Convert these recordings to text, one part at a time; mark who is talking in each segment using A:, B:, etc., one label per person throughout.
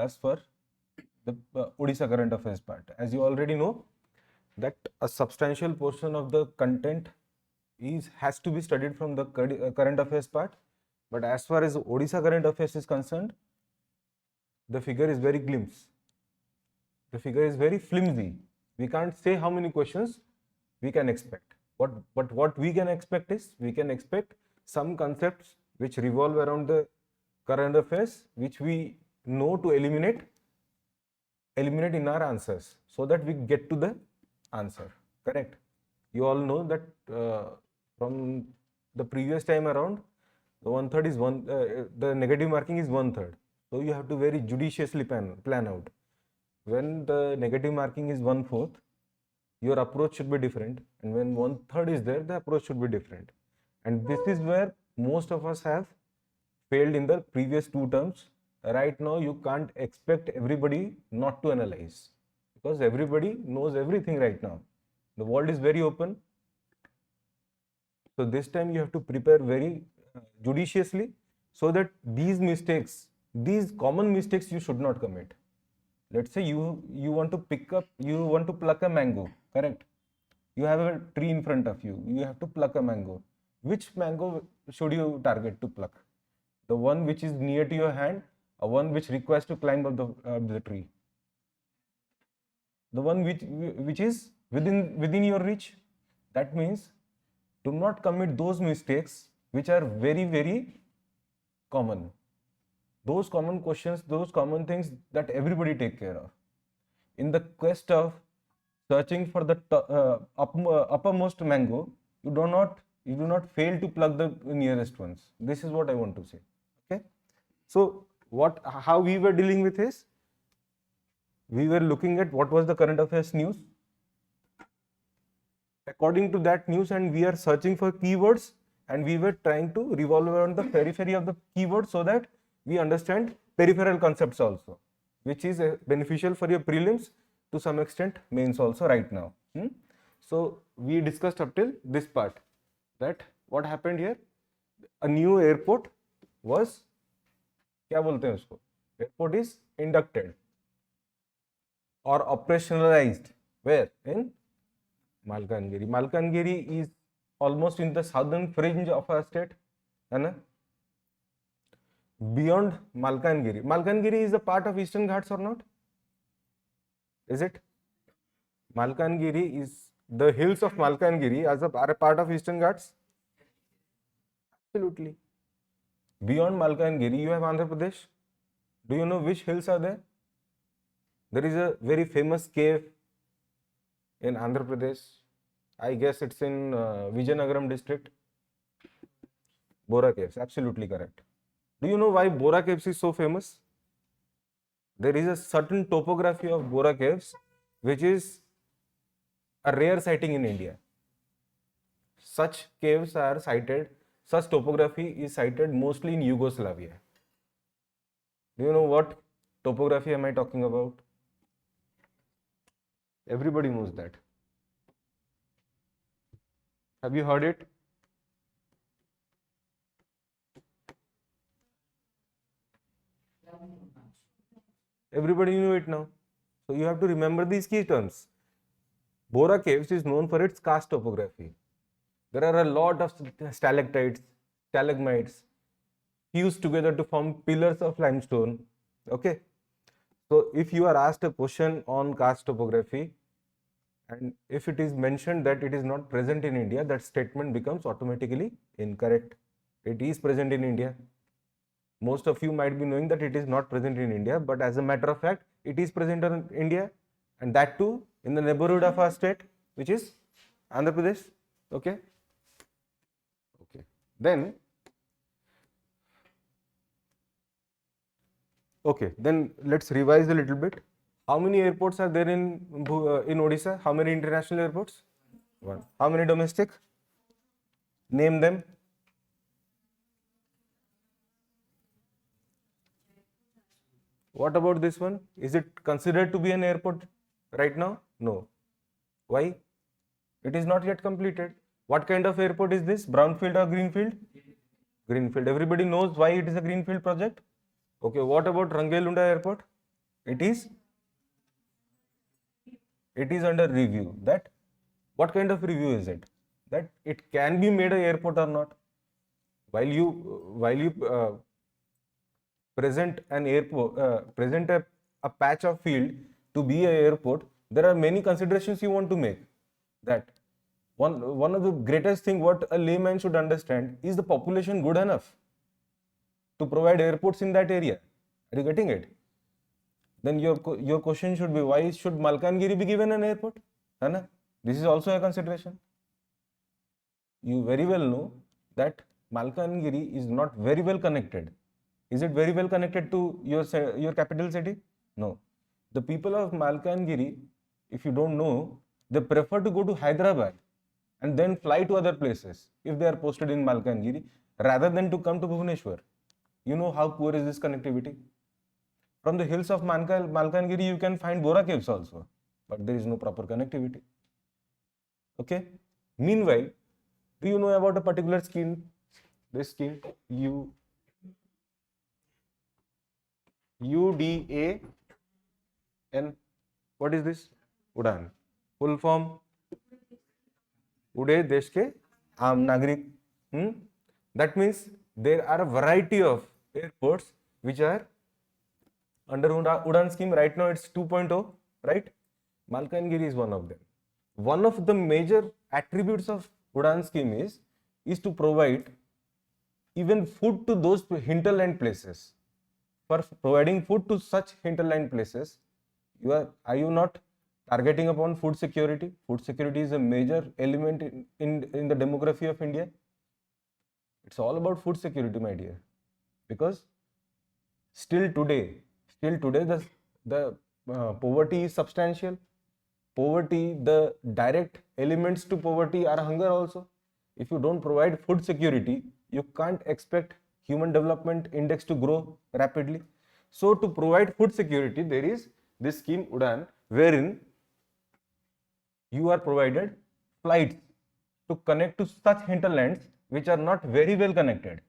A: as for the Odisha current affairs part. As you already know, that a substantial portion of the content has to be studied from the current affairs part. But as far as Odisha current affairs is concerned, the figure is very glimpse. The figure is very flimsy. We can't say how many questions we can expect. But what we can expect is, we can expect some concepts which revolve around the current affairs, which we know to eliminate in our answers, so that we get to the answer. Correct? You all know that from the previous time around, the 1/3 is the negative marking is 1/3. So you have to very judiciously plan out. When the negative marking is 1/4, your approach should be different, and when 1/3 is there, the approach should be different. And this is where most of us have failed in the previous two terms. Right now, you can't expect everybody not to analyze, because everybody knows everything right now. The world is very open. So this time you have to prepare very judiciously, so that these common mistakes you should not commit. Let's say you want to pluck a mango, correct? You have a tree in front of you. You have to pluck a mango. Which mango should you target to pluck? The one which is near to your hand, or one which requires to climb up the tree? The one which is within your reach. That means, do not commit those mistakes which are very, very common. Those common questions, those common things that everybody take care of. In the quest of searching for the uppermost mango, you do not fail to pluck the nearest ones. This is what I want to say. Okay. So how we were dealing with is, we were looking at what was the current affairs news. According to that news, and we are searching for keywords, and we were trying to revolve around the periphery of the keywords, so that we understand peripheral concepts also, which is beneficial for your prelims, to some extent mains also right now. So we discussed up till this part, that what happened here, a new airport was, क्या बोलते हैं उसको, airport is inducted or operationalized. Where? In Malkangiri. Malkangiri is almost in the southern fringe of our state, है ना? Beyond Malkangiri is a part of Eastern Ghats or not? Is it? Malkangiri is, the hills of Malkangiri are a part of Eastern Ghats? Absolutely. Beyond Malkangiri, you have Andhra Pradesh. Do you know which hills are there? There is a very famous cave in Andhra Pradesh. I guess it's in Vijayanagaram district. Bora Caves, absolutely correct. Do you know why Bora Caves is so famous? There is a certain topography of Bora Caves which is a rare sighting in India. Such caves are sighted, such topography is sighted mostly in Yugoslavia. Do you know what topography am I talking about? Everybody knows that. Have you heard it? Everybody knew it now. So you have to remember these key terms. Bora Caves is known for its karst topography. There are a lot of stalactites, stalagmites fused together to form pillars of limestone. Okay. So if you are asked a question on karst topography, and if it is mentioned that it is not present in India, that statement becomes automatically incorrect. It is present in India. Most of you might be knowing that it is not present in India, but as a matter of fact, it is present in India, and that too in the neighborhood of our state, which is Andhra Pradesh. Okay. Okay. Then let's revise a little bit. How many airports are there in Odisha? How many international airports? One. How many domestic? Name them. What about this one? Is it considered to be an airport right now? No. Why? It is not yet completed. What kind of airport is this? Brownfield or greenfield? Greenfield. Everybody knows why it is a greenfield project. Okay. What about Rangelunda Airport? It is under review. That what kind of review is it? That it can be made an airport or not. While you present an airport, present a patch of field to be an airport, there are many considerations you want to make. That one of the greatest thing what a layman should understand is the population good enough to provide airports in that area. Are you getting it? Then your question should be, why should Malkangiri be given an airport? Hai? This is also a consideration. You very well know that Malkangiri is not very well connected. Is it very well connected to your capital city? No. The people of Malkangiri, if you don't know, they prefer to go to Hyderabad and then fly to other places if they are posted in Malkangiri rather than to come to Bhubaneswar. You know how poor is this connectivity? From the hills of Malkangiri, you can find Bora caves also, but there is no proper connectivity. Okay. Meanwhile, do you know about a particular scheme? This scheme, UDAN. What is this? Udan. Full form. Ude Desh ke Aam Nagrik. That means there are a variety of airports which are under Udan scheme. Right now it's 2.0, right? Malkangiri is one of them. One of the major attributes of Udan scheme is to provide even food to those hinterland places. For providing food to such hinterland places, are you not targeting upon food security? Food security is a major element in the demography of India. It's all about food security, my dear, because still today the poverty is substantial. Poverty, the direct elements to poverty are hunger also. If you don't provide food security, you can't expect human development index to grow rapidly. So to provide food security, there is this scheme Udan, wherein you are provided flights to connect to such hinterlands which are not very well connected.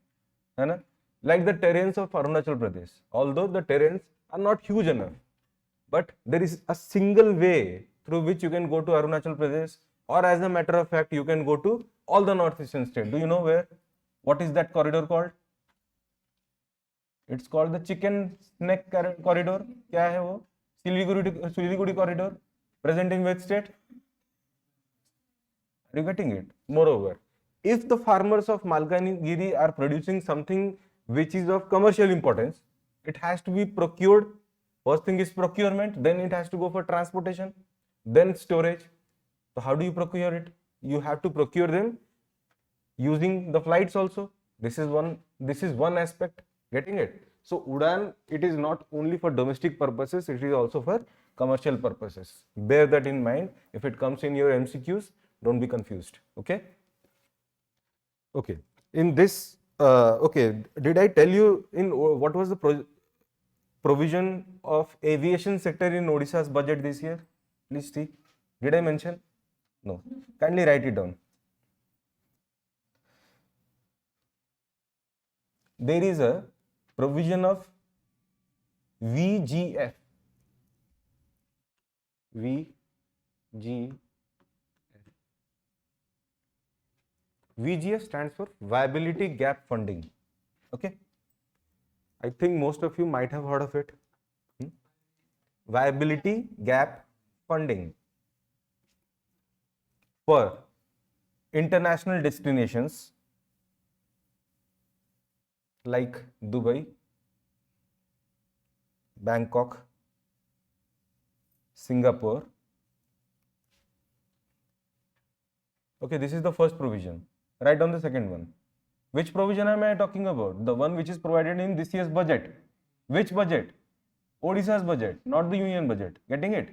A: Like the terrains of Arunachal Pradesh. Although the terrains are not huge enough, but there is a single way through which you can go to Arunachal Pradesh, or as a matter of fact, you can go to all the northeastern states. Do you know where? What is that corridor called? It's called the chicken neck corridor. क्या है वो? Siliguri corridor. Present in which state? Are you getting it? Moreover, if the farmers of Malkangiri are producing something which is of commercial importance, it has to be procured. First thing is procurement, then it has to go for transportation, then storage. So how do you procure it? You have to procure them using the flights also. This is one aspect. Getting it? So Udan, it is not only for domestic purposes, it is also for commercial purposes. Bear that in mind. If it comes in your MCQs, don't be confused. Okay. In this, did I tell you in what was the provision of aviation sector in Odisha's budget this year? Please see. Did I mention? No. Kindly write it down. There is a provision of VGF. VGF stands for Viability Gap Funding. Okay. I think most of you might have heard of it. Viability Gap Funding for international destinations like Dubai, Bangkok, Singapore. Okay, this is the first provision. Write down the second one. Which provision am I talking about? The one which is provided in this year's budget. Which budget? Odisha's budget, not the union budget. Getting it?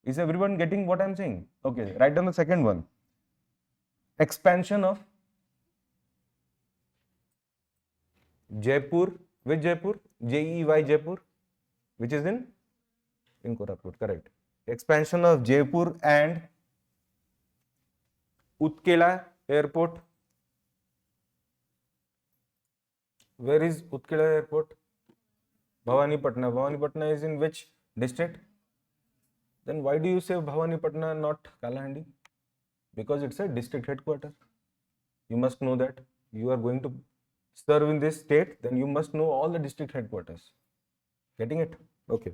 A: Is everyone getting what I'm saying? Okay, write down the second one. Expansion of Jaipur. Which Jaipur? JEY Jaipur, which is in Koraput, correct. Expansion of Jaipur and Utkela Airport. Where is Utkela Airport? Bhavanipatna. Bhavanipatna is in which district? Then why do you say Bhavanipatna and not Kalahandi? Because it's a district headquarter. You must know that. You are going to serve in this state, then you must know all the district headquarters. Getting it? Okay.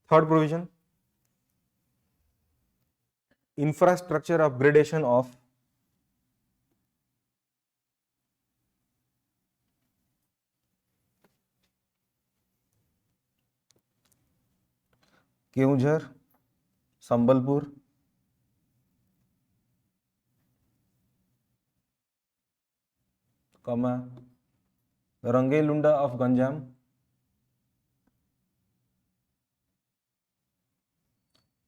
A: Third provision. Infrastructure upgradation of Keonjhar, Sambalpur, Rangelunda of Ganjam,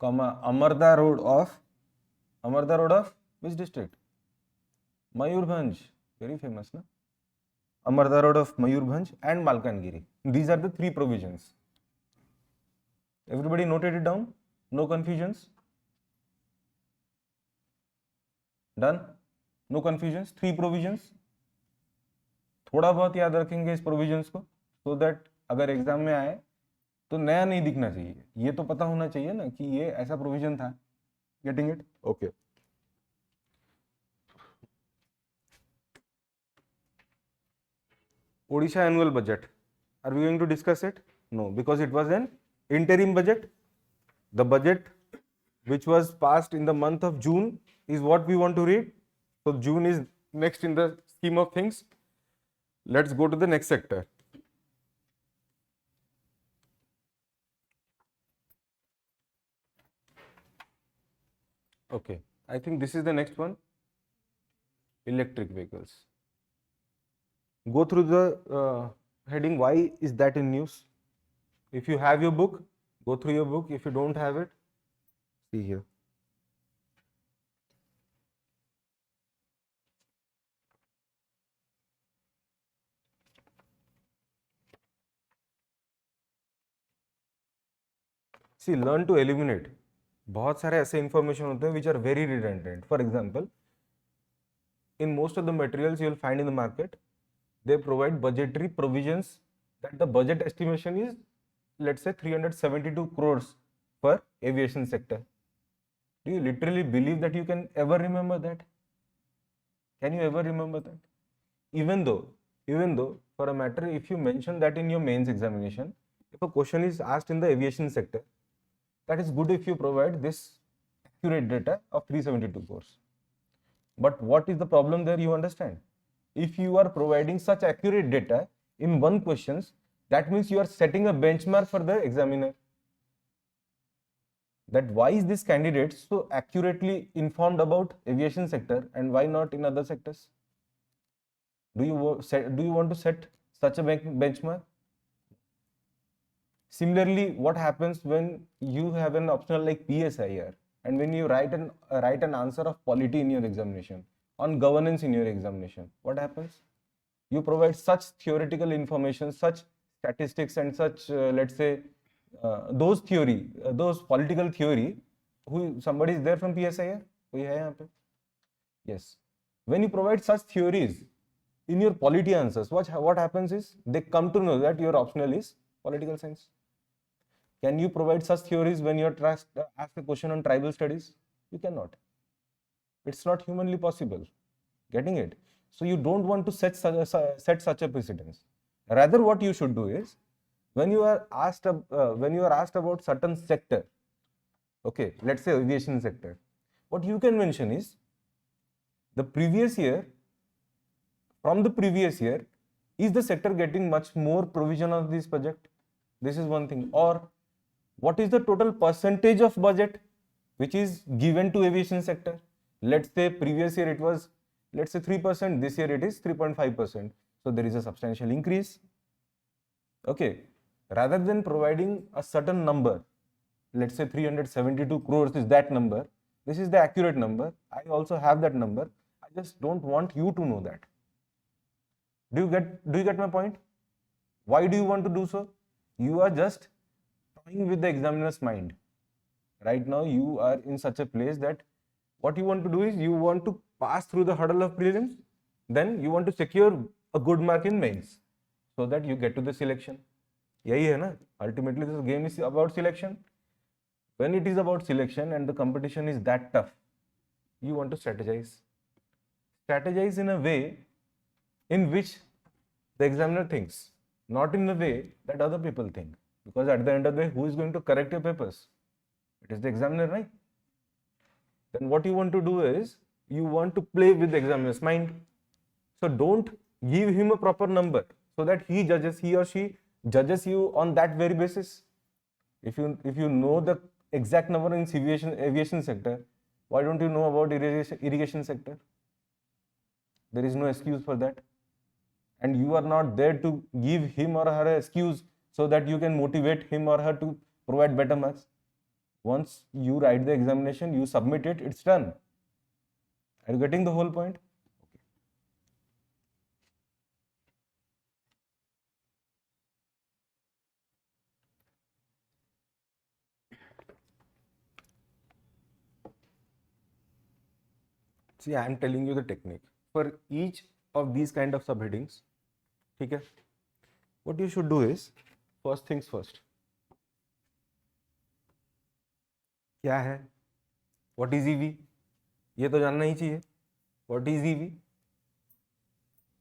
A: Amarda Road of which district? Mayurbhanj, very famous, na? Amarda Road of Mayurbhanj and Malkangiri. These are the three provisions. Everybody noted it down? No confusions? Done? No confusions? Three provisions. थोड़ा बहुत याद रखेंगे इस provisions को, so that अगर exam में आए तो नया नहीं दिखना चाहिए, ये तो पता होना चाहिए ना कि ये ऐसा प्रोविजन था. Getting it? Okay. Odisha annual budget. Are we going to discuss it? No, because it was an interim budget. The budget which was passed in the month of June is what we want to read. So June is next in the scheme of things. Let's go to the next sector. Okay, I think this is the next one. Electric vehicles. Go through the heading. Why is that in news? If you have your book, go through your book. If you don't have it, see here. See, learn to eliminate. बहुत सारे ऐसे information होते हैं which are very redundant. For example, in most of the materials you will find in the market, they provide budgetary provisions that the budget estimation is, let's say, 372 crores for aviation sector. Do you literally believe that you can ever remember that? Can you ever remember that? Even though for a matter, if you mention that in your mains examination, if a question is asked in the aviation sector, that is good if you provide this accurate data of 372 crores. But what is the problem there, you understand? If you are providing such accurate data in one questions, that means you are setting a benchmark for the examiner. That why is this candidate so accurately informed about aviation sector and why not in other sectors? Do you want to set such a benchmark? Similarly, what happens when you have an optional like PSIR and when you write an answer of polity in your examination, on governance in your examination, what happens? You provide such theoretical information, such statistics and such, let's say, those political theory. Somebody is there from PSIR? Yes. When you provide such theories in your polity answers, what happens is they come to know that your optional is political science. Can you provide such theories when you are asked a question on tribal studies? You cannot. It's not humanly possible. Getting it? So you don't want to set such a precedence. Rather, what you should do is, when you are asked about certain sector, okay, let's say aviation sector, what you can mention is the previous year. From the previous year, is the sector getting much more provision of this project? This is one thing. Or what is the total percentage of budget which is given to aviation sector? Let's say previous year it was, let's say 3%, this year it is 3.5%. So there is a substantial increase. Okay, rather than providing a certain number, let's say 372 crores is that number, this is the accurate number, I also have that number, I just don't want you to know that. Do you get my point? Why do you want to do so? You are just toying with the examiner's mind. Right now you are in such a place that what you want to do is you want to pass through the hurdle of prelims, then you want to secure a good mark in mains so that you get to the selection. यही है ना, ultimately this game is about selection. When it is about selection and the competition is that tough, you want to strategize in a way in which the examiner thinks, not in the way that other people think, because at the end of the day, who is going to correct your papers? It is the examiner, right? Then what you want to do is, you want to play with the examiner's mind. So don't give him a proper number so that he or she judges you on that very basis. If you know the exact number in aviation sector, why don't you know about irrigation sector? There is no excuse for that. And you are not there to give him or her an excuse so that you can motivate him or her to provide better marks. Once you write the examination, you submit it, it's done. Are you getting the whole point? See, I am telling you the technique for each of these kind of subheadings. Okay, what you should do is, first things first, क्या है, what is EV, ये तो जानना ही चाहिए. What is EV?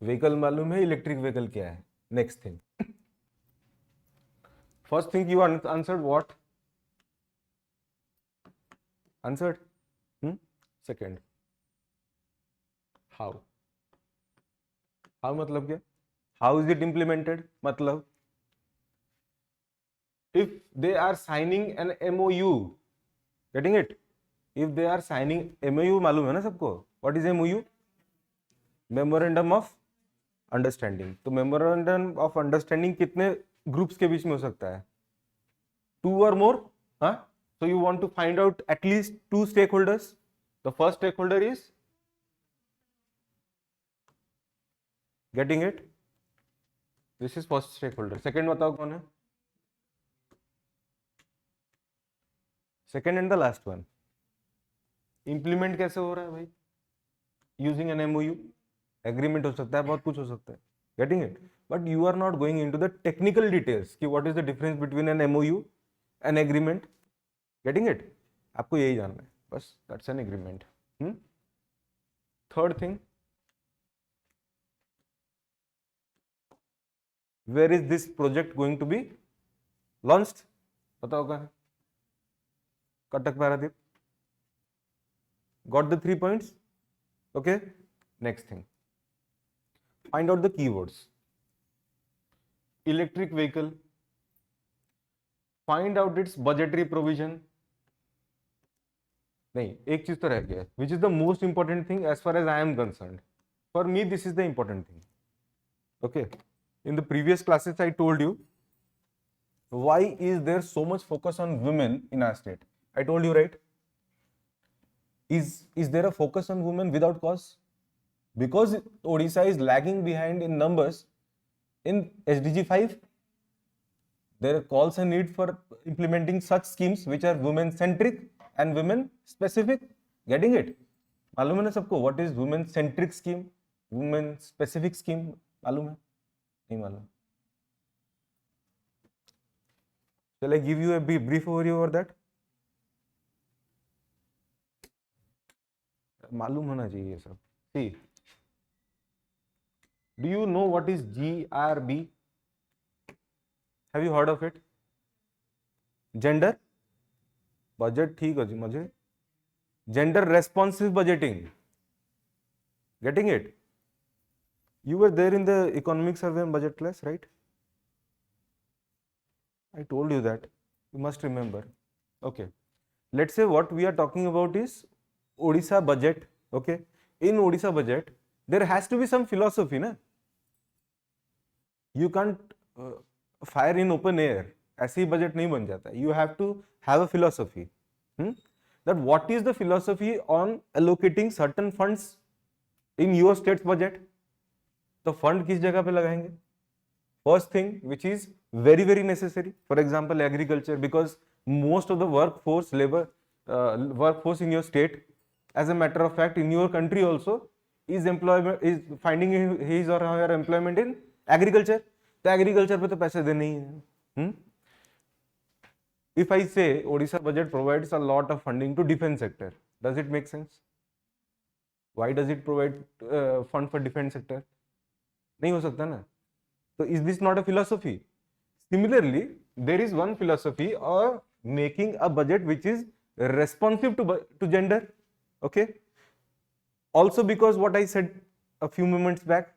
A: Vehicle मालूम है, electric vehicle क्या है. Next thing, first thing you answered what, answered. Second, how. How मतलब क्या? How is it implemented? मतलब if they are signing an MOU, getting it? If they are signing MOU, मालूम है ना सबको, what is MOU? Memorandum of Understanding. तो Memorandum of Understanding कितने groups के बीच में हो सकता है? 2 or more? हाँ? So you want to find out at least 2 stakeholders. The first stakeholder is, getting it? This is first stakeholder. Second बताओ कौन है? Second and the last one. Implement कैसे हो रहा है भाई? Using N MOU. एग्रीमेंट हो सकता है, बहुत कुछ हो सकता है. Getting it? But you are not going into the technical details कि what is the difference between an MOU an agreement. Getting it? आपको यही जानना है बस. That's an agreement. Third thing, where is this project going to be launched? बताओ कहाँ है? Katak Paradip. Got the 3 points? Okay. Next thing. Find out the keywords. Electric vehicle. Find out its budgetary provision. नहीं, एक चीज तो रह गया. Which is the most important thing as far as I am concerned. For me, this is the important thing. Okay. In the previous classes, I told you why is there so much focus on women in our state. I told you, right? Is there a focus on women without cause? Because Odisha is lagging behind in numbers in SDG 5. There calls a need for implementing such schemes which are women centric and women specific. Getting it? मालूम है ना सबको? What is women centric scheme? Women specific scheme मालूम है? नहीं मालूम. Shall I give you a brief overview over that? मालूम होना चाहिए ये सब. See, do you know what is GRB? Have you heard of it? Gender budget. ठीक है जी, मुझे gender responsive budgeting. Getting it? You were there in the economic survey and budget class, right? I told you that. You must remember. Okay. Let's say what we are talking about is Odisha budget. Okay. In Odisha budget, there has to be some philosophy, na? You can't fire in open air. ऐसे ही budget नहीं बन जाता. You have to have a philosophy. That what is the philosophy on allocating certain funds in your state's budget? तो fund किस जगह पे लगाएंगे? First thing, which is very very necessary. For example, agriculture, because most of the workforce in your state, as a matter of fact, in your country also, is finding his or her employment in agriculture. तो agriculture पे तो पैसे देने ही हैं. If I say Odisha budget provides a lot of funding to defense sector, does it make sense? Why does it provide fund for defense sector? नहीं हो सकता ना. So is this not a philosophy? Similarly, there is one philosophy of making a budget which is responsive to gender. Okay. Also, because what I said a few moments back,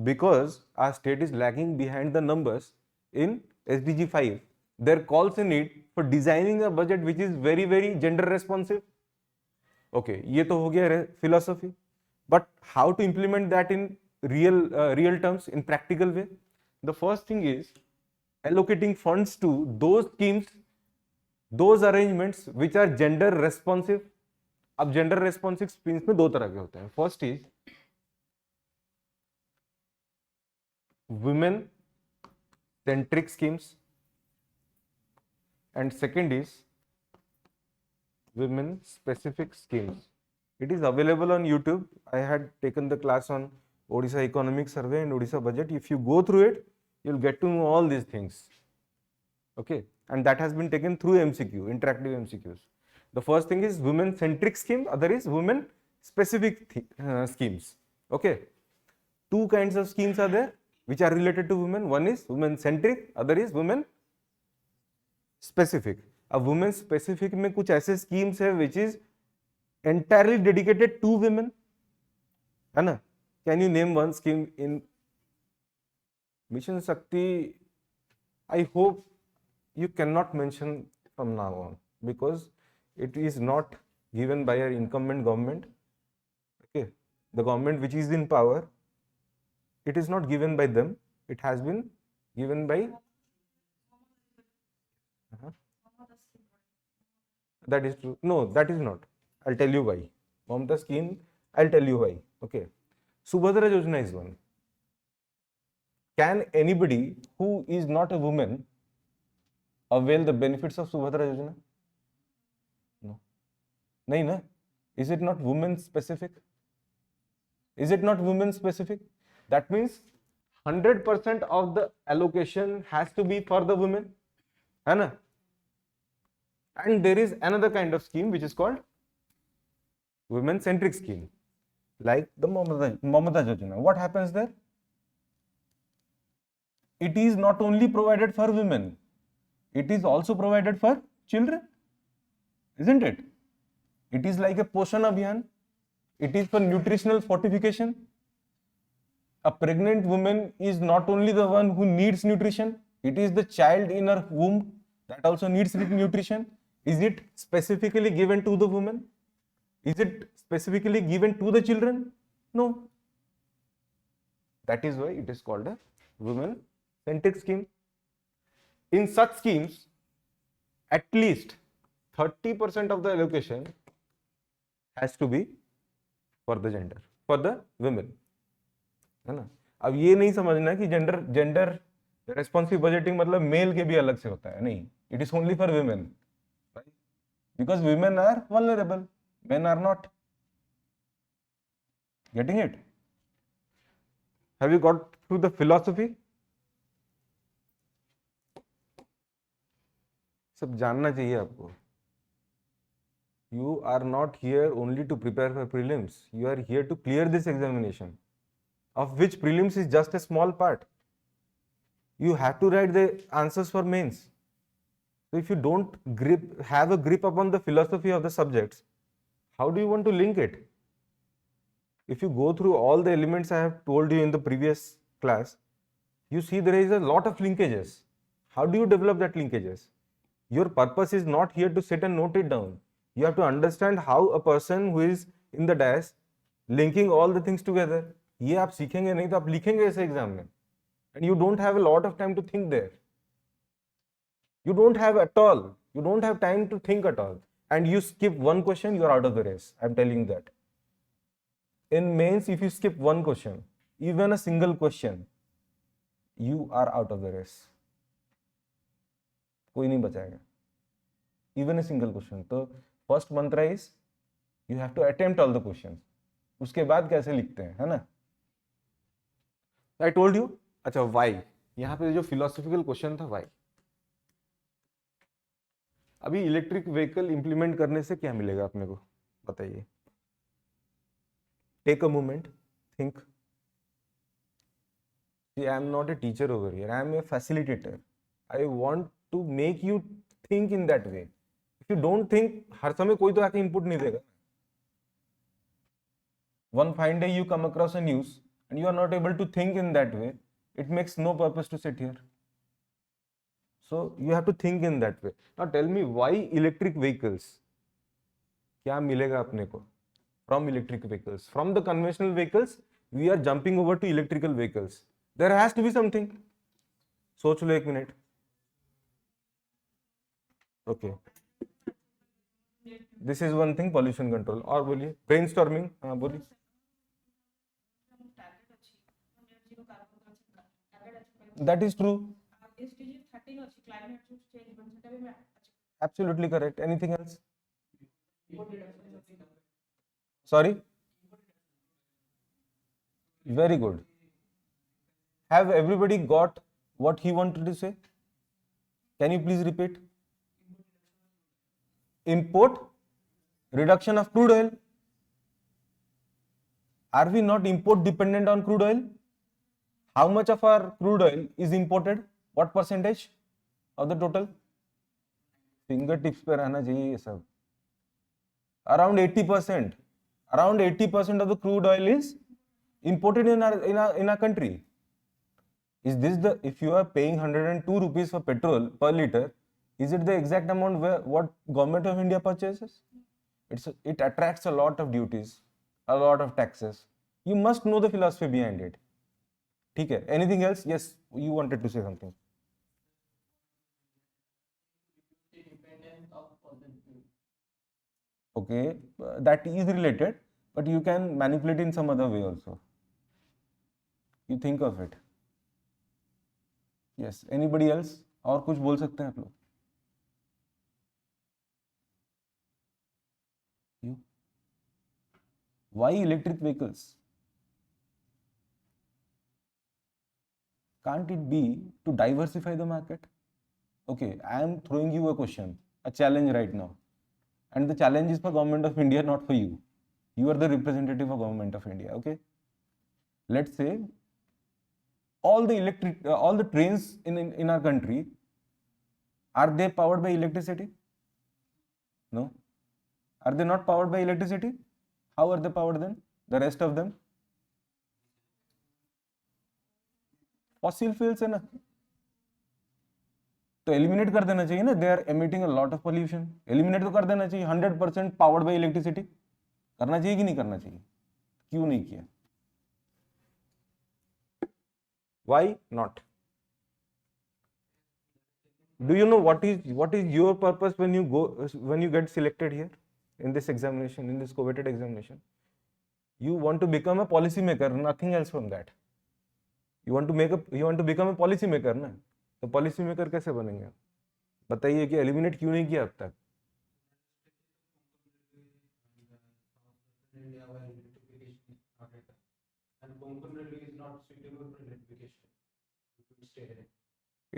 A: because our state is lagging behind the numbers in SDG 5, there calls a need for designing a budget which is very, very gender responsive. Okay, ये तो हो गया philosophy. But how to implement that in real terms, in practical way? The first thing is allocating funds to those schemes, those arrangements which are gender responsive. अब gender responsive schemes में दो तरह के होते हैं. First is women centric schemes and second is women specific schemes. It is available on YouTube. I had taken the class on Odisha Economic Survey and Odisha Budget. If you go through it, you'll get to know all these things. Okay, and that has been taken through MCQ, interactive MCQs. The first thing is women centric scheme, other is women specific schemes. Okay, two kinds of schemes are there which are related to women. One is women centric, other is women specific. अब women specific में कुछ ऐसे schemes है which is entirely dedicated to women, है ना? Can you name one scheme in Mission Shakti? I hope you cannot mention from now on because it is not given by our incumbent government. Okay, the government which is in power, it is not given by them. It has been given by. That is true. No, that is not. I'll tell you why. Mamata scheme, I'll tell you why. Okay. Subhadra Yojana is one. Can anybody who is not a woman avail the benefits of Subhadra Yojana? No. Nahi na? Is it not women specific? Is it not women specific? That means 100% of the allocation has to be for the women. है ना? And there is another kind of scheme which is called women centric scheme, like the Mamata Yojana. What happens there? It is not only provided for women, it is also provided for children, isn't it? It is like a Poshan Abhiyan. It is for nutritional fortification. A pregnant woman is not only the one who needs nutrition, it is the child in her womb that also needs nutrition. Is it specifically given to the woman? Is it specifically given to the children? No. That is why it is called a women-centric scheme. In such schemes, at least 30% of the allocation has to be for the gender, for the women. है ना? अब ये नहीं समझना कि gender responsive budgeting मतलब mail के भी अलग से होता है, नहीं. It is only for women, right? Because women are vulnerable, men are not. Getting it? Have you got through the philosophy? सब जानना चाहिए आपको. You are not here only to prepare for prelims. You are here to clear this examination, of which prelims is just a small part. You have to write the answers for mains. So if you don't have a grip upon the philosophy of the subjects, how do you want to link it? If you go through all the elements I have told you in the previous class, you see there is a lot of linkages. How do you develop that linkages? Your purpose is not here to sit and note it down. You have to understand how a person who is in the dais linking all the things together. ये आप सीखेंगे नहीं तो आप लिखेंगे ऐसे exam में. And you don't have a lot of time to think there. You don't have at all. You don't have time to think at all. And you skip one question, you are out of the race. I am telling you that. In mains, if you skip one question, even a single question, you are out of the race. कोई नहीं बचाएगा. Even a single question. तो first mantra is you have to attempt all the questions. उसके बाद कैसे लिखते हैं, है ना? I told you. अच्छा, why? यहाँ पे जो philosophical question था why. अभी इलेक्ट्रिक व्हीकल इंप्लीमेंट करने से क्या मिलेगा अपने को, बताइए. Take a moment, think. See, I am not a teacher over here. I am a facilitator. I want to make you think in that way. If you don't think, हर समय कोई तो आके input नहीं देगा. One fine day you come across a news and you are not able to think in that way. It makes no purpose to sit here. So you have to think in that way. Now tell me why electric vehicles? क्या मिलेगा अपने को from electric vehicles? From the conventional vehicles, we are jumping over to electrical vehicles. There has to be something. सोच लो एक minute. Okay, this is one thing, pollution control. और बोलिए, brainstorming. हाँ बोलिए. That is true. Absolutely correct. Anything else? Sorry? Very good. Have everybody got what he wanted to say? Can you please repeat? Import, reduction of crude oil. Are we not import dependent on crude oil? How much of our crude oil is imported? What percentage of the total? Fingertips पे रहना चाहिए ये सब. Around 80%. Around 80% of the crude oil is imported in our country. Is this the, if you are paying 102 rupees for petrol per liter, is it the exact amount what government of India purchases? It attracts a lot of duties, a lot of taxes. You must know the philosophy behind it. ठीक है. Anything else? Yes, you wanted to say something. Okay, that is related, but you can manipulate in some other way also. You think of it. Yes, anybody else? और कुछ बोल सकते हैं आप लोग? You? Why electric vehicles? Can't it be to diversify the market? Okay, I am throwing you a question, a challenge right now, and the challenge is for government of India, not for you. You are the representative of government of India. Okay, let's say all the trains in our country, are they powered by electricity? No. Are they not powered by electricity? How are they powered then? The rest of them? Fossil fuels है ना, तो eliminate कर देना चाहिए ना. They are emitting a lot of pollution. Eliminate तो कर देना चाहिए. 100% पावर्ड बाय इलेक्ट्रिसिटी. करना चाहिए कि नहीं करना चाहिए? क्यों नहीं किया? Why not? Do you know what is your purpose when you get selected here in this examination, in this coveted examination? You want to become a policy maker, nothing else from that. You want to become a policy maker ना. तो policy maker कैसे बनेंगे? बताइए कि eliminate क्यों नहीं किया अब तक?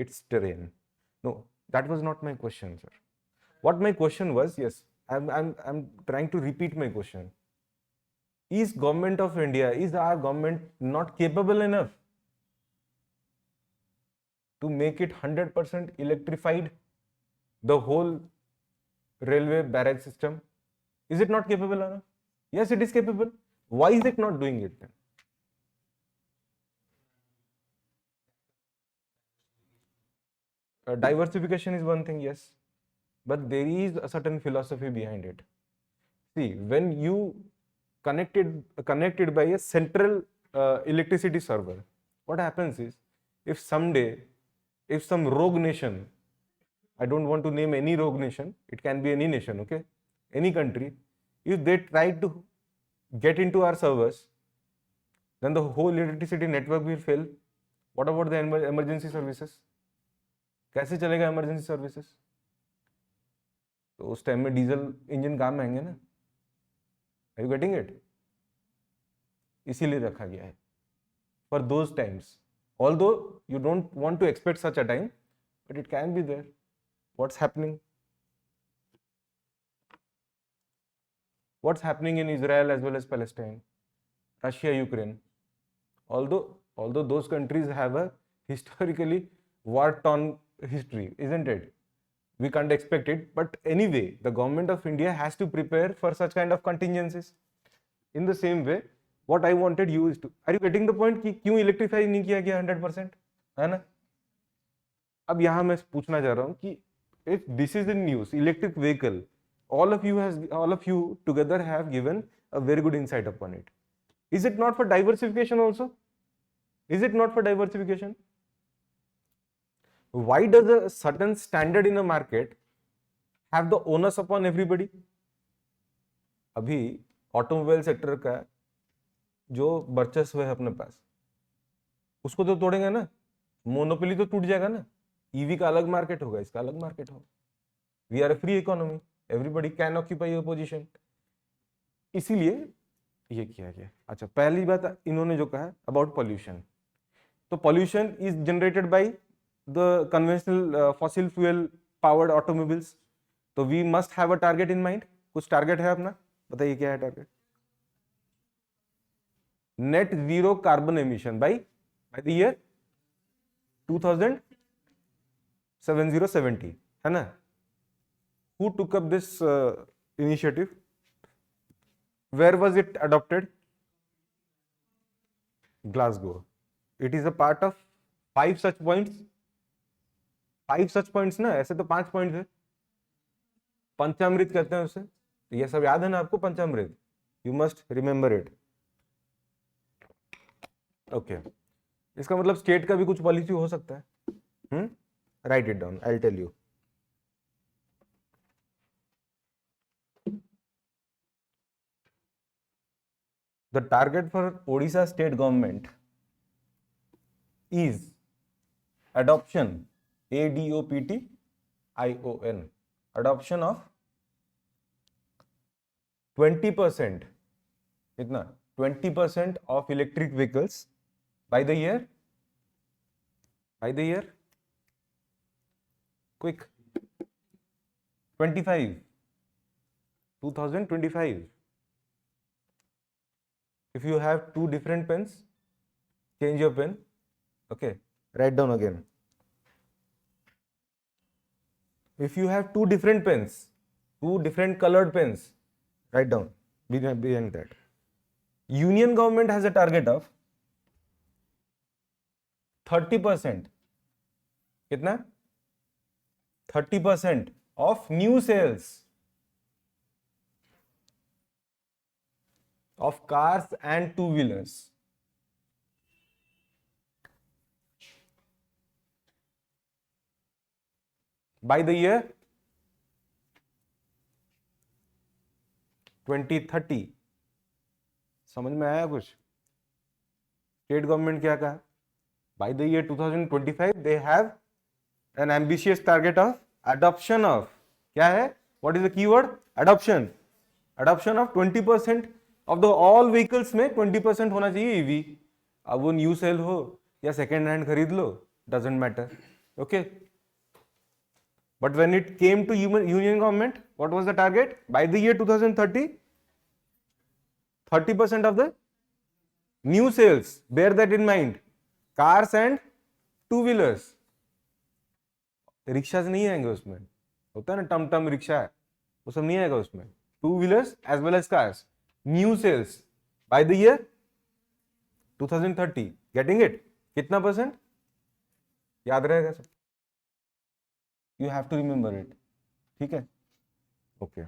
A: It's terrain. No, that was not my question, sir. What my question was, yes, I'm trying to repeat my question. Is government of India, is our government not capable enough to make it 100% electrified, the whole railway barrage system? Is it not capable enough? Yes, it is capable. Why is it not doing it then? Diversification is one thing, yes, but there is a certain philosophy behind it. See, when you connected by a central electricity server, what happens is, if someday, if some rogue nation, I don't want to name any rogue nation, it can be any nation, okay, any country, if they try to get into our servers, then the whole electricity network will fail. What about the emergency services? कैसे चलेगा emergency services? तो उस time में diesel engine काम आएंगे ना. Are you getting it? इसीलिए रखा गया है for those times. Although you don't want to expect such a time, but it can be there. What's happening? what's happening in Israel as well as Palestine, Russia, Ukraine. Although those countries have a historically war-torn history, isn't it? We can't expect it, but anyway, the government of India has to prepare for such kind of contingencies. In the same way, what I wanted you is to, are you getting the point कि क्यों electrify नहीं किया गया 100%, है ना? अब यहाँ मैं पूछना चाह रहा हूँ कि if this is in news, electric vehicle, all of you together have given a very good insight upon it. Is it not for diversification also? Is it not for diversification? Why does a certain standard in a market have the onus upon everybody? अभी automobile sector का जो वर्चस्व है अपने पास, उसको तो तोड़ेंगे ना, मोनोपोली तो टूट जाएगा ना. ईवी का अलग मार्केट होगा, इसका अलग मार्केट होगा. We are a free economy, everybody can occupy your position. इसीलिए ये किया गया. अच्छा, पहली बात इन्होंने जो कहा अबाउट पॉल्यूशन, तो pollution is generated by the conventional fossil fuel powered automobiles. तो we must have a target in mind. कुछ टारगेट है अपना, बताइए क्या है target? Net zero carbon emission by the year 2070, है ना? Who took up this initiative? Where was it adopted? Glasgow. It is a part of 5 such points. 5 such points ना, ऐसे तो 5 points है. पंचामृत कहते हैं उसे. ये सब याद है ना आपको? पंचामृत. You must remember it. Okay. इसका मतलब स्टेट का भी कुछ पॉलिसी हो सकता है. Write it down. I'll tell you. The target for Odisha state government is adoption, ADOPTION, adoption of 20%, कितना? 20% of electric vehicles by the year, quick, 2025. If you have 2 different pens, change your pen. Okay, write down again. If you have 2 different pens, 2 different colored pens, write down behind that. Union government has a target of 30%. कितना? 30% of new sales of cars and two-wheelers by the year 2030. समझ में आया कुछ? State government क्या कहा? By the year 2025 they have an ambitious target of adoption of, क्या है? What is the keyword? Adoption. Adoption of 20% of the all vehicles में 20% होना चाहिए EV. अब वो न्यू सेल हो या सेकेंड हैंड खरीद लो, doesn't matter. Okay. But when it came to union government, what was the target? By the year 2030, 30% of the new sales. Bear that in mind. Cars and two-wheelers. Rickshaw नहीं आएंगे उसमें. होता है ना टम rickshaw है, वो सब नहीं आएगा उसमें. Two-wheelers as well as cars. New sales by the year 2030. Getting it? कितना %? याद रहेगा सब. You have to remember it. ठीक है? Okay.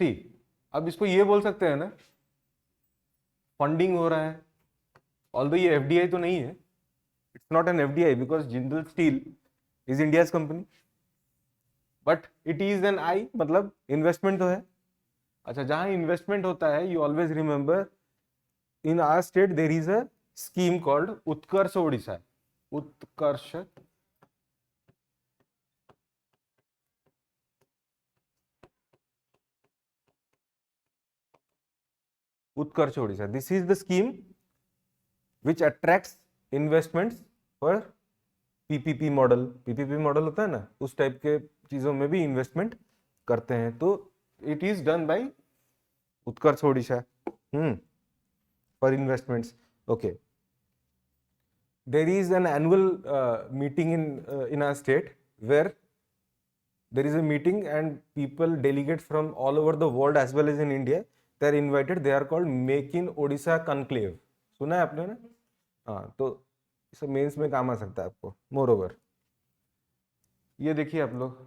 A: See, अब इसको ये बोल सकते हैं ना, फंडिंग हो रहा है. Although ये FDI तो नहीं है, it's not an FDI because Jindal Steel is India's company, but it is an I, मतलब इन्वेस्टमेंट तो है. अच्छा, जहां इन्वेस्टमेंट होता है, you always remember in our state there is a scheme called Utkarsh Odisha. Utkarsh Odisha. This is the scheme which attracts investments for PPP model. PPP model होता है ना, उस टाइप के चीजों में भी इन्वेस्टमेंट करते हैं. तो it is done by Utkarsh Odisha for investments. Okay. There is an annual meeting in our state where there is a meeting and people, delegates from all over the world as well as in India, they are invited. They are called Make in Odisha Conclave. सुना है आपने ना? हाँ, तो इसे mains में काम आ सकता है आपको. मोर ओवर ये देखिए आप लोग,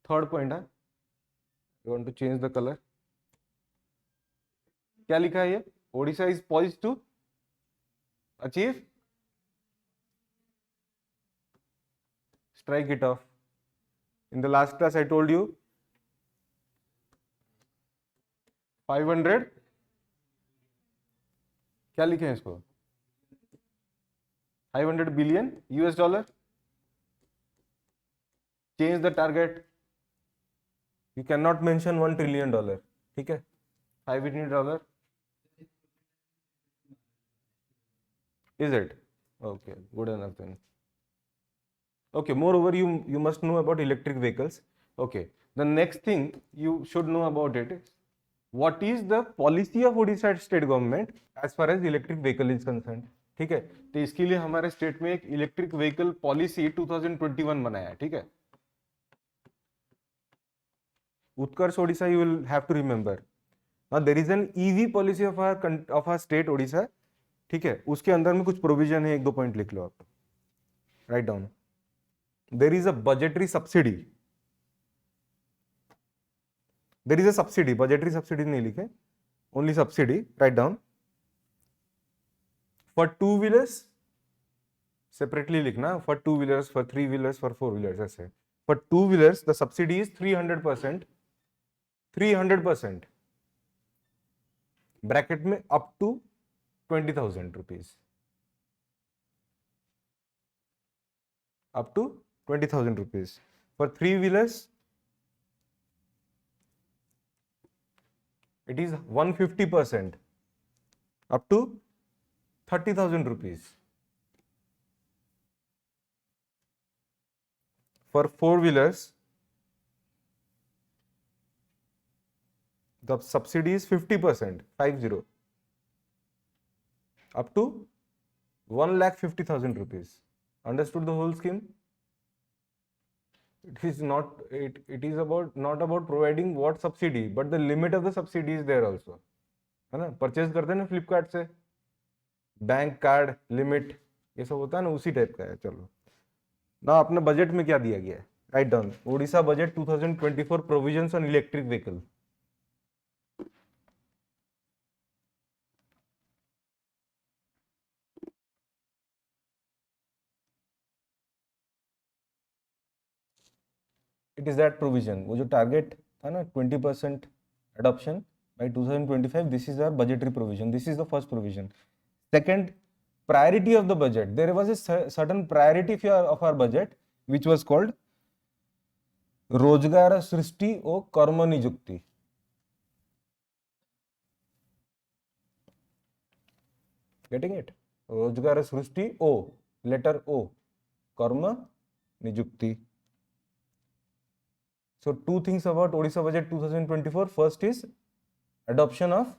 A: थर्ड पॉइंट है, you want to change the colour. क्या लिखा है ये? Odisha is poised to achieve, strike it off. In the last class I told you 500, क्या लिखे हैं इसको, 500 billion US dollar. Change the target. You cannot mention $1 trillion. ठीक है, $5 billion. Is it? Okay, good enough then. Okay, moreover, you must know about electric vehicles. Okay, the next thing you should know about it is what is the policy of Odisha state government as far as electric vehicle is concerned. ठीक है, तो इसके लिए हमारे state में एक electric vehicle policy 2021 बनाया है. ठीक है, Utkarsh Odisha, you will have to remember. Now there is an EV policy of our state Odisha. ठीक है, उसके अंदर में कुछ प्रोविजन है, एक दो पॉइंट लिख लो आप, write down. There is a budgetary subsidy. There is a subsidy. Budgetary subsidy नहीं लिखे, only subsidy. Write down. For two-wheelers, separately लिखना. For two-wheelers, for three-wheelers, for four-wheelers ऐसे. For two-wheelers, the subsidy is 300%. 300%. Bracket में up to 20,000 rupees. Up to 20,000 rupees. For three-wheelers, it is 150%, up to 30,000 rupees. For four-wheelers, the subsidy is 50%, 50, up to 1,50,000 rupees. Understood the whole scheme? It is not about not about providing what subsidy, but the limit of the subsidy is there also. है ना, purchase करते हैं ना फ्लिपकार्ट से, bank card limit ये सब होता है ना, उसी टाइप का है. चलो ना, अपने बजट में क्या दिया गया है, write down. Odisha budget 2024 provisions on electric vehicle. It is that provision. वो जो टारगेट था ना 20% adoption by 2025, this is our budgetary provision. This is the first provision. Second, priority of the budget. There was a certain priority of our budget which was called रोजगार सृष्टि और कर्म नियुक्ति. Getting it? रोजगार सृष्टि ओ, letter O, कर्म नियुक्ति. So two things about Odisha budget 2024. First is adoption of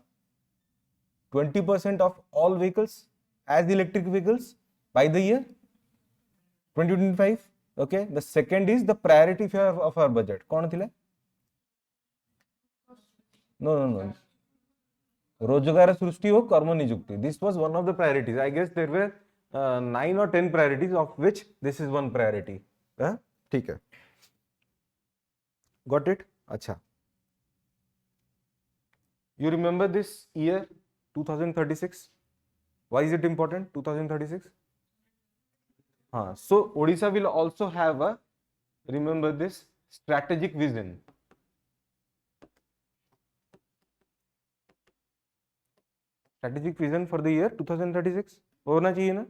A: 20% of all vehicles as electric vehicles by the year 2025. Okay. The second is the priority of our budget. कौन थिला? No. रोजगार सृष्टि और कर्म नियुक्ति. This was one of the priorities. I guess there were 9 or 10 priorities, of which this is one priority. ठीक है. Got it? अच्छा. You remember this year 2036? Why is it important? 2036? So Odisha will also have a, remember this, strategic vision. Strategic vision for the year 2036 होना चाहिए ना?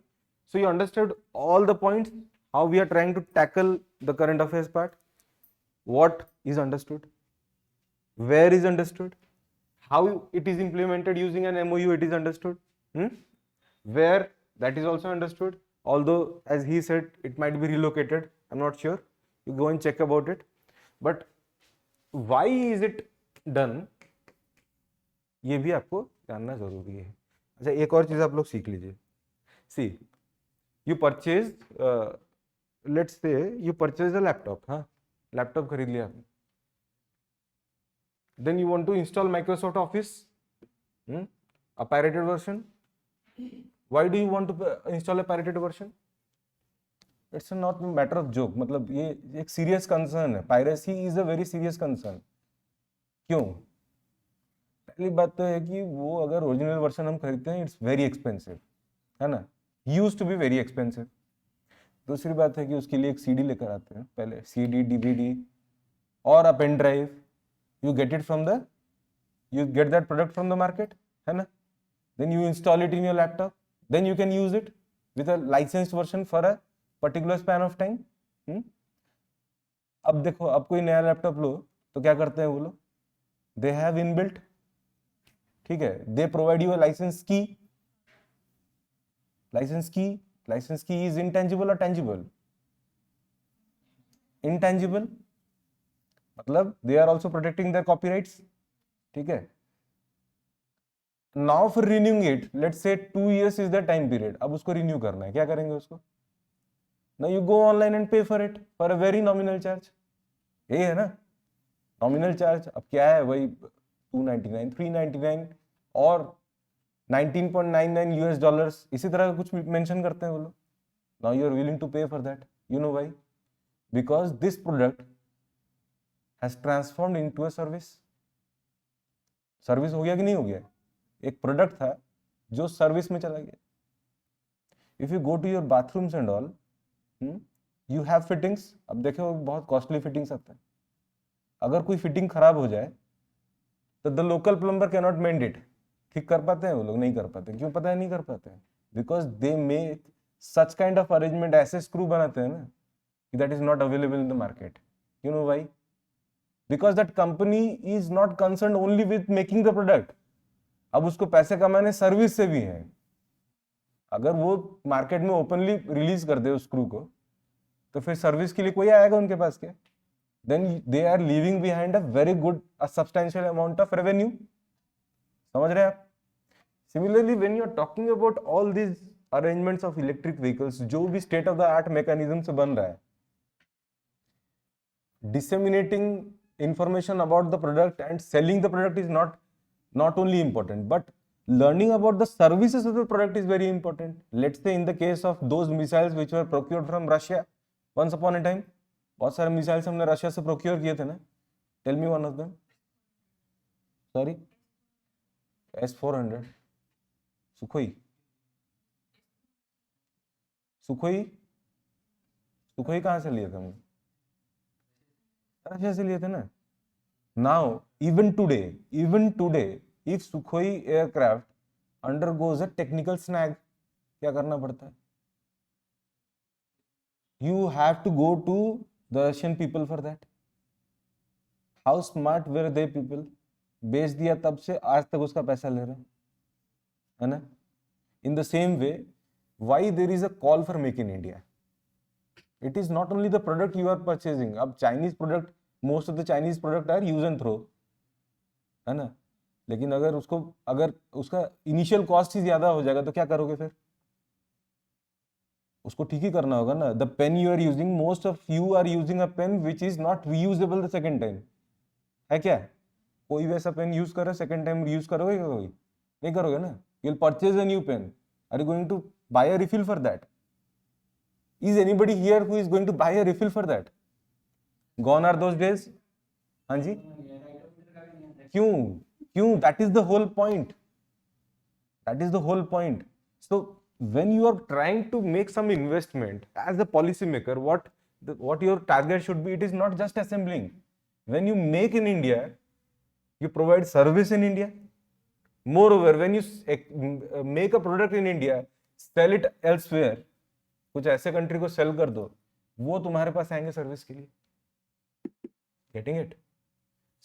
A: So you understood all the points, how we are trying to tackle the current affairs part. What is understood, where is understood, how it is implemented using an MOU, it is understood. Where, that is also understood, although as he said it might be relocated, I'm not sure, you go and check about it. But why is it done, ये भी आपको जानना जरूरी है। अच्छा, एक और चीज आप लोग सीख लीजिए। See, you purchase, let's say you purchase a laptop, हाँ, लैपटॉप खरीद लिया आपने, then you want to install Microsoft Office, a pirated version. Why do you want to install a pirated version? It's not a matter of joke, मतलब ये एक serious concern है, piracy is a very serious concern. क्यों? पहली बात तो है कि वो अगर ओरिजिनल वर्जन हम खरीदते हैं, इट्स वेरी एक्सपेंसिव, है ना, used to be very expensive. दूसरी बात है कि उसके लिए एक सीडी लेकर आते हैं, पहले सीडी, डीवीडी और a pen drive, you get it from the, you get that product from the market, है ना, then you install it in your laptop, then you can use it with a licensed version for a particular span of time. अब देखो, अब कोई नया laptop लो तो क्या करते हैं वो लोग, दे हैव इनबिल्ट, ठीक है, they provide you a license key, license key is intangible और टेंजिबल? इंटेंजिबल, मतलब they are also protecting their copyrights, ठीक है। Now for renewing it, let's say 2 years is the time period, अब उसको renew करना है, क्या करेंगे उसको? ना you go online and pay for it for a very nominal charge, यही है ना, नॉमिनल चार्ज। अब क्या है, वही 299, 399 और 19.99 US डॉलर्स, इसी तरह का कुछ मेंशन करते हैं वो लोग। Now you are willing to pay for that, you know why? Because this product has transformed into a service. Service हो गया कि नहीं हो गया? एक प्रोडक्ट था जो सर्विस में चला गया। If you go to your bathrooms and all, you have fittings, अब देखो बहुत कॉस्टली फिटिंग्स आते हैं, अगर कोई फिटिंग खराब हो जाए तो the local plumber can not mend it, ठीक कर पाते हैं वो लोग? नहीं कर पाते। क्यों पता है नहीं कर पाते हैं? Because they make such kind of arrangement, ऐसे स्क्रू बनाते हैं ना कि that is not available in the market. You know why? Because that company is not concern only with making the product, अब उसको पैसे कमाने सर्विस से भी है। अगर वो मार्केट में ओपनली रिलीज कर दे उस स्क्रू को, तो फिर सर्विस के लिए कोई आएगा उनके पास क्या? Then they are leaving behind a very good, a substantial amount of revenue. समझ रहे हैं आप? Similarly when you are talking about all these arrangements of electric vehicles, जो भी state of the art mechanism से बन रहा है, disseminating information about the product and selling the product is not only important, but learning about the services of the product is very important. Let's say in the case of those missiles which were procured from Russia once upon a time, बहुत सारे missiles हमने Russia से procure किए थे ना, tell me one of them. Sorry, S-400, Sukhoi, Sukhoi, Sukhoi कहाँ से लिए थे हमने? रशिया से लिए थे ना। Now even today if Sukhoi aircraft undergoes a technical snag, क्या करना पड़ता है? You have to go to the Russian people for that. How smart were they people? बेच दिया तब से आज तक उसका पैसा ले रहे हैं, है ना? In the same way, why there is a call for make in India? It is not only the product you are purchasing. अब Chinese product, most of the Chinese product are use and throw, है ना? लेकिन अगर उसका initial cost ही ज्यादा हो जाएगा तो क्या करोगे फिर? उसको ठीक ही करना होगा ना। The pen you are using, most of you are using a pen which is not reusable the second time, है क्या? कोई वैसा पेन यूज कर रहा है, सेकेंड टाइम यूज करोगे क्या? कोई नहीं करोगे ना। You will purchase a new pen, are you going to buy a refill for that? Is anybody here who is going to buy a refill for that? Gone are those days. हाँ जी, क्यों? That is the whole point, that is the whole point. So when you are trying to make some investment as a policy maker, what your target should be, it is not just assembling. When you make in India, you provide service in India. Moreover, when you make a product in India, sell it elsewhere, कुछ ऐसे country को cell कर दो, वो तुम्हारे पास आएंगे service के लिए। Getting it?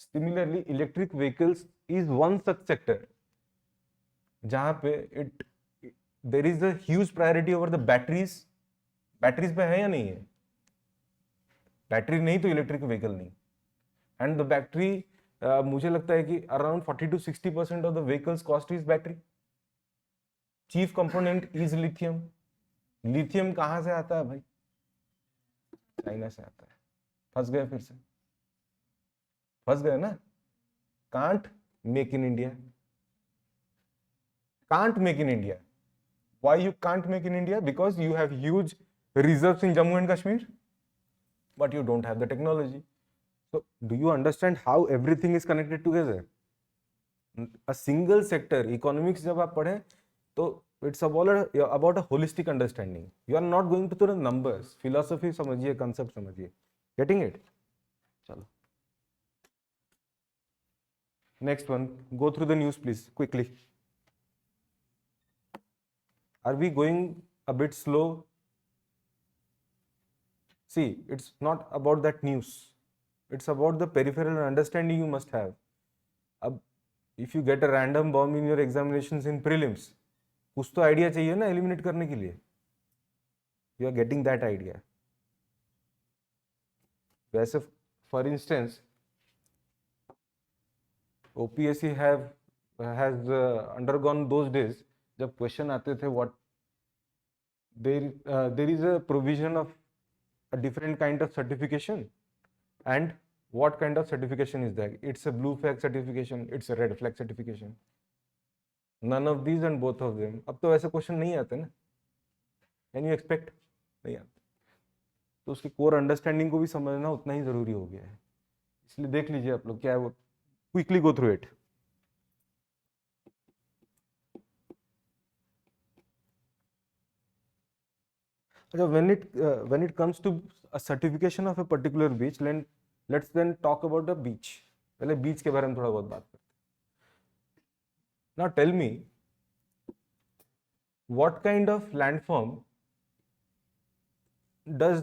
A: Similarly, electric vehicles is one such sector जहां पे there is a huge priority over the batteries. Batteries पे है या नहीं है? बैटरी नहीं तो इलेक्ट्रिक व्हीकल नहीं। एंड द बैटरी मुझे लगता है कि around 40 to 60% of the vehicles cost is battery. Chief component is lithium. Lithium कहाँ से आता है भाई? चाइना से आता है. फंस गए, फिर से फंस गए ना. Can't make in India. Can't make in India. Why you can't make in India? Because you have huge reserves in Jammu and Kashmir, but you don't have the technology. So, do you understand how everything is connected together? A single sector, economics जब आप पढ़ें, तो it's about a holistic understanding. You are not going to the numbers. Philosophy समझिए, concept समझिए. Getting it? चलो. Next one. Go through the news, please, quickly. Are we going a bit slow? See, it's not about that news. It's about the peripheral understanding you must have. If you get a random bomb in your examinations in prelims, कुछ तो idea चाहिए ना eliminate करने के लिए. You are getting that idea. वैसे for instance, OPSC has undergone those days जब question आते थे what there is a provision of a different kind of certification, and what kind of certification is that? It's a blue flag certification, it's a red flag certification. None of these and both of them. अब तो ऐसे question नहीं आते ना. Can you expect? नहीं आते. तो उसकी कोर अंडरस्टैंडिंग को भी समझना उतना ही जरूरी हो गया है. इसलिए देख लीजिए आप लोग क्या है वो. Quickly go through it. When it comes to a certification of a particular beach, let's then talk about the beach. पहले बीच के बारे में थोड़ा बहुत बात करते हैं. Now tell me, what kind of landform does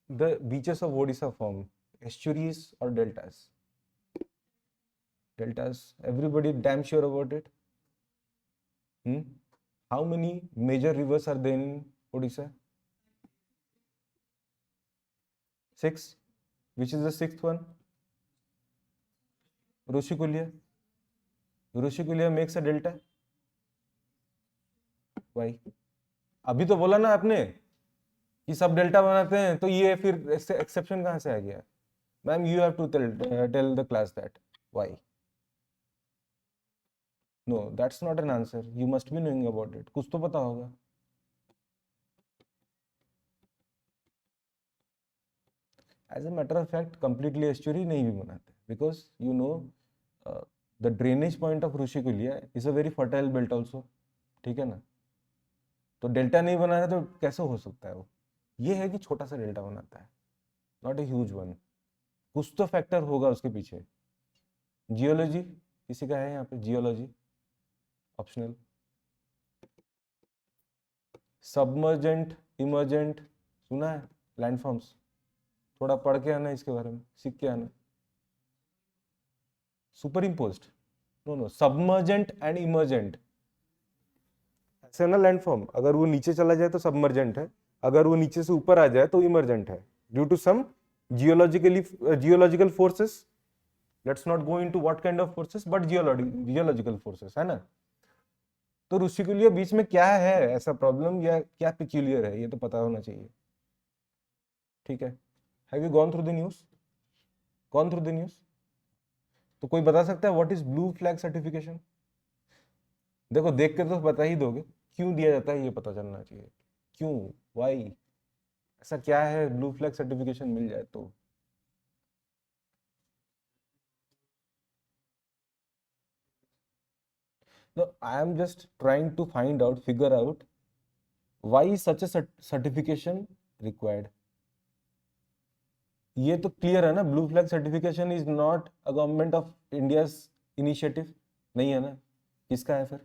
A: the beaches of Odisha form? Estuaries or deltas? Deltas. Everybody damn sure about it. How many major rivers are there in Odisha? 6. Which is the 6th one? Rushikulia. Rushikulia makes a delta. Why? अभी तो बोला ना आपने कि सब delta बनाते हैं, तो ये फिर एक्सेप्शन कहाँ से आ गया? Ma'am, you have to tell the class that. Why? No, that's not an answer. You must be knowing about it. कुछ तो पता होगा. As a matter of fact, completely estuary नहीं भी बनाते, because you know the drainage point of Rushikulia is a very fertile belt also. ठीक है ना. तो डेल्टा नहीं बना है तो कैसे हो सकता है वो? ये है कि छोटा सा डेल्टा बनाता है, नॉट ए ह्यूज वन. कुछ तो फैक्टर होगा उसके पीछे. जियोलॉजी किसी का है यहाँ पे? Geology optional. सबमर्जेंट, इमर्जेंट सुना है? लैंडफॉर्म्स थोड़ा पढ़ के आना, इसके बारे में सीख के आना. Superimposed? No, submergent and emergent ऐसे ना. लैंडफॉर्म अगर वो नीचे चला जाए तो सबमर्जेंट है, अगर वो नीचे से ऊपर आ जाए तो इमर्जेंट है, due to some geological forces. Let's not go into what kind of forces, but geological forces है ना. तो रुशिकुलिया बीच में क्या है ऐसा प्रॉब्लम, या क्या पिक्यूलियर है, ये तो पता होना चाहिए. ठीक है. Have you gone through the news? Gone through the news? तो कोई बता सकता है what is blue flag certification? देखो, देख के तो बता ही दोगे. क्यों दिया जाता है ये पता चलना चाहिए. क्यों? वाई? ऐसा क्या है ब्लू फ्लैग सर्टिफिकेशन मिल जाए तो? No, I am just trying to figure out why such a certification required. ये तो क्लियर है ना. Blue flag certification is not a government of India initiative. नहीं है ना. किसका है फिर?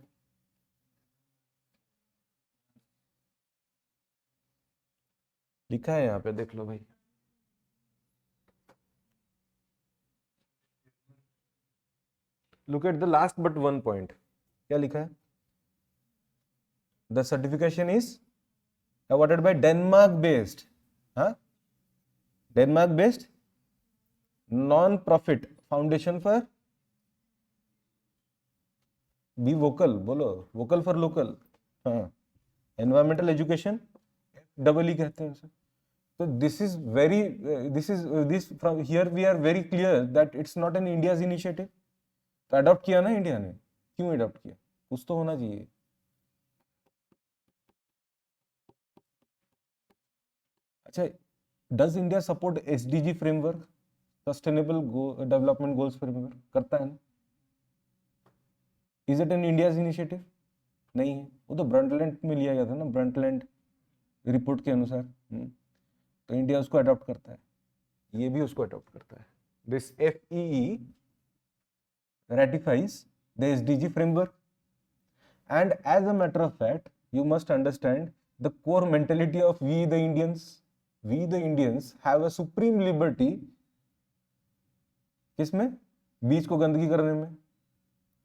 A: लिखा है यहाँ पे, देख लो भाई. Look at the last but one point. क्या लिखा है? The certification is awarded by Denmark based non-profit foundation for, be vocal, बोलो वोकल फॉर लोकल, हाँ, एनवायरमेंटल एजुकेशन, डबल ई कहते हैं उसे। तो this from here we are very clear that it's not an India's initiative. तो adopt किया ना India ने, क्यों अडॉप्ट किया, कुछ तो होना चाहिए। अच्छा, does India support SDG framework, sustainable development goals framework, करता है ना? Is it an India's initiative? नहीं है, वो तो ब्रंटलैंड में लिया गया था ना, ब्रंटलैंड रिपोर्ट के अनुसार। तो इंडिया उसको अडॉप्ट करता है, ये भी उसको अडॉप्ट करता है। This FEE ratifies the SDG framework, and as a matter of fact you must understand the core mentality of we the Indians. We the Indians have a supreme liberty, किसमें? बीच को गंदगी करने में,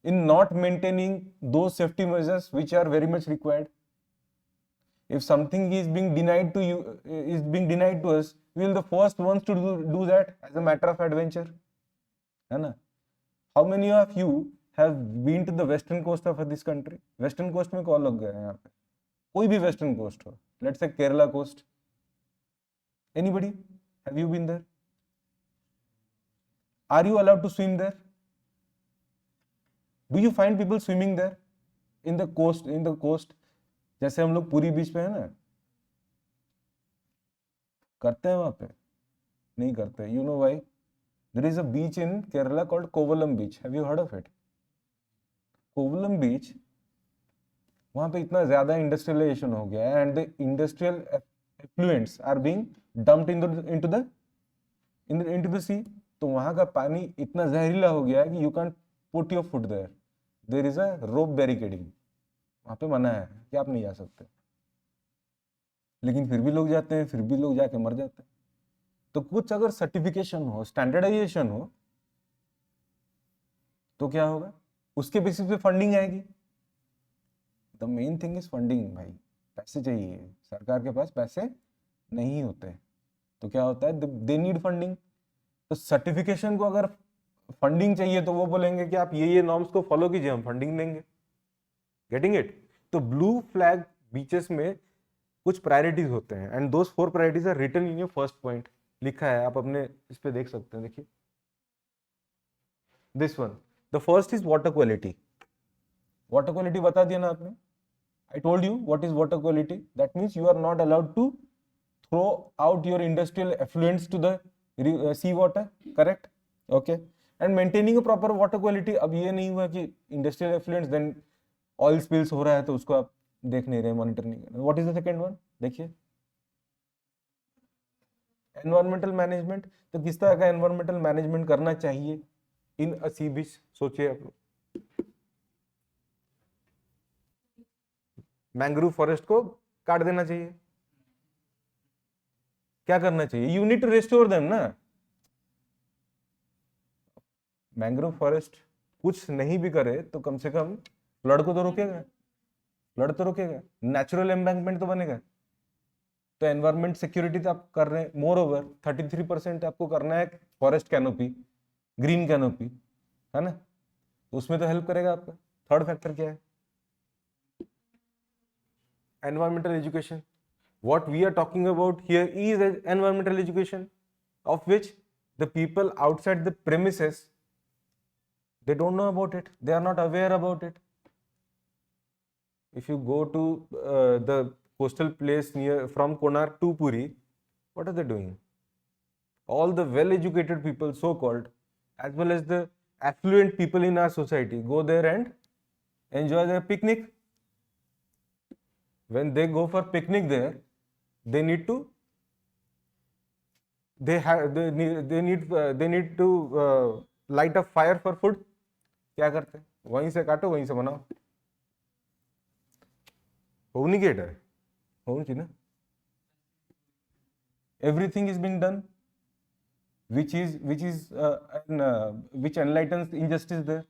A: in not maintaining those safety measures which are very much required. If something is being denied to you, is being denied to us, we will the first ones to do that as a matter of adventure, है ना? How many of you have been to the western coast of this country? Western coast में कौन लोग गए हैं यहाँ पे? कोई भी western coast हो, let's say Kerala coast. Anybody? Have you been there? Are you allowed to swim there? Do you find people swimming there in the coast? In the coast, जैसे हम लोग पूरी बीच पे है ना, करते हैं वहां पे? नहीं करते. You know why? There is a beach in Kerala called Kovalam Beach. Have you heard of it? Kovalam Beach, वहां पे इतना ज्यादा इंडस्ट्रियलाइजेशन हो गया है, and the industrial effluents are being dumped into the sea. तो वहां का पानी इतना जहरीला हो गया है कि you can put your foot there. There is a rope barricading. वहां पे मना है कि आप नहीं जा सकते, लेकिन फिर भी लोग जाते हैं, फिर भी लोग जाके मर जाते हैं. तो कुछ अगर सर्टिफिकेशन हो, स्टैंडर्डाइजेशन हो, तो क्या होगा? उसके बेसिस पे फंडिंग आएगी. The main thing is funding. भाई पैसे चाहिए, सरकार के पास पैसे नहीं होते, तो क्या होता है? They need funding. तो सर्टिफिकेशन को अगर फंडिंग चाहिए तो वो बोलेंगे कि आप ये नॉर्म्स को फॉलो कीजिए, हम फंडिंग देंगे. Getting it? तो ब्लू फ्लैग बीचेस में कुछ प्रायोरिटीज होते हैं, and those 4 priorities are written in your first point. लिखा है, आप अपने इस पे देख सकते हैं. देखिए this one, the first is water quality. Water quality बता दिया ना आपने. I told you what is water quality. That means you are not allowed to throw out your industrial effluents to the sea water. Correct? Okay. And maintaining a proper water quality. अब ये नहीं हुआ कि industrial effluents then oil spills हो रहा है तो उसको आप देख नहीं रहे, मॉनिटर नहीं कर रहे. What is the second one? देखिए, एनवायरमेंटल मैनेजमेंट. तो किस तरह का एनवायरमेंटल मैनेजमेंट करना चाहिए इन अ सी बीच? सोचिए आप लोग. मैंग्रोव फॉरेस्ट को काट देना चाहिए. क्या करना चाहिए? You need to restore them ना. मैंग्रोव फॉरेस्ट कुछ नहीं भी करे तो कम से कम फ्लड को तो रोकेगा, फ्लड तो रोकेगा, नेचुरल एम्बैंकमेंट तो बनेगा. तो एनवायरमेंट सिक्योरिटी तो आप कर रहे हैं. मोर ओवर 33% आपको करना है फॉरेस्ट कैनोपी, ग्रीन कैनोपी, है ना? उसमें तो हेल्प करेगा आपका. थर्ड फैक्टर क्या है? environmental education. What we are talking about here is environmental education, of which the people outside the premises, they don't know about it, they are not aware about it. If you go to the coastal place near from Konark to Puri, what are they doing? All the well educated people, so called, as well as the affluent people in our society, go there and enjoy their picnic. When they go for picnic there, they need to light a fire for food. क्या करते हैं? वहीं से काटो, वहीं से बनाओ. हो नहीं गेट है, हो नहीं ना. Everything is being done which enlightens injustice there.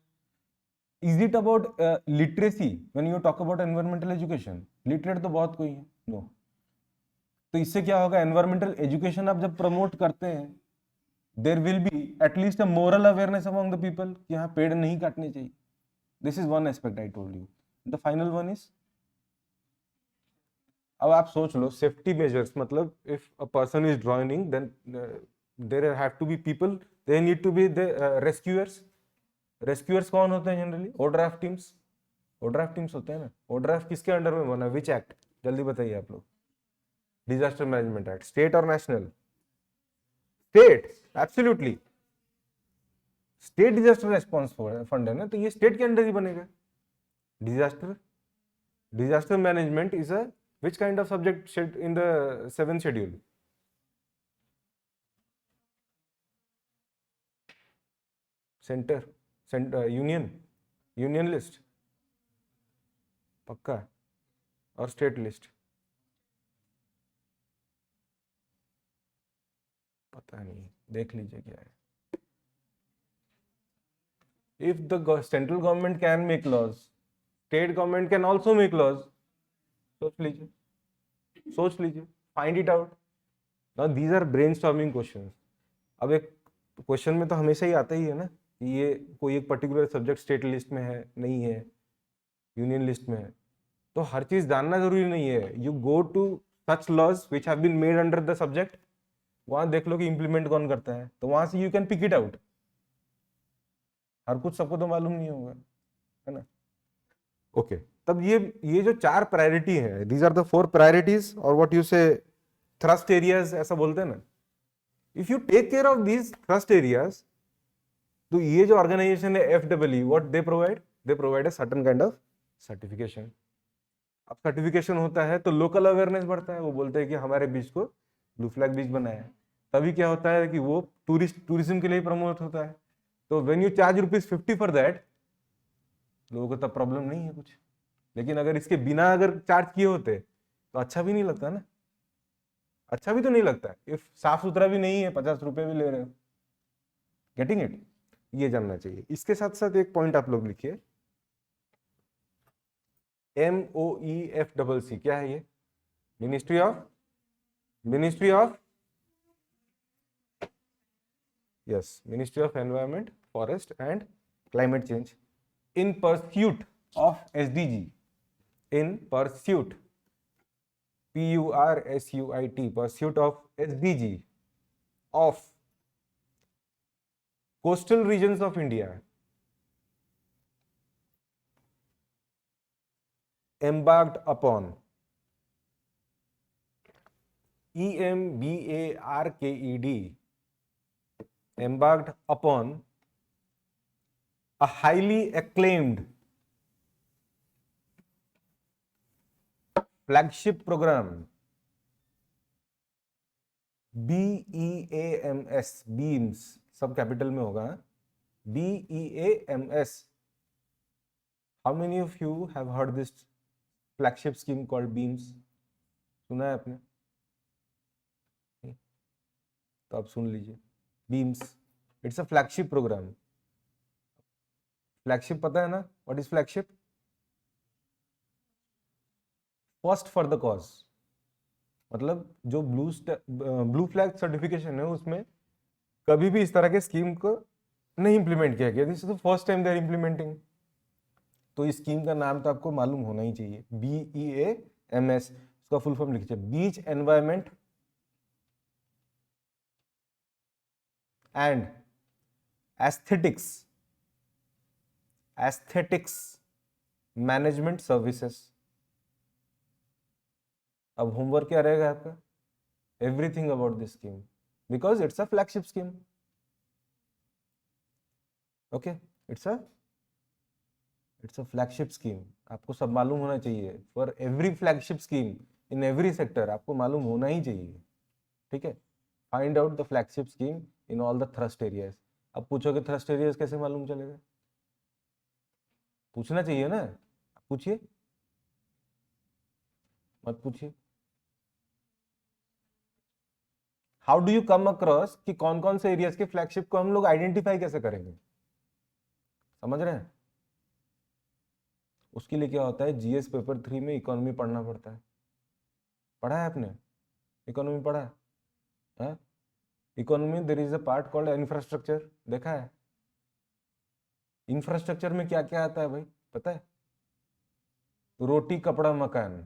A: Is it about literacy when you talk about environmental education? Literate तो बहुत कोई है. No. तो इससे क्या होगा? एनवायरमेंटल एजुकेशन आप जब प्रमोट करते हैं there will be at least a moral awareness among the people कि हाँ पेड़ नहीं काटने चाहिए. This is one aspect I told you. The final one is, अब आप सोच लो सेफ्टी मेजर्स, मतलब if a person is drowning then there have to be people, they need to be the rescuers. Rescuers कौन होते हैं generally? ODRAF teams. ODRAF teams होते हैं ना. ओड्राफ किसके अंडर में बना? Which act? जल्दी बताइए आप लोग. Disaster management act. स्टेट और national? State, absolutely. State disaster response fund है ना, तो ये स्टेट के अंडर ही बनेगा. Disaster management is a which kind of subject in the 7th schedule? center union list पक्का, और स्टेट लिस्ट पता नहीं, देख लीजिए क्या है. if the central government can make laws, state government can also make laws. सोच लीजिए, find it out. Now these are brainstorming questions. अब एक क्वेश्चन में तो हमेशा ही आता ही है ना कि ये कोई एक पर्टिकुलर सब्जेक्ट स्टेट लिस्ट में है, नहीं है, यूनियन लिस्ट में है. तो हर चीज जानना जरूरी नहीं है. You go to such laws which have been made under the subject, वहां देख लो कि इंप्लीमेंट कौन करता है, तो वहां से you can pick it out. हर कुछ सबको तो मालूम नहीं होगा, है ना. ओके, तब ये जो 4 प्रायोरिटी है, दीज आर द 4 प्रायोरिटीज, और what you say thrust areas ऐसा बोलते हैं ना. If you take care of these thrust areas, तो ये जो ऑर्गेनाइजेशन है FEE, what they provide a certain kind of certification. अब सर्टिफिकेशन होता है तो लोकल अवेयरनेस बढ़ता है. वो बोलते हैं कि हमारे बीच को ब्लू फ्लैग बीच बनाया है. तभी क्या होता है कि वो टूरिज्म के लिए प्रमोट होता है. तो when you charge ₹50 for that, लोगों को तब प्रॉब्लम नहीं है कुछ. लेकिन अगर इसके बिना अगर चार्ज किए होते तो अच्छा भी नहीं लगता ना. अच्छा भी तो नहीं लगता है. इफ साफ सुथरा भी नहीं है, ₹50 भी ले रहे हो. Getting it? ये जानना चाहिए. इसके साथ साथ एक पॉइंट आप लोग लिखिए, MOEFCC. क्या है ये? Ministry of environment, forest and climate change. In pursuit of SDG, in pursuit, PURSUIT, pursuit of SDG of coastal regions of India, embarked upon, EMBARKED, embarked upon a highly acclaimed flagship program, BEAMS, BEAMS सब capital में होगा. BEAMS. How many of you have heard this flagship scheme called BEAMS? सुना है आपने? तो आप सुन लीजिए. BEAMS, it's a flagship program. Flagship पता है ना? What is flagship? First for the cause. मतलब जो ब्लू फ्लैग सर्टिफिकेशन है उसमें कभी भी इस तरह के स्कीम को नहीं इंप्लीमेंट किया गया. This is the first time they are implementing. तो इस स्कीम का नाम तो आपको मालूम होना ही चाहिए. BEAMS. उसका फुल फॉर्म लिखिए, beach environment and aesthetics management services. अब होमवर्क क्या रहेगा आपका? Everything about this scheme, because it's a flagship scheme. Okay, it's a flagship scheme. आपको सब मालूम होना चाहिए. For every flagship scheme in every sector आपको मालूम होना ही चाहिए. ठीक है. Find out the flagship scheme in all the thrust areas. अब पूछोगे थ्रस्ट एरियाज कैसे मालूम चलेगा? पूछना चाहिए ना. पूछिए, मत पूछिए. How do you come across कि कौन कौन से एरियाज के फ्लैगशिप को हम लोग आइडेंटिफाई कैसे करेंगे? समझ रहे हैं? उसके लिए क्या होता है, GS पेपर 3 में इकोनॉमी पढ़ना पड़ता है. पढ़ा है आपने? इकोनॉमी पढ़ा है? Economy there is a part called infrastructure, देखा है? इंफ्रास्ट्रक्चर में क्या क्या आता है भाई, पता है? रोटी कपड़ा मकान,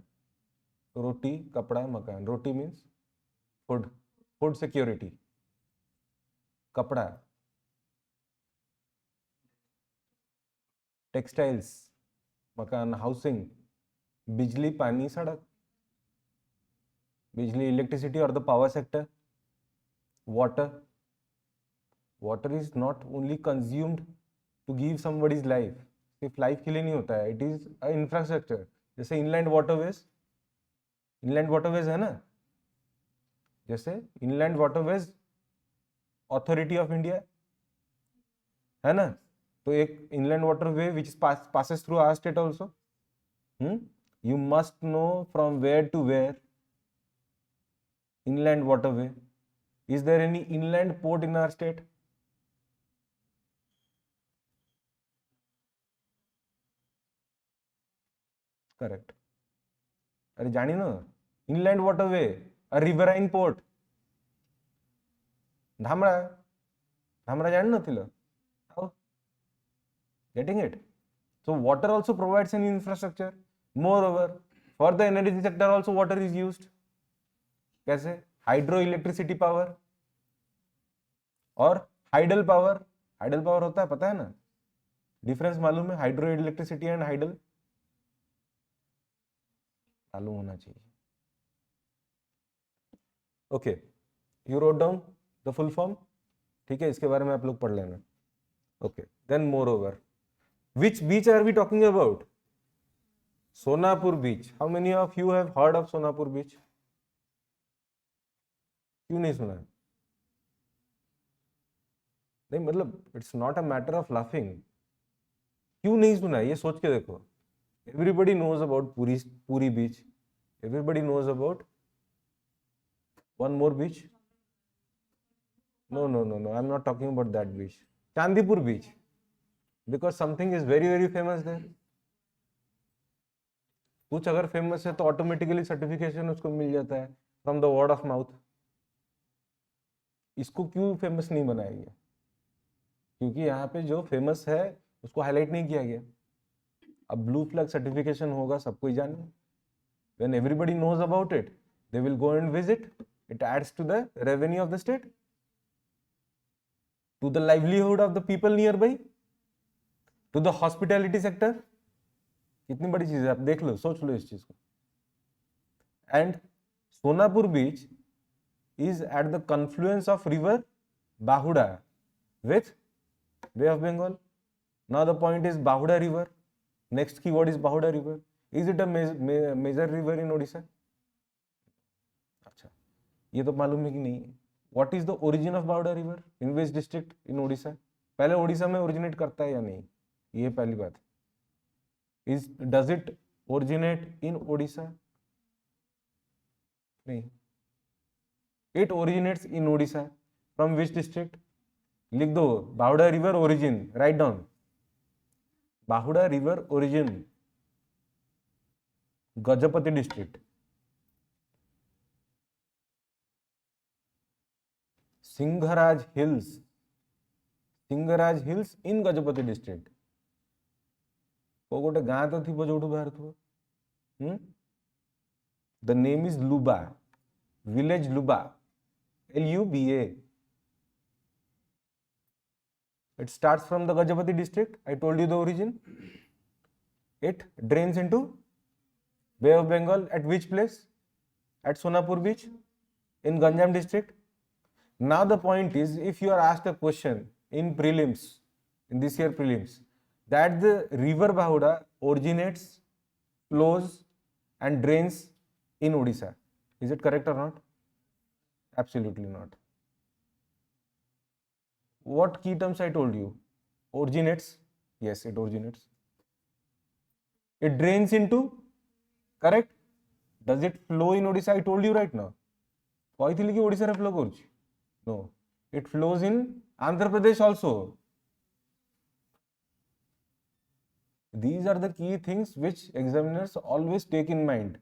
A: रोटी कपड़ा मकान। रोटी मीन्स फूड, फूड सिक्योरिटी। कपड़ा टेक्सटाइल्स, मकान हाउसिंग, बिजली पानी सड़क, बिजली इलेक्ट्रिसिटी और the power sector, water, water is not only consumed to give somebody's life, सिर्फ लाइफ के लिए नहीं होता है, इट इज अ इंफ्रास्ट्रक्चर। जैसे इनलैंड वाटरवेज, इनलैंड वाटरवेज है ना, जैसे inland waterways authority of India है ना, तो एक inland waterway which passes through our state also. You must know from where to where inland waterway. Is there any inland port in our state? Correct. अरे जानी ना, inland waterway, a riverine port. Dhamra, Dhamra जानी ना तिला? How? Getting it? So water also provides an infrastructure. Moreover, for the energy sector also water is used. कैसे? Hydro electricity power और hydel power. Hydel power होता है, पता है ना? डिफरेंस मालूम है? हाइड्रो इलेक्ट्रिसिटी एंड हाइडल मालूम होना चाहिए। Okay, you wrote down the full form, ठीक है? इसके बारे में आप लोग पढ़ लेना। Okay, then moreover, which beach are we talking about? Sonapur beach. How many of you have heard of Sonapur beach? क्यों नहीं सुना? नहीं मतलब it's not a matter of laughing. क्यों नहीं सुना ये सोच के देखो। एवरीबडी नोज अबाउट पूरी, पूरी बीच, everybody knows about one more beach. No, I'm not talking about that beach. Chandipur beach, because something is very very famous there. कुछ अगर फेमस है तो ऑटोमेटिकली सर्टिफिकेशन उसको मिल जाता है from the word of mouth. इसको क्यों फेमस नहीं बनाया गया? क्योंकि यहाँ पे जो फेमस है उसको हाईलाइट नहीं किया गया। अब ब्लू फ्लैग सर्टिफिकेशन होगा, सबको ही जाने। When everybody knows about it, they will go and visit. It adds to the revenue of the state, to the livelihood of the people nearby, to the hospitality sector. कितनी बड़ी चीज है, आप देख लो, सोच लो इस चीज को। And Sonapur beach is at the confluence of river Bahuda with Bay of Bengal. Now the point is Bahuda river. Next keyword is Bahuda river. Is it a major river in Odisha? अच्छा, ये तो मालूम है कि नहीं? What is the origin of Bahuda river? In which district in Odisha? पहले ओडिशा में originate करता है या नहीं, ये पहली बात। Does it originate in Odisha? नहीं, it originates in Odisha. From which district? लिख दो, Bahuda river origin, right down. Bahuda river origin, Gajapati district. Singharaj hills, Singharaj hills in Gajapati district. को गोटे गाँ तो थी जो बाहर थो। The name is Luba, village Luba, LUBA. It starts from the Gajapati district. I told you the origin. It drains into Bay of Bengal at which place? At Sonapur beach in Ganjam district. Now the point is, if you are asked a question in prelims, in this year prelims, that the river Bahuda originates, flows and drains in Odisha, is it correct or not? Absolutely not. What key terms I told you? Originates, yes, it originates. It drains into, correct? Does it flow in Odisha? I told you right now. कहଥିଲି कि ओडिशा रे flow करूची? No, it flows in Andhra Pradesh also. These are the key things which examiners always take in mind.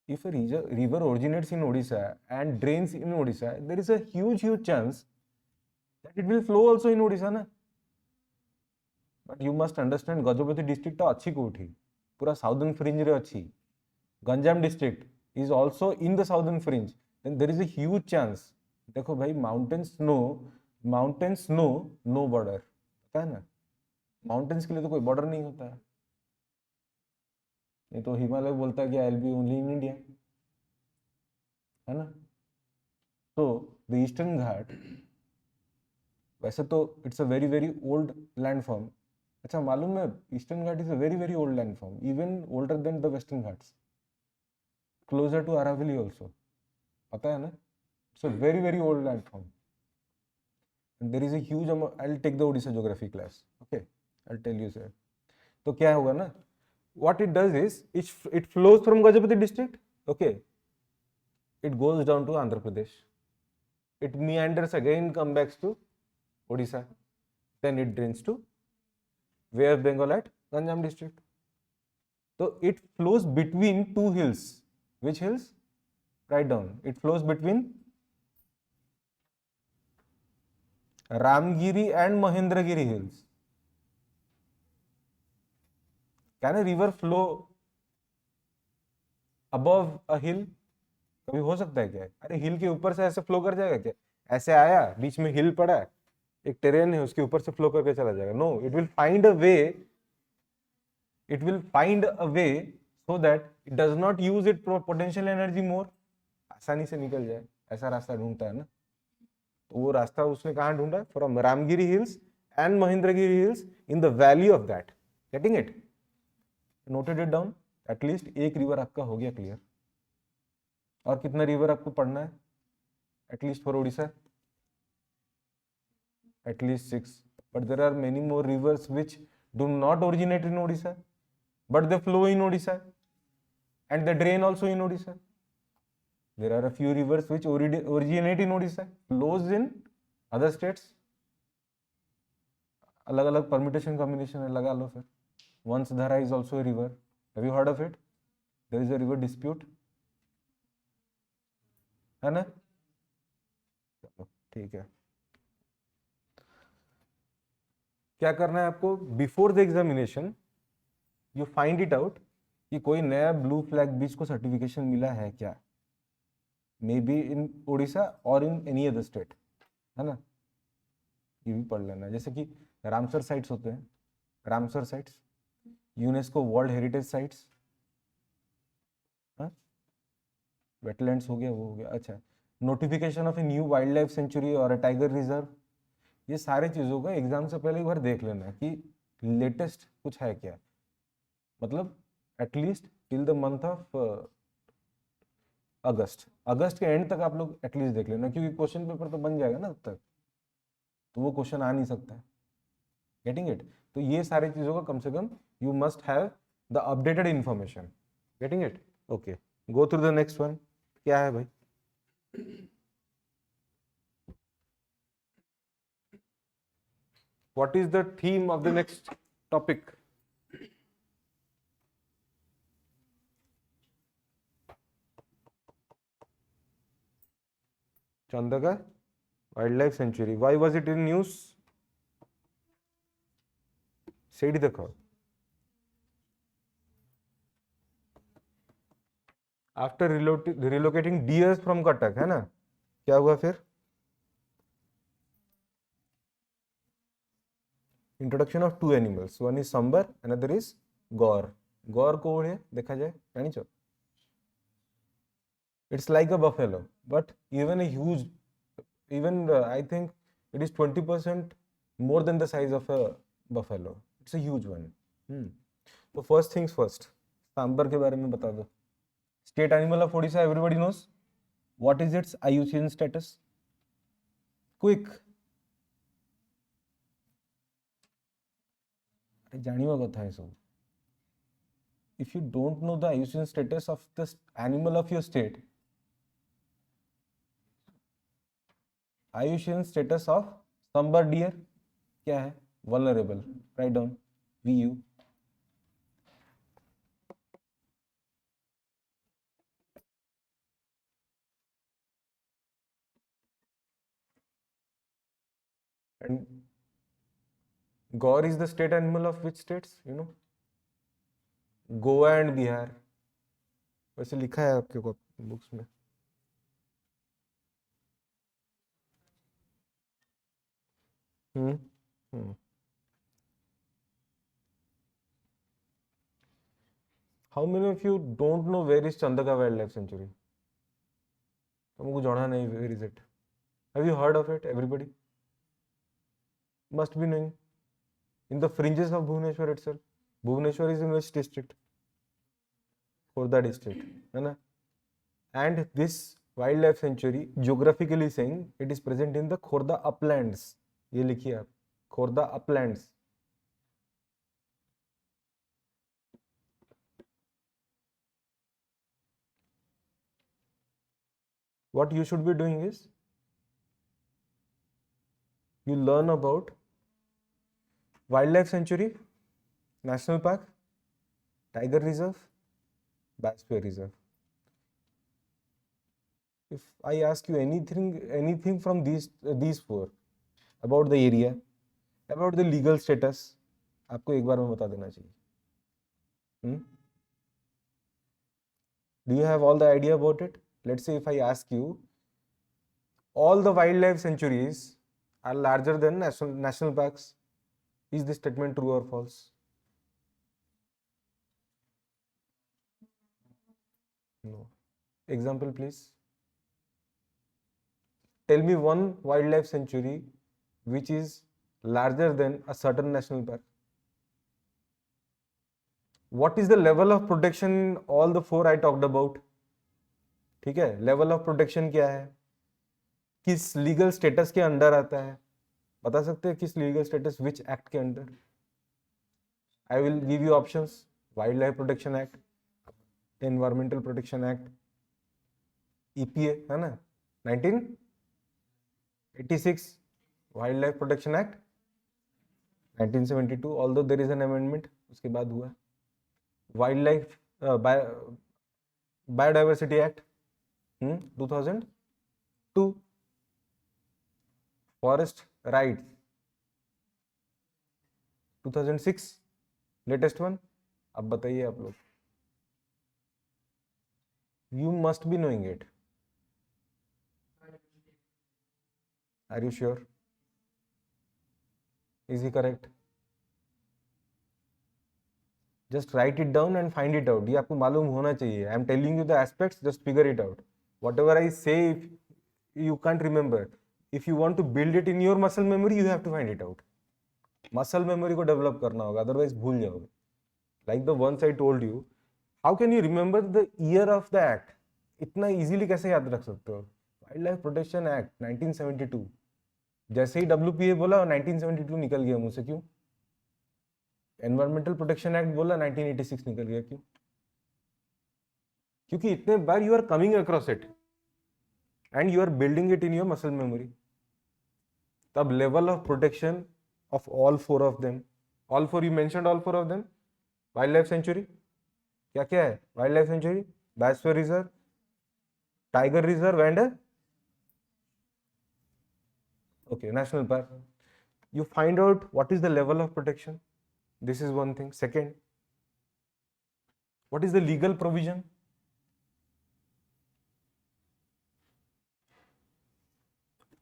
A: if a river originates in Odisha and drains in Odisha, there is a huge chance that it will flow also in Odisha na. But you must understand Gajapati district टा अच्छी कोठी पूरा southern fringe रे अच्छी. Ganjam district is also in the southern fringe. Then there is a huge chance. देखो भाई mountains know no border. पता है ना? Mountains के लिए तो कोई border नहीं होता है. नहीं तो हिमालय बोलता है कि I'll be only in India. है ना? So the Eastern Ghat वैसे तो it's a very old landform. अच्छा मालूम है Eastern Ghat is a very old landform, even older than the Western Ghats. Closer to Aravalli also. पता है ना? It's a very old landform. And there is a huge amount. I'll take the Odisha geography class. Okay, I'll tell you sir. तो क्या होगा ना? What it does is it flows from Gajapati district. Okay, it goes down to Andhra Pradesh. It meanders again, come back to Odisha. Then it drains to Bay of Bengal at Ganjam district. So it flows between two hills. Which hills? Write down. It flows between Ramgiri and Mahendragiri hills. Can a river flow above a hill? कभी हो सकता है क्या? अरे हिल के ऊपर से ऐसे फ्लो कर जाएगा क्या? ऐसे आया, बीच में हिल पड़ा है, एक टेरेन है, उसके ऊपर से फ्लो करके चला जाएगा? No, it will find a way so that it does not use its potential energy more. आसानी से निकल जाए, ऐसा रास्ता ढूंढता है ना. तो वो रास्ता उसने कहाँ ढूंढा? From Ramgiri hills and Mahendragiri hills in the valley of that. Getting it? Noted it down. At least एक रिवर आपका हो गया क्लियर. और कितना रिवर आपको पढ़ना है? At least for Odisha? At least 6. But there are many more rivers which do not originate in Odisha, but they flow in Odisha and they drain also in Odisha. There are a few rivers which originate in Odisha, flows in other states. अलग अलग permutation combination है, लगा लो फिर. Vansadhara is also a river. Have you heard of it? There is a river dispute. है ना? ठीक है. क्या करना है आपको? Before the examination you find it out कि कोई नया ब्लू फ्लैग बीच को सर्टिफिकेशन मिला है क्या, मे बी इन उड़ीसा और इन एनी अदर स्टेट, है ना? ये भी पढ़ लेना. जैसे कि रामसर साइट्स होते हैं, Ramsar sites, UNESCO world heritage sites, wetlands हो गया, वो हो गया. अच्छा, notification of a new wild life sanctuary और ए टाइगर रिजर्व, ये सारे चीज़ों का एग्जाम से पहले एक बार देख लेना कि लेटेस्ट कुछ है क्या. मतलब at least till the month of अगस्त के एंड तक आप लोग एटलीस्ट देख लेना, क्योंकि क्वेश्चन पेपर तो बन जाएगा ना तब तक, तो वो क्वेश्चन आ नहीं सकता है. Getting it? तो ये सारी चीज़ों का कम से कम you must have the updated information. Getting it? Okay, go through the next one. क्या है भाई? What is the theme of the next topic? Chandaka Wildlife Sanctuary. Why was it in news? Say it देखो. After relocating deers from Cuttack, है ना? क्या हुआ फिर? Introduction of two animals. One is sambar, another is gaur. Gaur को है देखा जाए, जानी चो. It's like a buffalo, but even a huge, I think it is 20% more than the size of a buffalo. It's a huge one. So first things first, sambar के बारे में बता दो. State animal of Odisha, everybody knows. What is its IUCN status? Quick. जानिवा कथा है सब. If you don't know the IUCN status of the animal of your state, IUCN status of sambar deer क्या है? Vulnerable. Write down VU. And gaur is the state animal of which states? You know, Goa and Bihar, वैसे लिखा है आपके को books में. Hmm. Hmm. How many of you don't know where is Chandaka wildlife sanctuary? तुमको जाना नहीं, where is it? Have you heard of it? Everybody must be knowing. In the fringes of Bhubaneswar itself. Bhubaneswar is in which district? Khordha district, है ना? And this wildlife sanctuary, geographically saying, it is present in the Khordha uplands. ये लिखिए आप, Khordha uplands. What you should be doing is, you learn about wildlife sanctuary, national park, tiger reserve, biosphere reserve. If I ask you anything from these four, about the area, about the legal status, आपको एक बार में बता देना चाहिए. Do you have all the idea about it? Let's say if I ask you, all the wildlife sanctuaries are larger than national parks. Is this statement true or false? No. Example, please. Tell me one wildlife sanctuary which is larger than a certain national park. What is the level of protection in all the four I talked about? ठीक है, level of protection क्या है, किस legal status के under आता है, बता सकते हैं किस लीगल स्टेटस, विच एक्ट के under? I will give you options. Wildlife protection act, environmental protection act, EPA, है ना, 1986, wildlife protection act 1972, although there is an amendment उसके बाद हुआ. Wildlife biodiversity act 2002, forest rights 2006, latest one. अब बताइए आप लोग. You must be knowing it. Are you sure? Is he correct? Just write it down and find it out. ये आपको मालूम होना चाहिए. I am telling you the aspects, just figure it out. Whatever I say, if you can't remember, if you want to build it in your muscle memory, you have to find it out. Muscle memory को develop करना होगा, otherwise भूल जाओगे. Like the ones I told you, how can you remember the year of the act? इतना easily कैसे याद रख सकते हो? Wildlife Protection Act 1972. जैसे ही WPA बोला 1972 निकल गया मुंह से, क्यों? Environmental Protection Act बोला 1986 निकल गया, क्यों? क्योंकि इतने बार you are coming across it and you are building it in your muscle memory. तब level of protection of all four of them, all four, you mentioned all four of them. Wildlife sanctuary क्या क्या है? Wildlife sanctuary, biosphere reserve, tiger reserve and okay national park. You find out what is the level of protection. This is one thing. Second, what is the legal provision?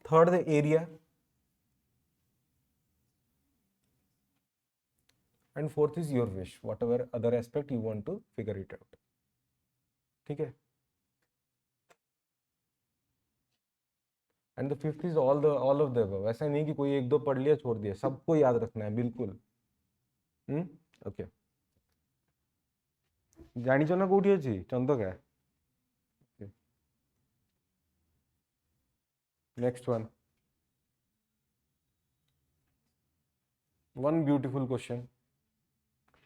A: Third, the area. And fourth is your wish, whatever other aspect you want to figure it out. ठीक है? And the fifth is all of the above. ऐसा नहीं कि कोई एक दो पढ़ लिया छोड़ दिया, सबको याद रखना है बिल्कुल. ओके. जानिଛ ना कोठी अछि Chandaka. Next one. One beautiful question,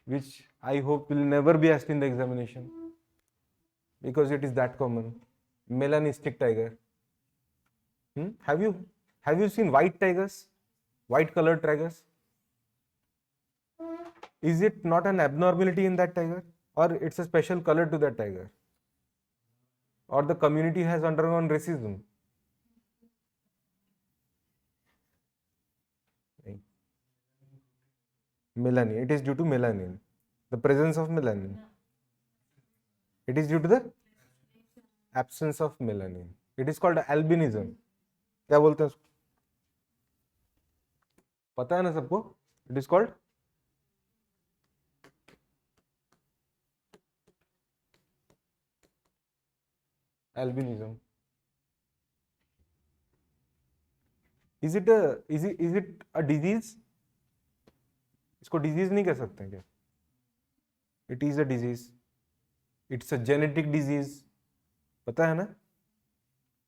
A: which I hope will never be asked in the examination, because it is that common. Melanistic tiger. Have you seen white tigers? White colored tigers? Is it not an abnormality in that tiger, or it's a special color to that tiger, or the community has undergone racism? Melanin. It is due to melanin. The presence of melanin. It is due to the absence of melanin. It is called albinism. क्या बोलते हैं उसको? पता है ना सबको? It is called albinism. Is it a disease? इसको disease नहीं कह सकते हैं क्या? It is a disease. It's a genetic disease. पता है ना?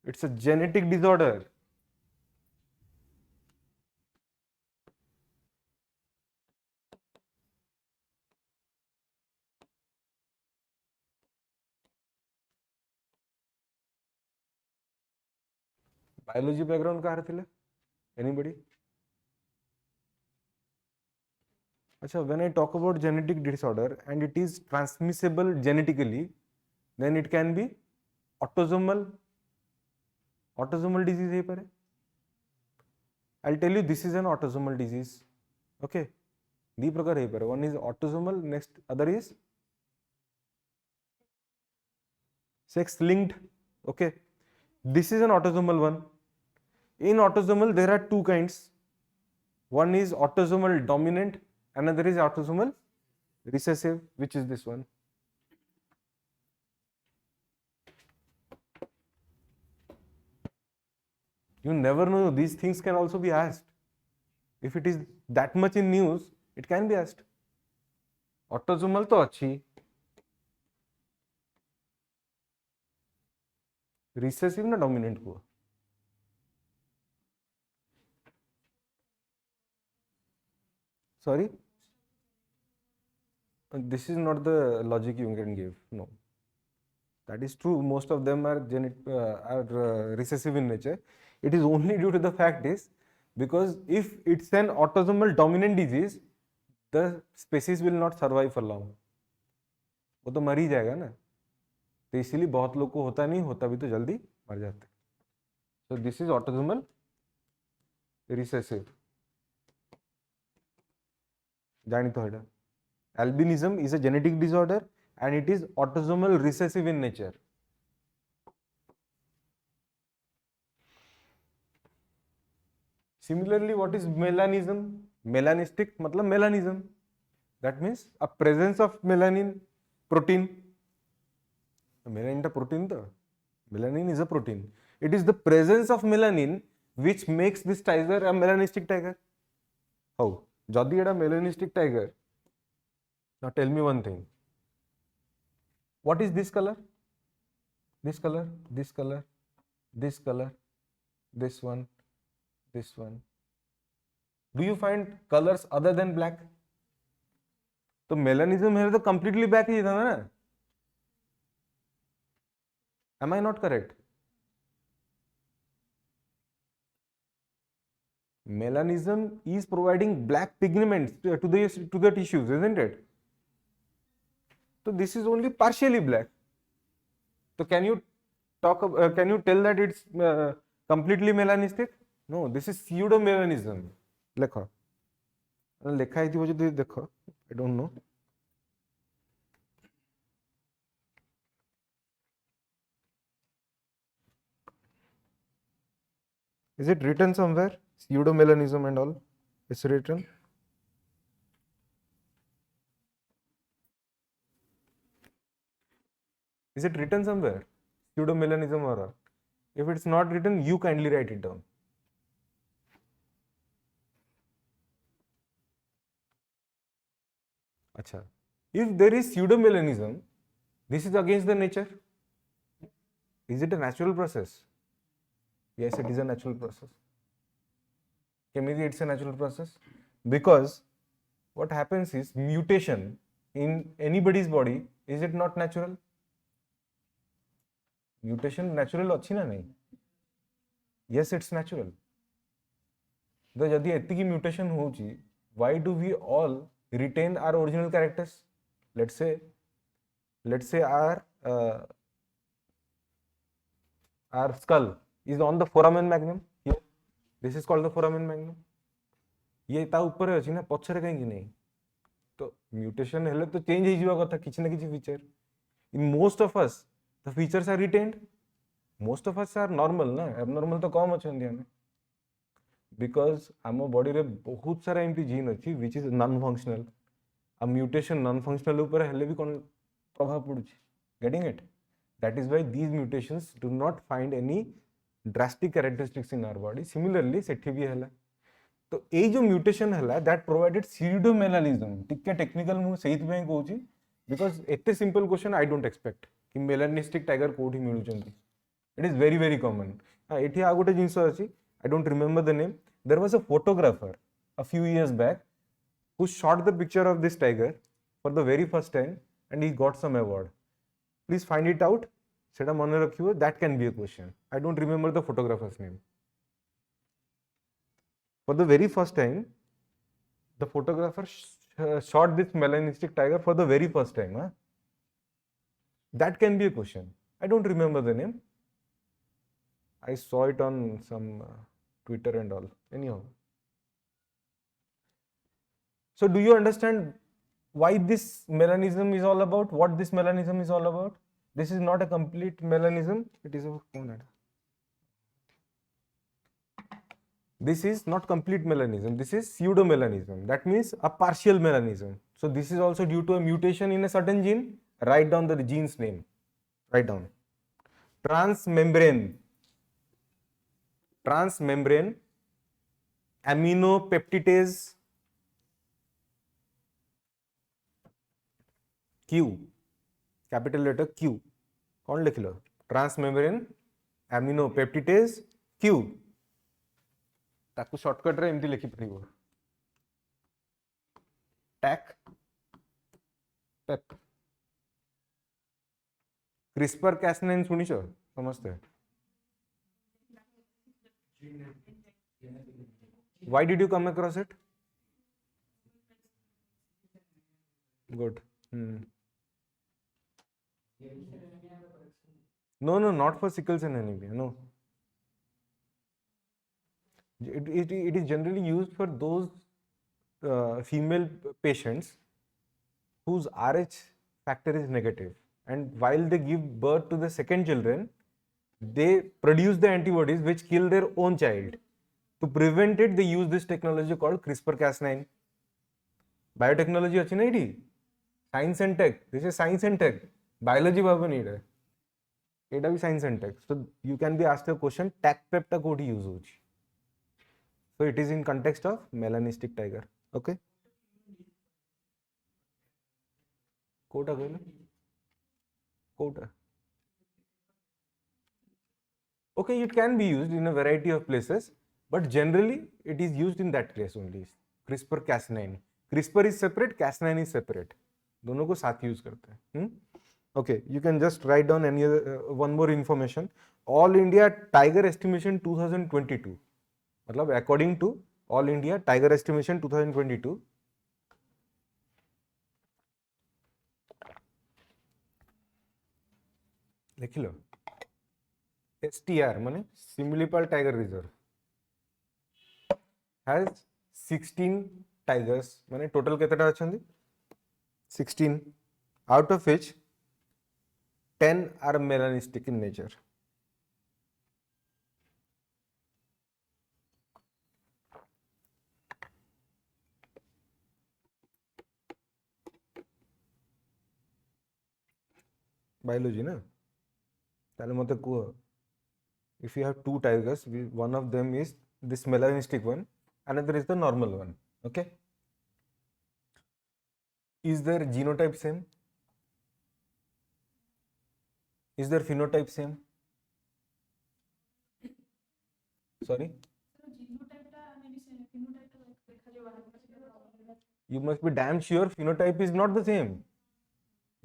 A: It's a genetic disorder. Biology background कहाँ थे? Anybody? अच्छा, when I talk about genetic disorder and it is transmissible genetically, then it can be autosomal disease है पर. I'll tell you this is an autosomal disease. Okay, दी प्रकार है पर. One is autosomal, next other is sex linked. Okay, this is an autosomal one. In autosomal there are two kinds. One is autosomal dominant, another is autosomal recessive, which is this one. You never know, these things can also be asked. If it is that much in news, it can be asked. Autosomal तो अच्छी, recessive ना dominant को. Sorry, this is not the logic you can give. No, that is true. Most of them are recessive in nature. It is only due to the fact is because if it's an autosomal dominant disease, the species will not survive for long. वो तो मर ही जाएगा ना. तो इसीलिए बहुत लोग को होता नहीं, होता भी तो जल्दी मर जाते. So this is autosomal recessive. जानी तो हटा. Albinism is a genetic disorder and it is autosomal recessive in nature. Similarly, what is melanism? Melanistic मतलब melanism. That means a presence of melanin protein. Melanin is a protein. Melanin is a protein. It is the presence of melanin which makes this tiger a melanistic tiger. How? Jadi a melanistic tiger. Now tell me one thing. What is this color? This color, this color, this color, this one, this one. Do you find colors other than black? तो melanism है तो completely black ही था ना? Am I not correct? Melanism is providing black pigments to the tissues, isn't it? So this is only partially black. So can you tell that it's completely melanistic? No, this is pseudo melanism. लिखो लिखा है जो देखो. I don't know. Is it written somewhere? Pseudo melanism and all. It's written. Is it written somewhere? Pseudo melanism or all? If it's not written, you kindly write it down. Acha. If there is pseudomelanism, this is against the nature. Is it a natural process? Yes, it is a natural process. Chemically, it's a natural process because what happens is mutation in anybody's body. Is it not natural? Mutation natural अच्छी ना नहीं? Yes, it's natural. तो यदि एतिकी mutation होची, why do we all retain our original characters? Let's say our skull is on the foramen magnum. Here, this is called the foramen magnum. ये ता ऊपर है अच्छी ना, पछरे कहीं की नहीं. म्यूटेशन हेले तो चेंज हो जीवा कथा किछि ना किछि feature in most of us the features are retained most of us are normal ना एबनॉर्मल तो कम अछंदी हमें बिकॉज आम बॉडी रे बहुत सारा एमती जीन अच्छी which is non functional uh mutation non functional ऊपर हेले भी कोन प्रभाव पड़ुछि getting it that is why these mutations do not find any drastic characteristics in our body similarly सेठी भी हैला तो ए जो म्यूटेशन हैला दैट प्रोवाइडेड सीडोमेलानिज्म टिके टेक्निकल मु सेहित पे कहूची बिकॉज एते simple question I don't expect कि मेलानिस्टिक टाइगर कोठी मिलुचंती इट इज वेरी कॉमन एठी आ गोटे जिंस अछि I don't remember the name there was a photographer a few years back who shot the picture of this tiger for the very first time and he got some award. Please find it out. Seta mane rakhibo, that can be a question. I don't remember the photographer's name. For the very first time, the photographer shot this melanistic tiger for the very first time. Huh? That can be a question. I don't remember the name. I saw it on some Twitter and all. Anyhow. So do you understand why this melanism is all about? What this melanism is all about? This is not a complete melanism. It is a this is not complete melanism. This is pseudomelanism. That means a partial melanism. So this is also due to a mutation in a certain gene. Write down the gene's name. Write down. Transmembrane aminopeptidase Q, capital letter Q. कौन लिख लो transmembrane एमिनोपेप्टिडेज Q ताकू shortcut रे एमती लिखि परिबो टैक पेप CRISPR कैसनाइन सुनिछो समझते why did you come across it good No, not for sickle cell anemia. No, it is generally used for those female patients whose Rh factor is negative, and while they give birth to the second children, they produce the antibodies which kill their own child. To prevent it, they use this technology called CRISPR-Cas9. Biotechnology अच्छी नहीं थी. Science and tech. This is science and tech. Biology बाबू नहीं रहे. एटा भी science and tech. So you can be asked a question. Tac pep टा कोठी use होची. So it is in context of melanistic tiger. Okay. Kota कहले. Kota. Okay, it can be used in a variety of places, but generally it is used in that case only. CRISPR-Cas9. CRISPR is separate, Cas9 is separate. दोनों को साथ use करते हैं. Okay, you can just write down any other, one more information. All India Tiger Estimation 2022. मतलब according to All India Tiger Estimation 2022. लिख लो. STR माने Similipal Tiger Reserve has 16 tigers. माने total केतेटा अछंदी? 16, out of which 10 are melanistic in nature. Biology na? ताले मते को if you have two tigers, one of them is this melanistic one, another is the normal one. Okay. Is their genotype same? Is their phenotype same? Sorry? You must be damn sure phenotype is not the same.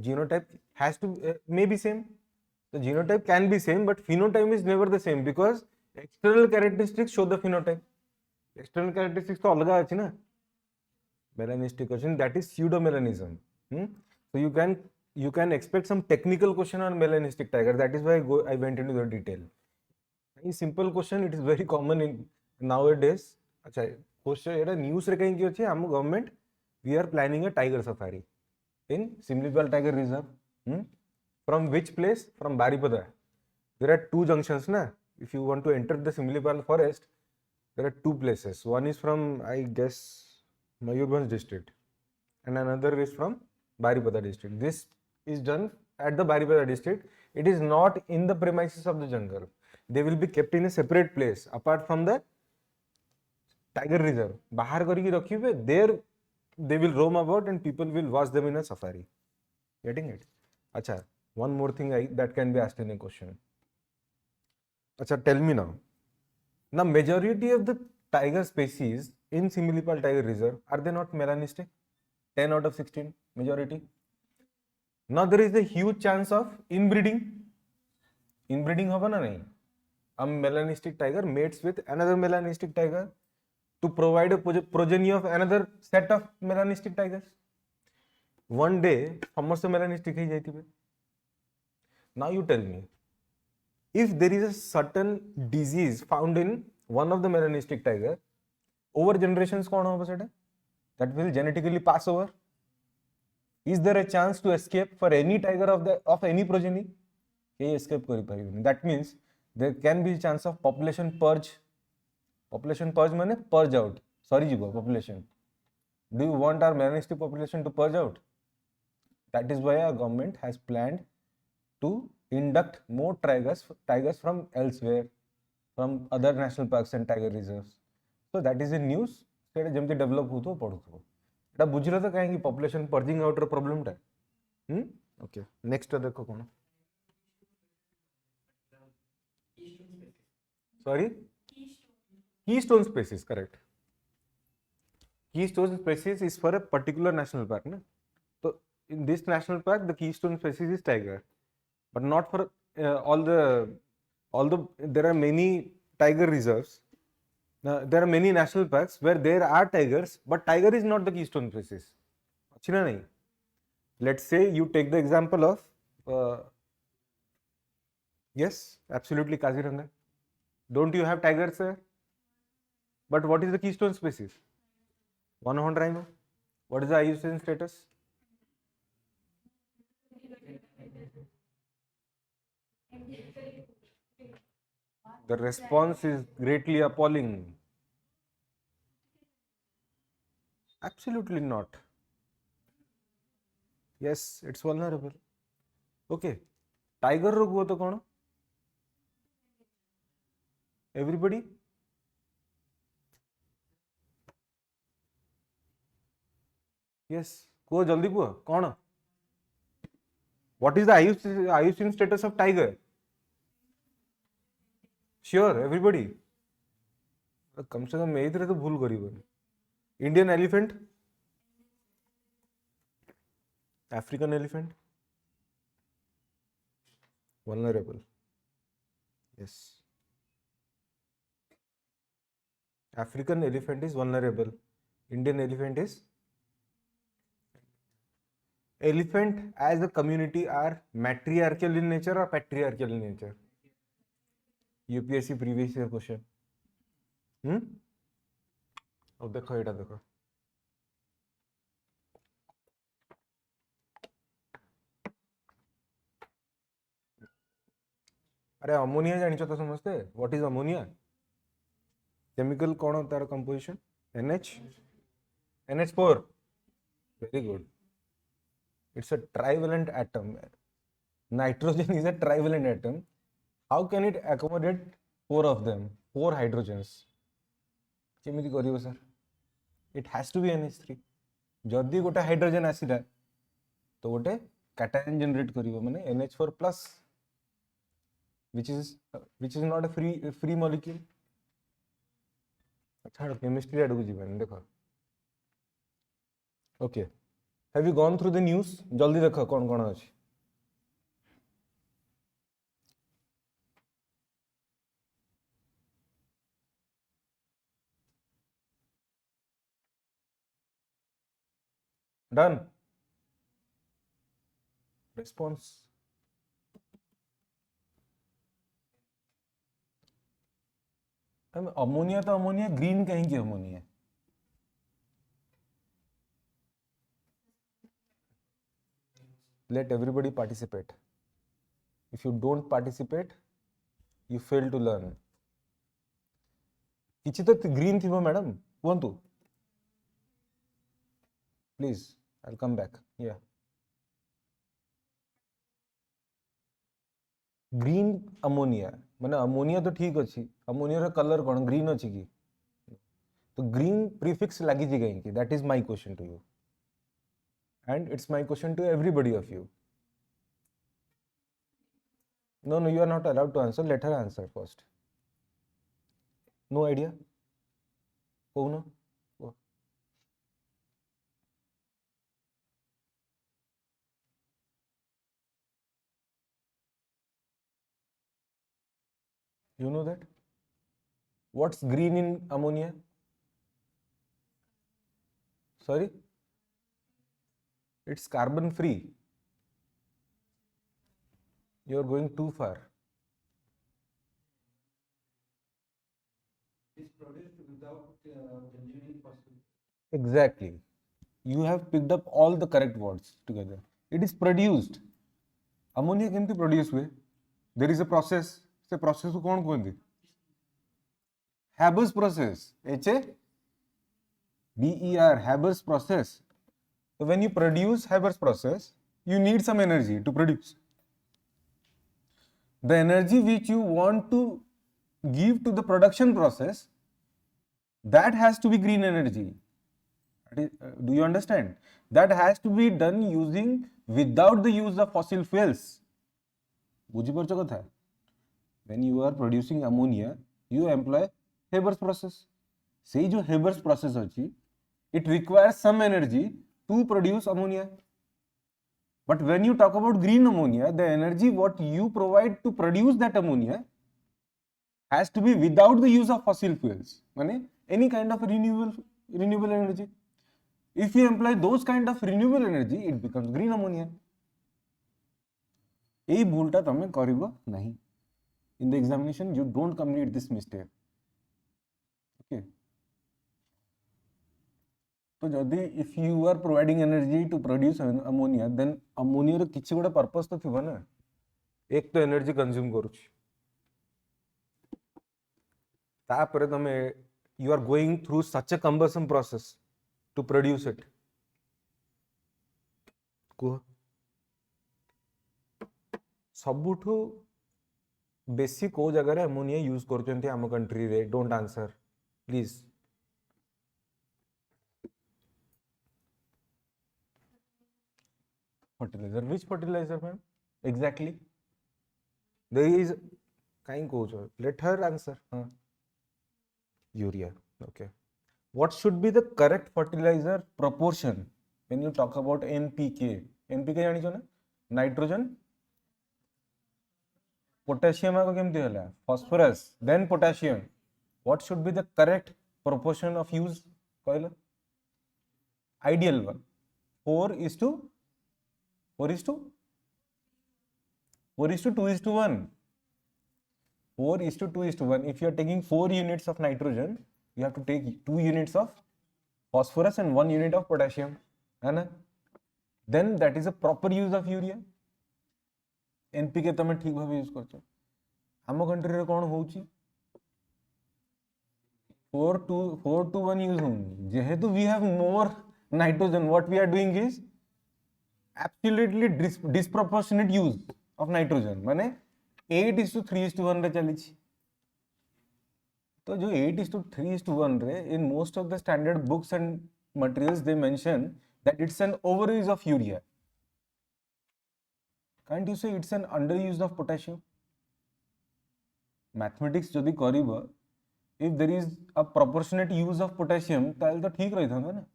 A: Genotype has to may be same. The genotype can be same, but phenotype is never the same because external characteristics show the phenotype. External characteristics तो अलग आछि ना. Melanistic question, that is pseudomelanism. So you can expect some technical question on melanistic tiger. That is why I went into the detail. A simple question, it is very common in nowadays. अच्छा question एटा news रे कहीं कि अछि हम government we are planning a tiger safari in Simlipal Tiger Reserve. From which place? From Baripada. There are two junctions, na? If you want to enter the Simlipal forest, there are two places. One is from, I guess, Mayurbhanj district, and another is from Baripada district. This is done at the Baripada district. It is not in the premises of the jungle. They will be kept in a separate place apart from the tiger reserve. Bahar kariki rakhibe, there they will roam about and people will watch them in a safari. Getting it? Acha, one more thing that can be asked in a question. Acha, tell me now. Now, majority of the tiger species in Similipal Tiger Reserve, are they not melanistic? 10 out of 16, majority. Now, there is a huge chance of inbreeding. Inbreeding hoga na nahi? A melanistic tiger mates with another melanistic tiger to provide a progeny of another set of melanistic tigers. One day, समस्त melanistic ही जाती है. Now you tell me, if there is a certain disease found in one of the melanistic tiger, over generations कौन होगा सेटा? That will genetically pass over. Is there a chance to escape for any tiger of any progeny? ये escape करी पाएगी. That means there can be a chance of population purge. Population purge माने purge out. Sorry ji population. Do you want our melanistic population to purge out? That is why our government has planned to induct more tigers from elsewhere, from other national parks and tiger reserves. So that is a news. सेटा जेमती develop हो तो पढ़ो तो एटा बुझिलो तो काहे कि population purging out रो problem टा. Okay, next देखो कोन. Sorry, keystone species, correct. Keystone species is for a particular national park, na? So in this national park the keystone species is tiger, but not for although there are many tiger reserves. There are many national parks where there are tigers, but tiger is not the keystone species. Achhi na nahi? Let's say you take the example of yes, absolutely, Kaziranga. Don't you have tigers there? But what is the keystone species? One horned rhino. What is the IUCN status? The response is greatly appalling. Absolutely not. Yes, it's vulnerable. Okay. Tiger रोग हुआ तो कौन? Everybody? Yes. कुह जल्दी कुह कौन? What is the IUCN status of tiger? Sure, everybody. कम से कम यही तरह तो भूल करी बनी. Indian elephant, African elephant, vulnerable. Yes. African elephant is vulnerable. Indian elephant is. Elephant as a community are matriarchal in nature or patriarchal in nature? UPSC previous year question. अब देखो एटा देखो. अरे अमोनिया जानिछो तो समझते. What is ammonia? Chemical कौन होता है composition? NH4. Very good. It's a trivalent atom. Nitrogen is a trivalent atom. How can it accommodate 4 of them? 4 hydrogens. केमिति करियो sir? It has to be NH3. जदि गोटे hydrogen आसीला तो गोटे कैटायन जनरेट करियो माने NH4 plus, which is not a free molecule. अच्छा केमिस्ट्री आडू जीवन देखो. Okay, have you gone through the news? जल्दी देखो कौन कौन अछि. Done. Response. अमोनिया तो अमोनिया, ग्रीन कहीं की ammonia. let everybody participate. If you don't participate, you fail to learn. किछि तो green थिबो मैडम कुहंतु please. I'll come back. Yeah, green ammonia माने अमोनिया तो ठीक अच्छी, अमोनिया रा कलर कौन ग्रीन अच्छी की, तो ग्रीन प्रीफिक्स लगी जी कहीं की. That is my question to you and it's my question to everybody of you. No, you are not allowed to answer. Let her answer first. No idea? Oh no. Oh. You know that? What's green in ammonia? Sorry? It's carbon free. You are going too far.
B: It's produced without consuming fossil.
A: Exactly. You have picked up all the correct words together. It is produced. Ammonia केमती produce हुए? There is a process. से process को कौन कहते? Haber's process. H-A-B-E-R. Haber's process. So when you produce Haber's process, you need some energy to produce. The energy which you want to give to the production process, that has to be green energy. Do you understand? That has to be done using without the use of fossil fuels. बुझिपारछ कथा? When you are producing ammonia, you employ Haber's process. सेही जो Haber's process अछि, it requires some energy to produce ammonia. But when you talk about green ammonia, the energy what you provide to produce that ammonia has to be without the use of fossil fuels. माने any kind of renewable energy. If you employ those kind of renewable energy, it becomes green ammonia. यही भूलटा तमे करिबो नहीं. In the examination, you don't commit this mistake. Okay. तो जदि if you are providing energy to produce ammonia, then ammonia रो किछि गोटा purpose तो थिबो ना. एक तो energy consume करूछि. तापरे तमे you are going through such a cumbersome process to produce it. कुह सबुठु बेसी को जगह रे अमोनिया यूज करचंती हम कंट्री रे. Don't answer please. fertilizer. Which fertilizer, ma'am? Exactly. There is kind coach. Let her answer. Urea. Okay. What should be the correct fertilizer proportion when you talk about NPK? NPK जानी जो ना? Nitrogen, potassium आगो केमती होला? Phosphorus, then potassium. What should be the correct proportion of use? कहलो? Ideal one. 4 is to 2 is to 1. 4 is to 2 is to 1. If you are taking 4 units of nitrogen, you have to take 2 units of phosphorus and 1 unit of potassium. Then that is a proper use of urea. NPK तमे ठीक भाव use करछ. हम country रे कोन होउची? 4 to 1 use होउनी. जेहेतु we have more nitrogen, what we are doing is absolutely disproportionate use of nitrogen. माने 8 is to 3 is to 1 रे चली छी. तो जो 8 is to 3 is to 1 रे, in most of the standard books and materials they mention that it's an overuse of urea. Can't you say it's an underuse of potassium? Mathematics जदि करिबो, if there is a proportionate use of potassium, ताल तो ठीक रही था ना?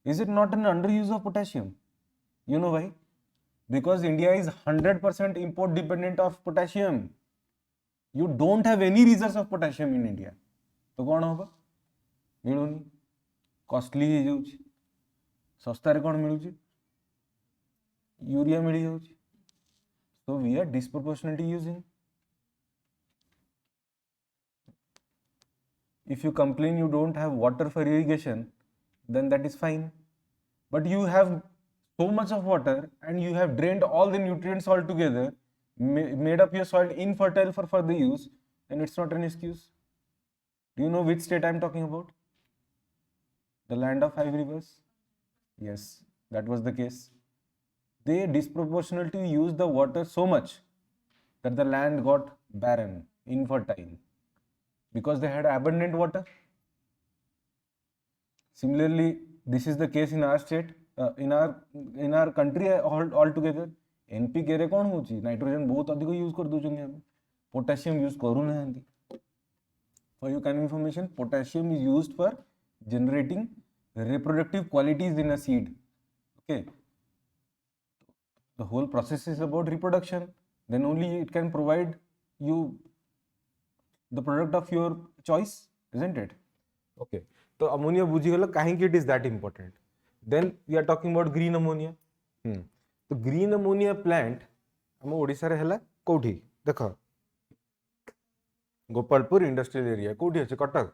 A: Is it not an underuse of potassium? You know why? Because India is 100% import dependent of potassium. You don't have any reserves of potassium in India. तो कौन होगा? मिलूनी. Costly ही जाउची. सस्ता रे कौन मिलूची? यूरिया मिली जाउची. So we are disproportionately using. If you complain you don't have water for irrigation, then that is fine. But you have so much of water and you have drained all the nutrients altogether, made up your soil infertile for further use, and it's not an excuse. Do you know which state I'm talking about? The land of five rivers. Yes, that was the case. They disproportionately used the water so much that the land got barren, infertile, because they had abundant water. Similarly, this is the case in our state, in our country altogether. NPK रे कौन होची nitrogen बहुत अधिक use कर दोचंदी हम potassium use करू नाहंती. For your kind of information, potassium is used for generating reproductive qualities in a seed. Okay, the whole process is about reproduction. Then only it can provide you the product of your choice, isn't it? Okay, तो ammonia बुझीगला कहीं it is that important. Then we are talking about green ammonia. तो green ammonia plant हम ओडिशा रे हला कोठी देख Gopalpur industrial area कोठी अछि कटक.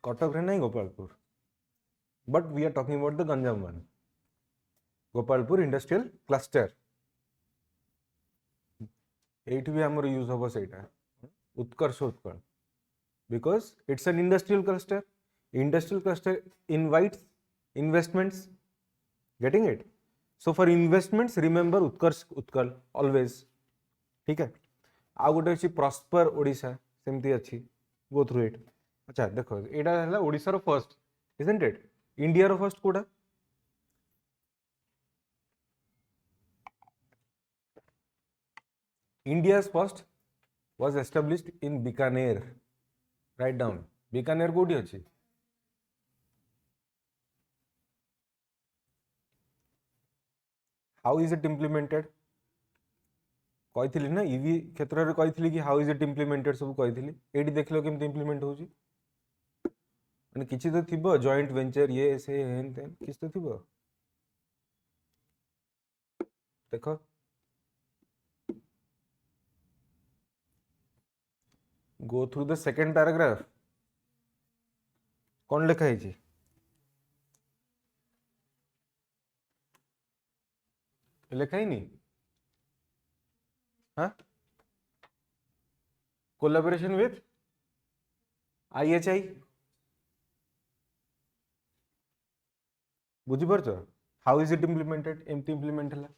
A: कटक रे नहीं Gopalpur, but we are talking about the Ganjam one. Gopalpur industrial cluster एट भी हमर यूज होबो सेटा उत्कर्ष Utkal, because it's an industrial cluster. Industrial cluster invites investments. Getting it? So for investments, remember Utkarsh Utkal always. ठीक है. आ गोटे अछि प्रॉस्पर ओडिशा सेमती अछि. Go through it. अच्छा देखो एटा हला ओडिशा रो फर्स्ट, isn't it? इंडिया रो फर्स्ट कोडा India's first was established in Bikaner. Write down. Bikaner कोठी अछि? How is it implemented? कहिथिली ना ईवी क्षेत्र रे कहिथिली कि हाउ इज इट इम्प्लीमेंटेड सब कहिथिली. एडी देखलो केमते इम्प्लीमेंट होची माने किछि तो थिबो जॉइंट वेंचर ये से हेन तेन किछ तो थिबो. देखो go through the second paragraph. कौन लिखा है जी? लिखा ही नहीं. हाँ, कोलैबोरेशन विथ IHI. बुझी पारछ हाउ इज इट इम्प्लीमेंटेड एमती इम्प्लीमेंट हला.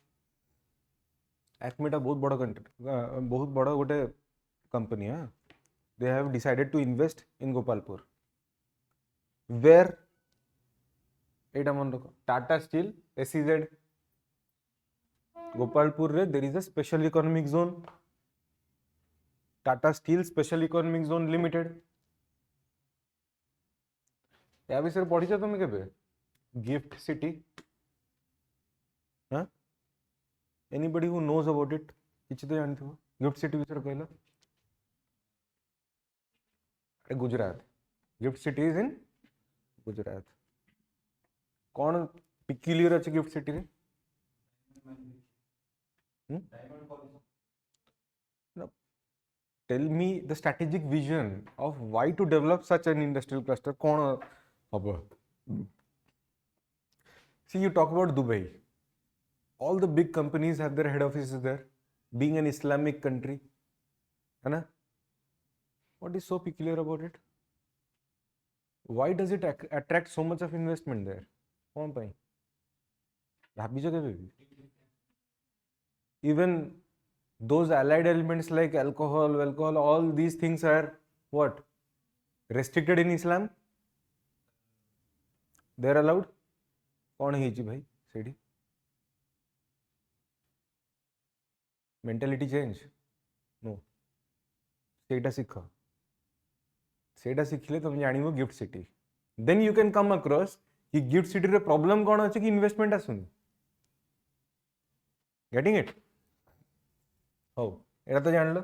A: एक्मेटा बहुत बड़ कंट्री, बहुत बड़ गोटे कंपनी. हाँ, they have decided to invest in Gopalpur. Where? एटा मन रखो टाटा स्टील SEZ. गोपालपुर रे there is a special economic zone. Tata steel special economic zone limited. या विषय पढ़िଛ तुम केबे? GIFT City. हाँ, anybody who knows about it किछि तो जानथिबो गिफ्ट सिटी विषय कहला. Gujarat. GIFT City is in Gujarat. कौन पिक्यूलियर अच्छे गिफ्ट सिटी रे? Tell me the strategic vision of why to develop such an industrial cluster. कौन हबो? See you talk about Dubai. All the big companies have their head offices there, being an Islamic country, है ना? What is so peculiar about it? Why does it attract so much of investment there? कौन पाई? भाभी जो केबे? Even those allied elements like alcohol, all these things are what? Restricted in Islam? They are allowed? कौन है जी भाई सेठी? Mentality change? No. सेटा सीखा. सेटा शिखले तुम जानिबो GIFT City. Then you can come across कि गिफ्ट सिटी रे प्रॉब्लम कोन अछि कि इन्वेस्टमेंट आसुनी. Getting it? हो एटा तो जानलो.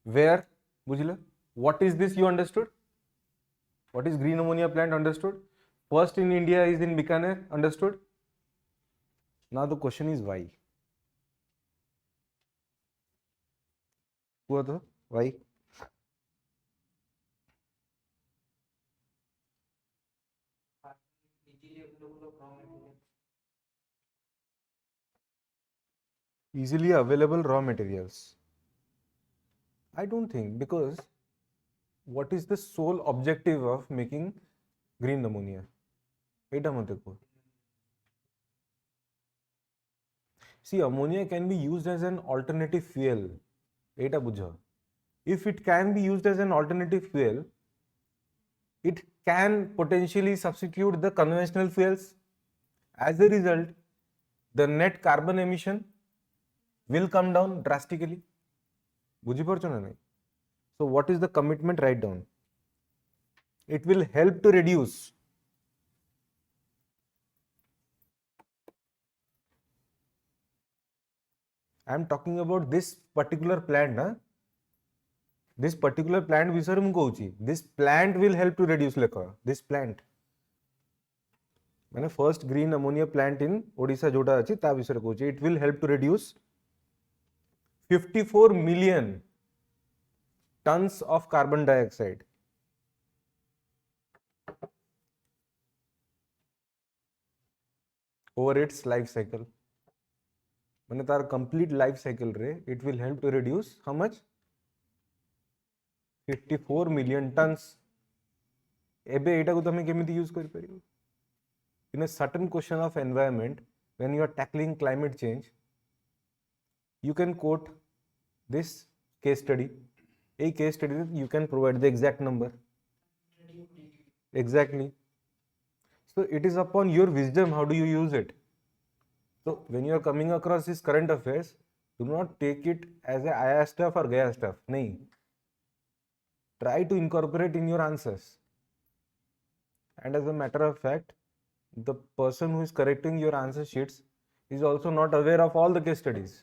A: वेयर बुझिलो? What is this you understood? What is green ammonia plant understood? First in India is in Bikaner understood. Now the question is why. हुआ तो why? Easily available raw materials. I don't think, because what is the sole objective of making green ammonia? Eta mate ko. See, ammonia can be used as an alternative fuel. Eta bujha. If it can be used as an alternative fuel, it can potentially substitute the conventional fuels. As a result, the net carbon emission will come down drastically. বুঝিপারছো না নাই? So what is the commitment? Write down. It will help to reduce I am talking about this particular plant, na? This particular plant विषय ମୁଁ କହୁଛି. This plant will help to reduce ଲେଖ. This plant. ମାନେ first green ammonia plant in Odisha जोटा अछि ता विषय कହୁଛି. It will help to reduce 54 million tons of carbon dioxide. Over its life cycle. মানে তার complete life cycle रे it will help to reduce how much? 54 million tons. एबे एटा को तमे केमिति यूज करि परिबो? In a certain question of environment, when you are tackling climate change, you can quote this case study. A case study you can provide the exact number. Exactly. So it is upon your wisdom how do you use it. So when you are coming across this current affairs, do not take it as a aya stuff or gaya stuff. Nahi. Try to incorporate in your answers. And as a matter of fact, the person who is correcting your answer sheets is also not aware of all the case studies.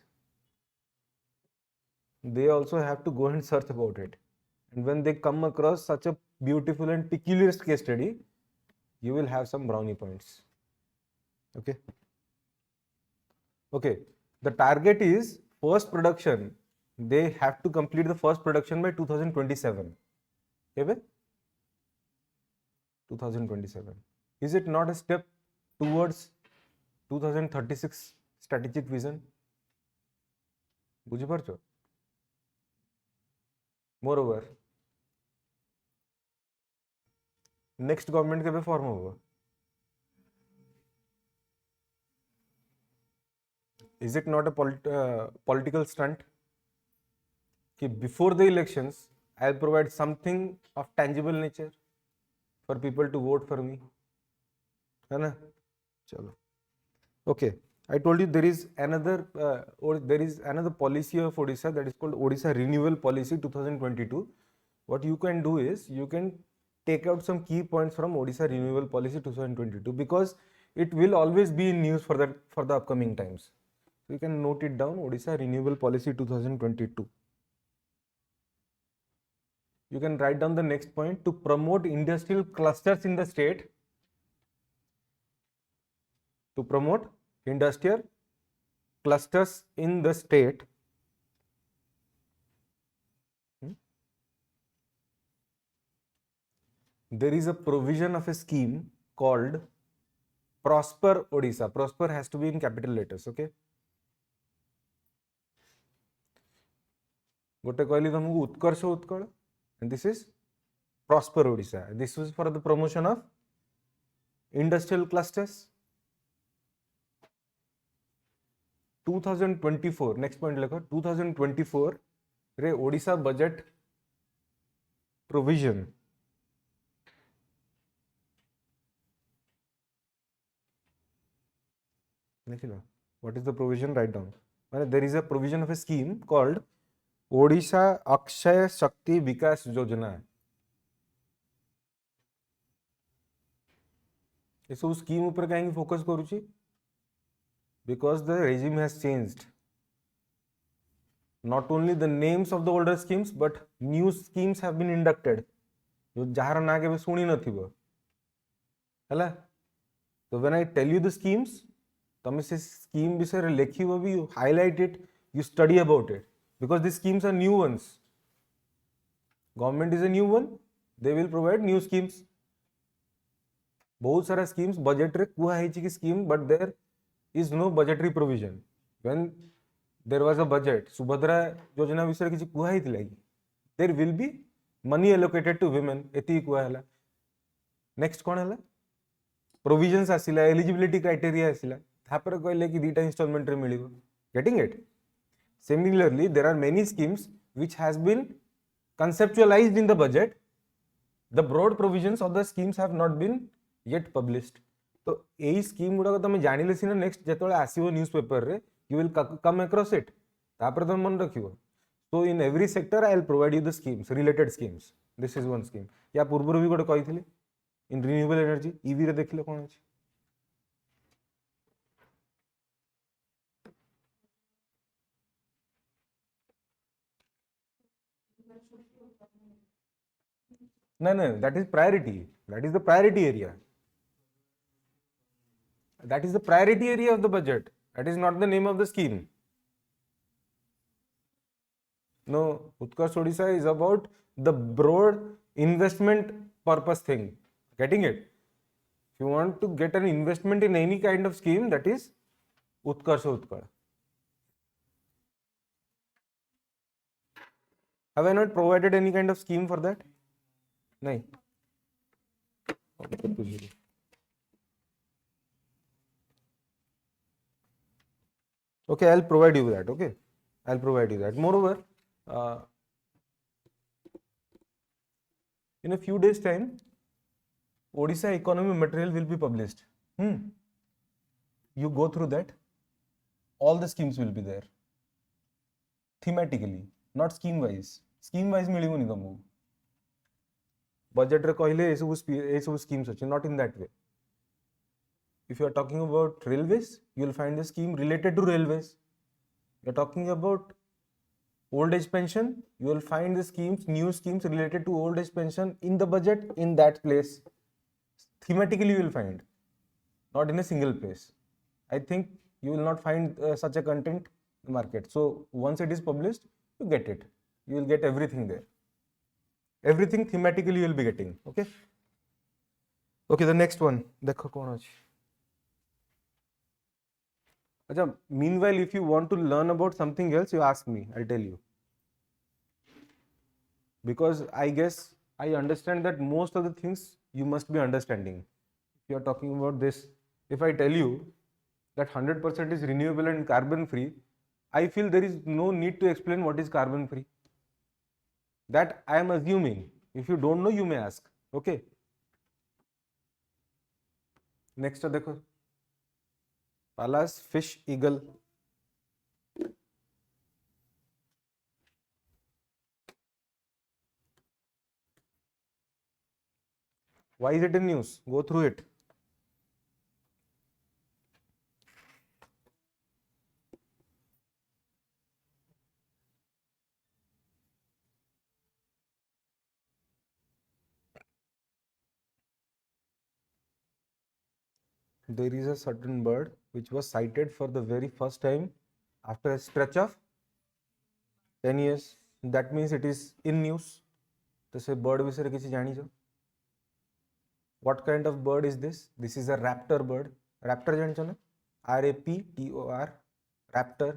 A: They also have to go and search about it. And when they come across such a beautiful and peculiar case study, you will have some brownie points. Okay. Okay. The target is first production. They have to complete the first production by 2027. Okay? 2027. Is it not a step towards 2036 strategic vision? বুঝি পারছো? Moreover, next government केबे form होगा? Is it not a political stunt? कि before the elections, I'll provide something of tangible nature for people to vote for me. है ना? चलो. Okay. I told you there is another policy of Odisha that is called Odisha Renewal Policy 2022. What you can do is you can take out some key points from Odisha Renewal Policy 2022 because it will always be in news for the upcoming times. So you can note it down. Odisha Renewal Policy 2022. You can write down the next point: to promote industrial clusters in the state. To promote industrial clusters in the state. There is a provision of a scheme called Prosper Odisha. Prosper has to be in capital letters, okay? गोटे कहली तुमको उत्कर्ष Utkal, and this is Prosper Odisha. This was for the promotion of industrial clusters. 2024, next point lekho, 2024 रे Odisha budget provision what is the provision? Write down. There is a provision of a scheme called Odisha Akshaya Shakti Vikas Yojana. ये सब scheme ऊपर कहीं focus करूची? Because the regime has changed. Not only the names of the older schemes, but new schemes have been inducted. जो जहाँ ना के भी सुनी न थी वो, है ना? So when I tell you the schemes, तमें से scheme विषय लेखी वो भी highlight it, you study about it, because these schemes are new ones. Government is a new one, they will provide new schemes. बहुत सारा स्कीम्स बजेट रे कुहा है कि scheme but there is no budgetary provision when there was a budget Subhadra Yojana विषय किसी कुहा हितला कि there will be money allocated to women एति कुहा हला नेक्स्ट कोन हला प्रोविजंस आसिला एलिजिबिलिटी क्राइटेरिया आसिला थापर कहले कि दीटा इंस्टॉलमेंट रे मिलिबो getting it similarly there are many schemes which has been conceptualized in the budget the broad provisions of the schemes have not been yet published तो यही स्कीम गुडा तुम जानिले सिना नेक्स्ट जेतोले आसीबो न्यूज़पेपर रे you will come across it तापर तुम मन रखिबो so in every sector I will provide you the schemes related schemes this is one scheme या पूर्व भी गोटे कहिथिले इन रिन्यूएबल एनर्जी ईवी रे देखिले कोन अछि no that is priority that is the priority area that is the priority area of the budget that is not the name of the scheme no Utkarsh Odisha is about the broad investment purpose thing getting it if you want to get an investment in any kind of scheme that is Utkarsh Utkal have I not provided any kind of scheme for that nahi okay I'll provide you that okay I'll provide you that moreover in a few days time Odisha economy material will be published you go through that all the schemes will be there thematically not scheme wise मिलिबोनी तुमको budget रे कहले ए सब schemes अछि not in that way if you are talking about railways you will find the scheme related to railways you are talking about old age pension you will find the schemes new schemes related to old age pension in the budget in that place thematically you will find not in a single place I think you will not find such a content in the market so once it is published you get it you will get everything there everything thematically you will be getting okay okay the next one देखो कौन अछि अच्छा meanwhile if you want to learn about something else you ask me I'll tell you because I guess I understand that most of the things you must be understanding if you are talking about this if I tell you that 100% is renewable and carbon free I feel there is no need to explain what is carbon free that I am assuming if you don't know you may ask okay next देखो Palace fish eagle why is it in news go through it there is a certain bird which was sighted for the very first time after a stretch of 10 years that means it is in news तो से bird विषय किसी जानी जो what kind of bird is this is a raptor bird raptor जानचो ना RAPTOR raptor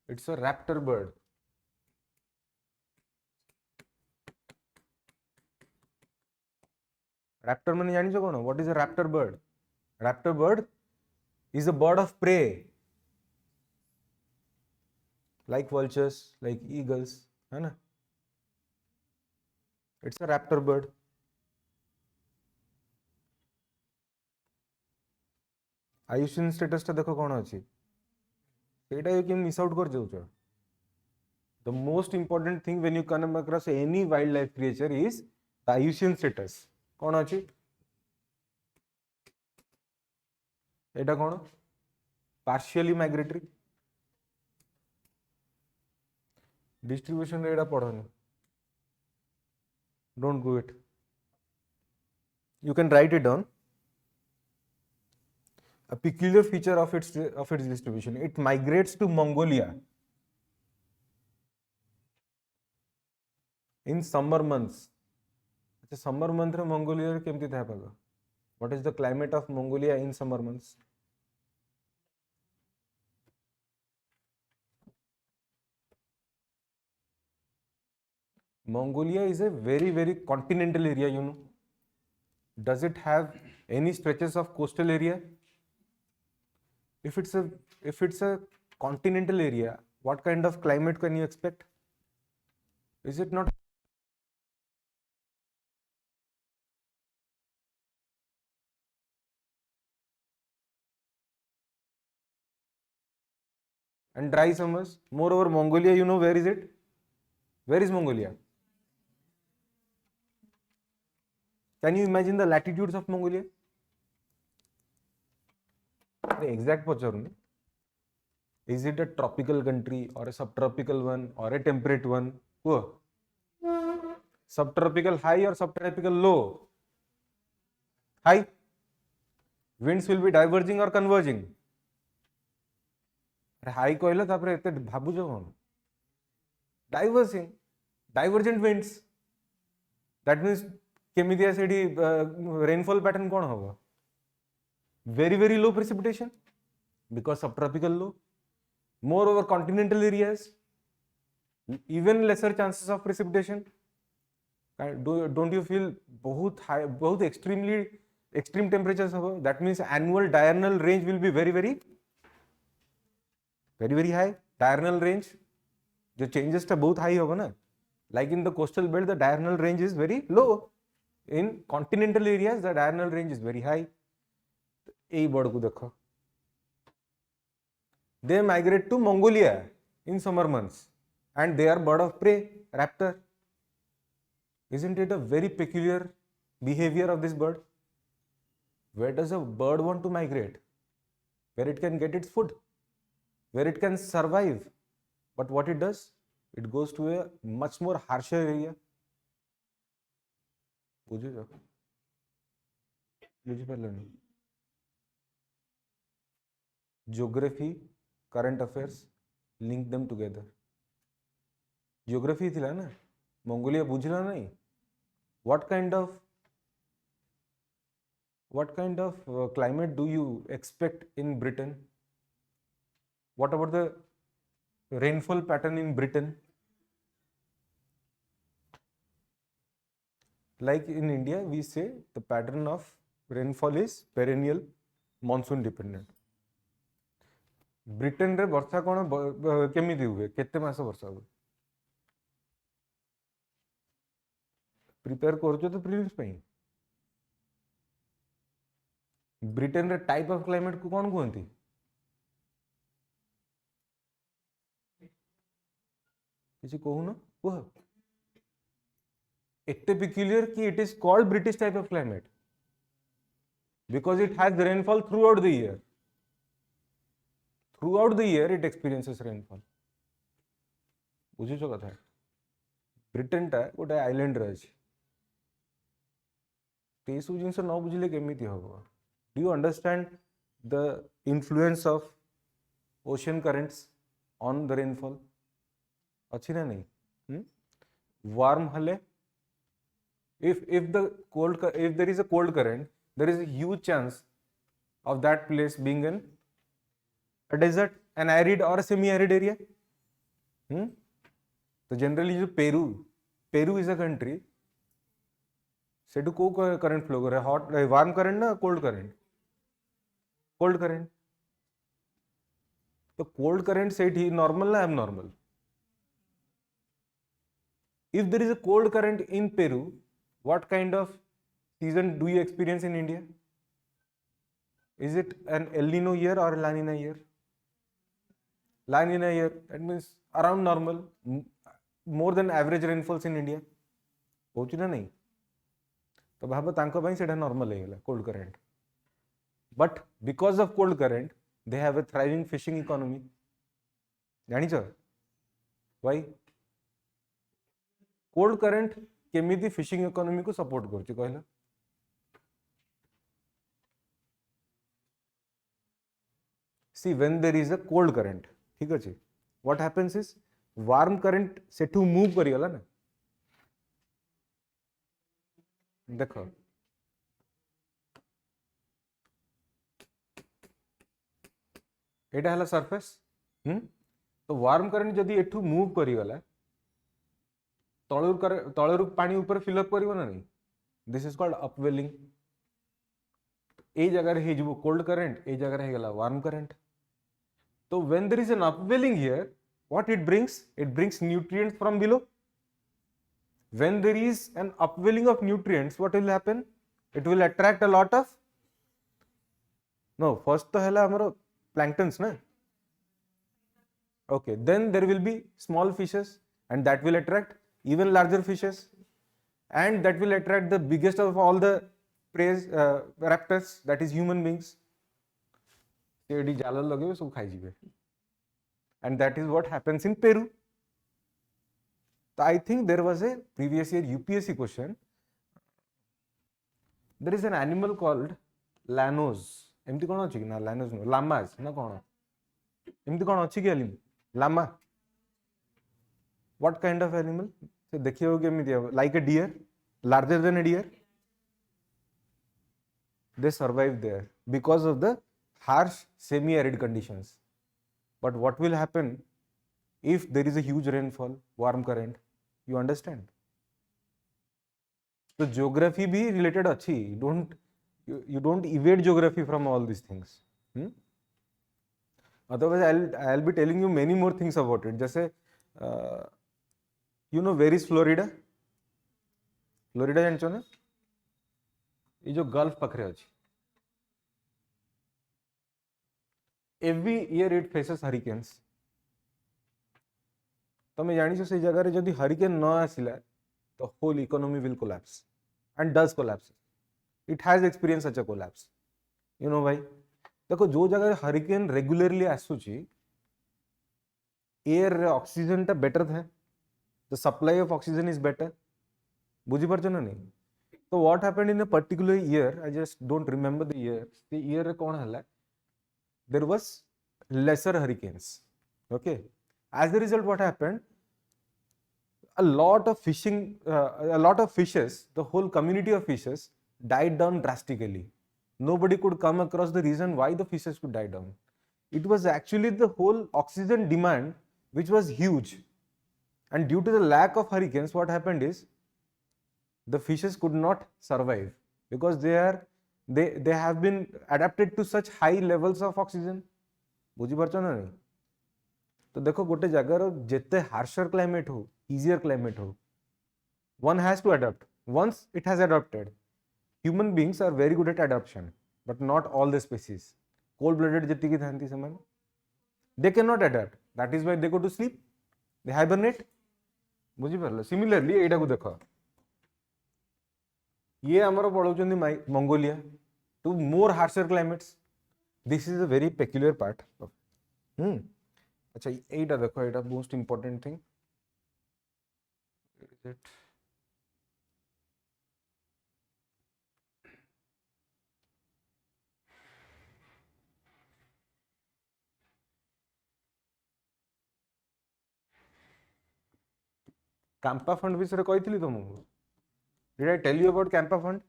A: it's a raptor bird raptor माने जानी जो कौन what is a raptor bird is a bird of prey like vultures like eagles है ना it's a raptor bird Ayushman status टा देखो कौन अछि सेटा कि मिस आउट कर जाउछ the most important thing when you come across any wildlife creature is the Ayushman status कौन अछि एटा कौन partially migratory distribution रे एटा पढोनी don't go it you can write it down a peculiar feature of its distribution it migrates to Mongolia in summer months अच्छा summer month रे Mongolia रे केमती था पाग What is the climate of Mongolia in summer months? Mongolia is a very continental area, you know. Does it have any stretches of coastal area? If it's a continental area, what kind of climate can you expect? Is it not and dry summers? Moreover, Mongolia, you know, where is it? Where is Mongolia? Can you imagine the latitudes of Mongolia? The exact ପଚାରୁନି. Is it a tropical country or a subtropical one or a temperate one? କୁହ. Subtropical high or subtropical low? High. Winds will be diverging or converging? High କହିଲେ ତାପରେ ଏତେ ଭାବୁଛ କ'ଣ? Diverging. Divergent winds. That means କେମିତିଆ ସେଠି rainfall pattern କ'ଣ ହବ? Very low precipitation because subtropical low. Moreover, continental areas, even lesser chances of precipitation. Don't you feel बहुत high, बहुत extreme temperatures होगा? That means annual diurnal range will be very high. Diurnal range, जो changes टा बहुत high होगा ना? Like in the coastal belt, the diurnal range is very low. In continental areas, the diurnal range is very high. यही bird को देखो. They migrate to Mongolia in summer months, and they are bird of prey, raptor. Isn't it a very peculiar behavior of this bird? Where does a bird want to migrate? Where it can get its food, where it can survive. But what it does? It goes to a much more harsher area. Geography, current affairs, link them together. Geography thila na, Mongolia bujhla nahi. What kind of climate do you expect in Britain? What about the rainfall pattern in Britain? Like in India, we say the pattern of rainfall is perennial, monsoon dependent. Britain रे वर्षा कौन केमिति हुए? केते मास वर्षा हुए? Prepare करूँ तो prelims पे. Britain रे टाइप ऑफ क्लाइमेट को कौन कहती? किसी कहून कुह. एते peculiar कि it is called British type of climate because it has rainfall throughout the year. Throughout the year it experiences rainfall. बुझुछ कथा. ब्रिटेन टा गोटे आइलैंड रे अछि. ते सब जिंस न बुझिले केमिति होबो? Do you understand the influence of ocean currents on the rainfall? अच्छी ना नहीं? Warm हले. If there is a cold current, there is a huge chance of that place being a desert, an arid or a semi-arid area. So generally, जो Peru is a country. सेटू को current flow करे? Hot warm current ना cold current? Cold current. तो cold current सेठी normal ना abnormal? If there is a cold current in Peru, what kind of season do you experience in India? Is it an El Nino year or a La Nina year? La Nina year. That means around normal, more than average rainfalls in India. होची ना नहीं? तो भाव तांको भाई सेटा normal है गला cold current. But because of cold current, they have a thriving fishing economy. जानी चो? Why? Cold current केमिति fishing economy को support करची कहला? See, when there is a cold current, ठीक अछि? What happens is warm current Sethu move करी गला ना. देखो एटा हला सरफेस तो वार्म करंट जदी एठू मूव करी गला तळरू पानी ऊपर फिल अप करिवो ना नहीं दिस इज कॉल्ड अपवेलिंग ए जगह हे जबो कोल्ड करंट ए जगह हे गला वार्म करंट तो when there is an upwelling here what it brings nutrients from below when there is an upwelling of nutrients what will happen it will attract a lot of no first to hela amaro planktons na okay then there will be small fishes and that will attract even larger fishes and that will attract the biggest of all the prey raptors that is human beings एडी जाल लगे सब खाई जीवे and that is what happens in Peru. So I think there was a previous year UPSC question. There is an animal called lanos. एमती कौन अच्छी ना lanos no llamas ना कौन एमती कौन अच्छी क्या llama. What kind of animal? So देखिए हो क्या like a deer, larger than a deer. They survive there because of the harsh semi-arid conditions. But what will happen if there is a huge rainfall, warm current? You understand? So geography be related achi. You don't evade geography from all these things. Otherwise, I'll be telling you many more things about it. Just you know where is Florida? Florida जानचो ना? ये जो gulf पखरे अच्छी. Every year it faces hurricanes. तमे जानी छो से जगह रे जदी hurricane न आसिला the whole economy will collapse and does collapse. It has experienced such a collapse. You know why? देखो जो जगह रे hurricane regularly आसुची air रे oxygen टा better था the supply of oxygen is better बुझी पारछो ना नहीं तो what happened in a particular year I just don't remember the year रे कौन हला there was lesser hurricanes. Okay, as a result what happened, a lot of fishes, the whole community of fishes died down drastically. Nobody could come across the reason why the fishes could die down. It was actually the whole oxygen demand which was huge, and due to the lack of hurricanes what happened is the fishes could not survive because they have been adapted to such high levels of oxygen. बुझी पारछो ना नहीं तो देखो गोटे जगार जेते harsher climate हो easier climate हो one has to adapt. Once it has adapted, human beings are very good at adaptation, but not all the species. Cold blooded जेती की थांती समान they cannot adapt. That is why they go to sleep, they hibernate. बुझी पारलो similarly एटा को देखो ये हमरो पळौचंदी Mongolia to more harsher climates. This is a very peculiar part of अच्छा एटा देखो एटा most important thing. Where is it? Campa fund विषय कही तुमको Did I tell you about Campa fund?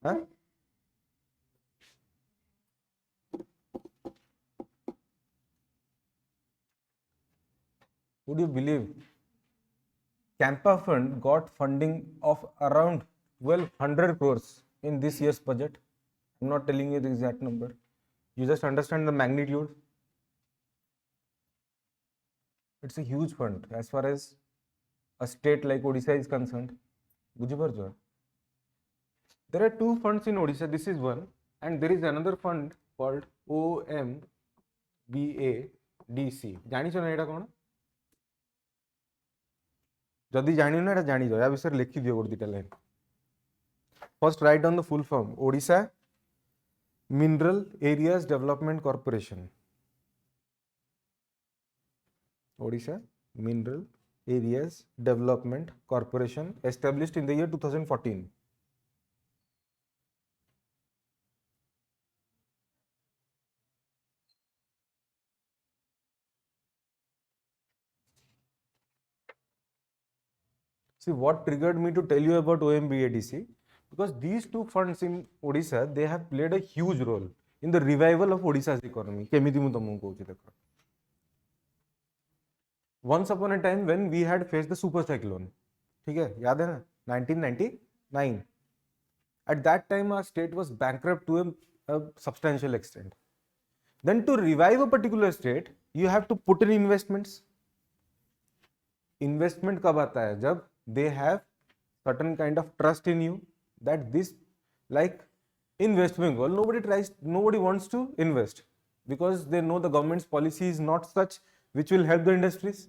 A: Huh? Would you believe Campa fund got funding of around 1200 crores in this year's budget? I'm not telling you the exact number. You just understand the magnitude. It's a huge fund as far as a state like Odisha is concerned. There are two funds in Odisha. This is one, and there is another fund called OMBADC. जानी छो ना एटा कोन? जदि जानी ना एटा जानी जाओ या विषय लिखि दियो गोटे दिटा line. First write down the full form. Odisha Mineral Areas Development Corporation. Odisha Mineral Areas Development Corporation, established in the year 2014. See, what triggered me to tell you about OMBADC? Because these two funds in Odisha, they have played a huge role in the revival of Odisha's economy. केमिति मु तुमको कहूची देखो. Once upon a time when we had faced the super cyclone, ठीक है, याद है ना, 1999. At that time our state was bankrupt to a substantial extent. Then to revive a particular state, you have to put in investments. Investment कब आता है? जब they have certain kind of trust in you that this, like in West Bengal, nobody wants to invest because they know the government's policy is not such which will help the industries.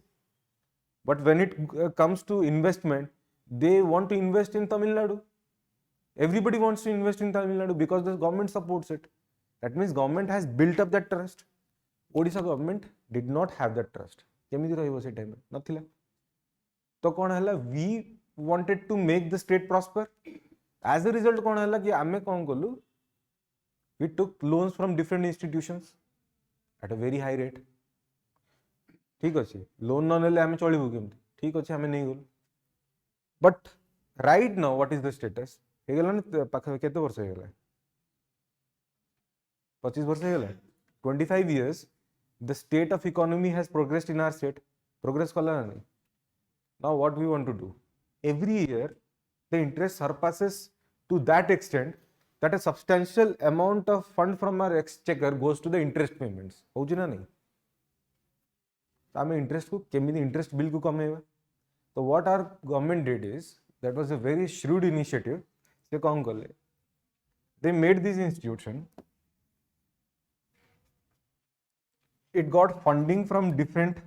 A: But when it comes to investment, they want to invest in Tamil Nadu. Everybody wants to invest in Tamil Nadu because the government supports it. That means government has built up that trust. Odisha government did not have that trust. केमिति रहिबो से time नथिला. तो कोन हला, we wanted to make the state prosper. As a result कोन हला कि आमे कोन कलु, we took loans from different institutions at a very high rate. ठीक अछि, लोन न नेले आमे चलिबो केमति? ठीक अछि, आमे नै गलु. But right now what is the status? हे गेला न पाखा केते वर्ष हे गेला? 25 वर्ष हे गेला. 25 years the state of economy has progressed in our state. Progress kala na nahi. Now what we want to do? Every year the interest surpasses to that extent that a substantial amount of fund from our exchequer goes to the interest payments. होउची ना नहीं? आमे interest को केमिति interest bill को कमेबा. So what our government did is, that was a very shrewd initiative. से कौन कले? They made this institution. It got funding from different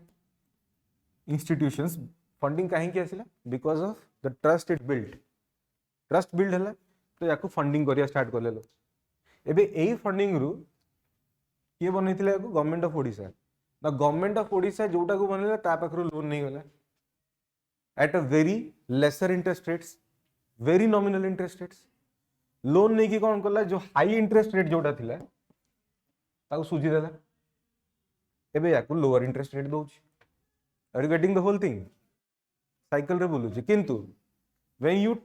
A: institutions. Funding कहीं के आसिला? Because of the trust it built. Trust build हला तो याको funding करिया start कर लेलो. एबे एही funding रु किए बनैथिला याको? Government of Odisha. ना गवर्नमेंट ऑफ ओडिशा जोटा को बनैला ता पाखरु लोन नहीं गला. At a very lesser interest rates, very nominal interest rates. Loan नहीं की कौन करला? जो हाई इंटरेस्ट रेट जोटा थिला ताको सुझी देला. एबे याको लोअर इंटरेस्ट रेट दोउची. Are you getting the whole thing? Cycle रे बोलुची. किंतु when you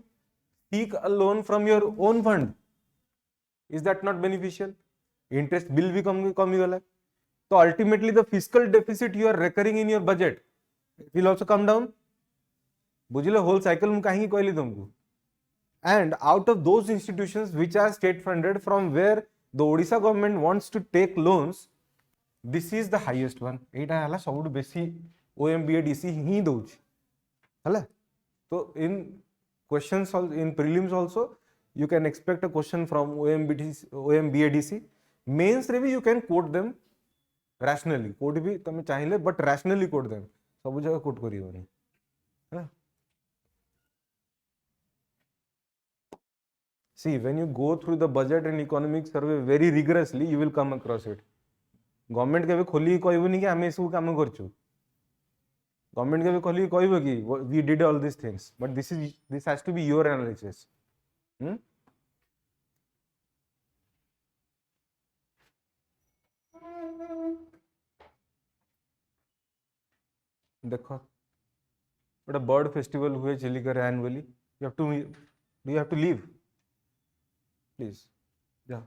A: seek a loan from your own fund, is that not beneficial? Interest bill भी कमी गला. तो ultimately the fiscal deficit you are recurring in your budget, it will also come down. बुझिले whole cycle में कहीं कहली तुमको. And out of those institutions which are state funded, from where the Odisha government wants to take loans, this is the highest one. एटा हला सबुठ बेसी OMBADC ही दोउची हला. तो in questions in prelims also you can expect a question from OMBADC. Mains रे भी you can quote them rationally. quote भी तमे चाहिए but rationally quote them. सब जगह quote करियोनी है. See, when you go through the budget and economic survey very rigorously, you will come across it. Government केबे खोली कहबोनी कि आमे सब काम करछु. Government केबे खोली कहबो कि we did all these things, but this has to be your analysis. देखो, but a bird festival हुए चिलिका रे annually. Do you have to leave? Please. Yeah.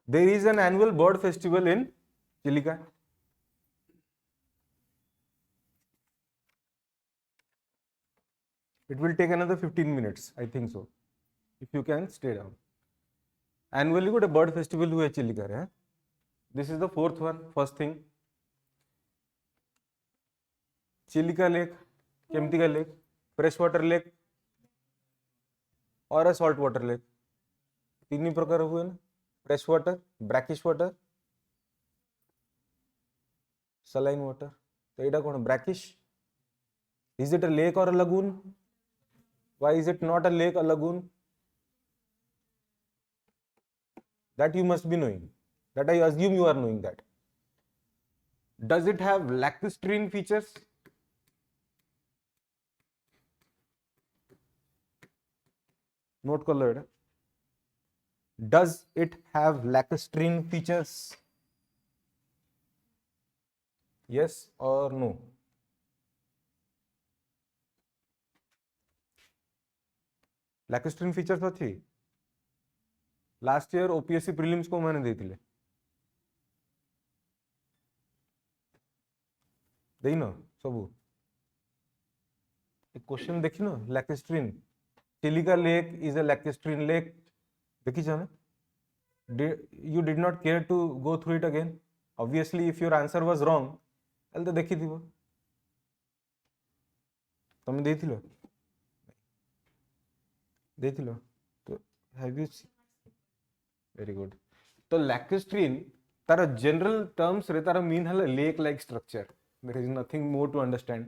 A: There is an annual bird festival in Chilika. It will take another 15 minutes, I think so. If you can stay down. Annually good a bird festival हुए Chilika रे. This is the fourth one. First thing. Chilika lake, केमती lake, freshwater lake और a salt water lake. तीन ही प्रकार हुए ना. Fresh water, brackish water, saline water. तो एटा कौन? Brackish. Is it a lake or a lagoon? Why is it not a lake, a lagoon? That you must be knowing. That I assume you are knowing that. Does it have lacustrine features? Note colored. Does it have lacustrine features? Yes or no? Lacustrine features अच्छी. Last year OPSC prelims को मैंने देथिले देइनो सबू question देखिनो lacustrine Chilika lake is a lacustrine lake देखी जाने you did not care to go through it again. Obviously if your answer was wrong then देखी थी वो तुम देथिलो देथिलो तो have you very good तो लैकेस्ट्रीन तार जनरल टर्म्स रे तार मीन हला lake like structure there is nothing more to understand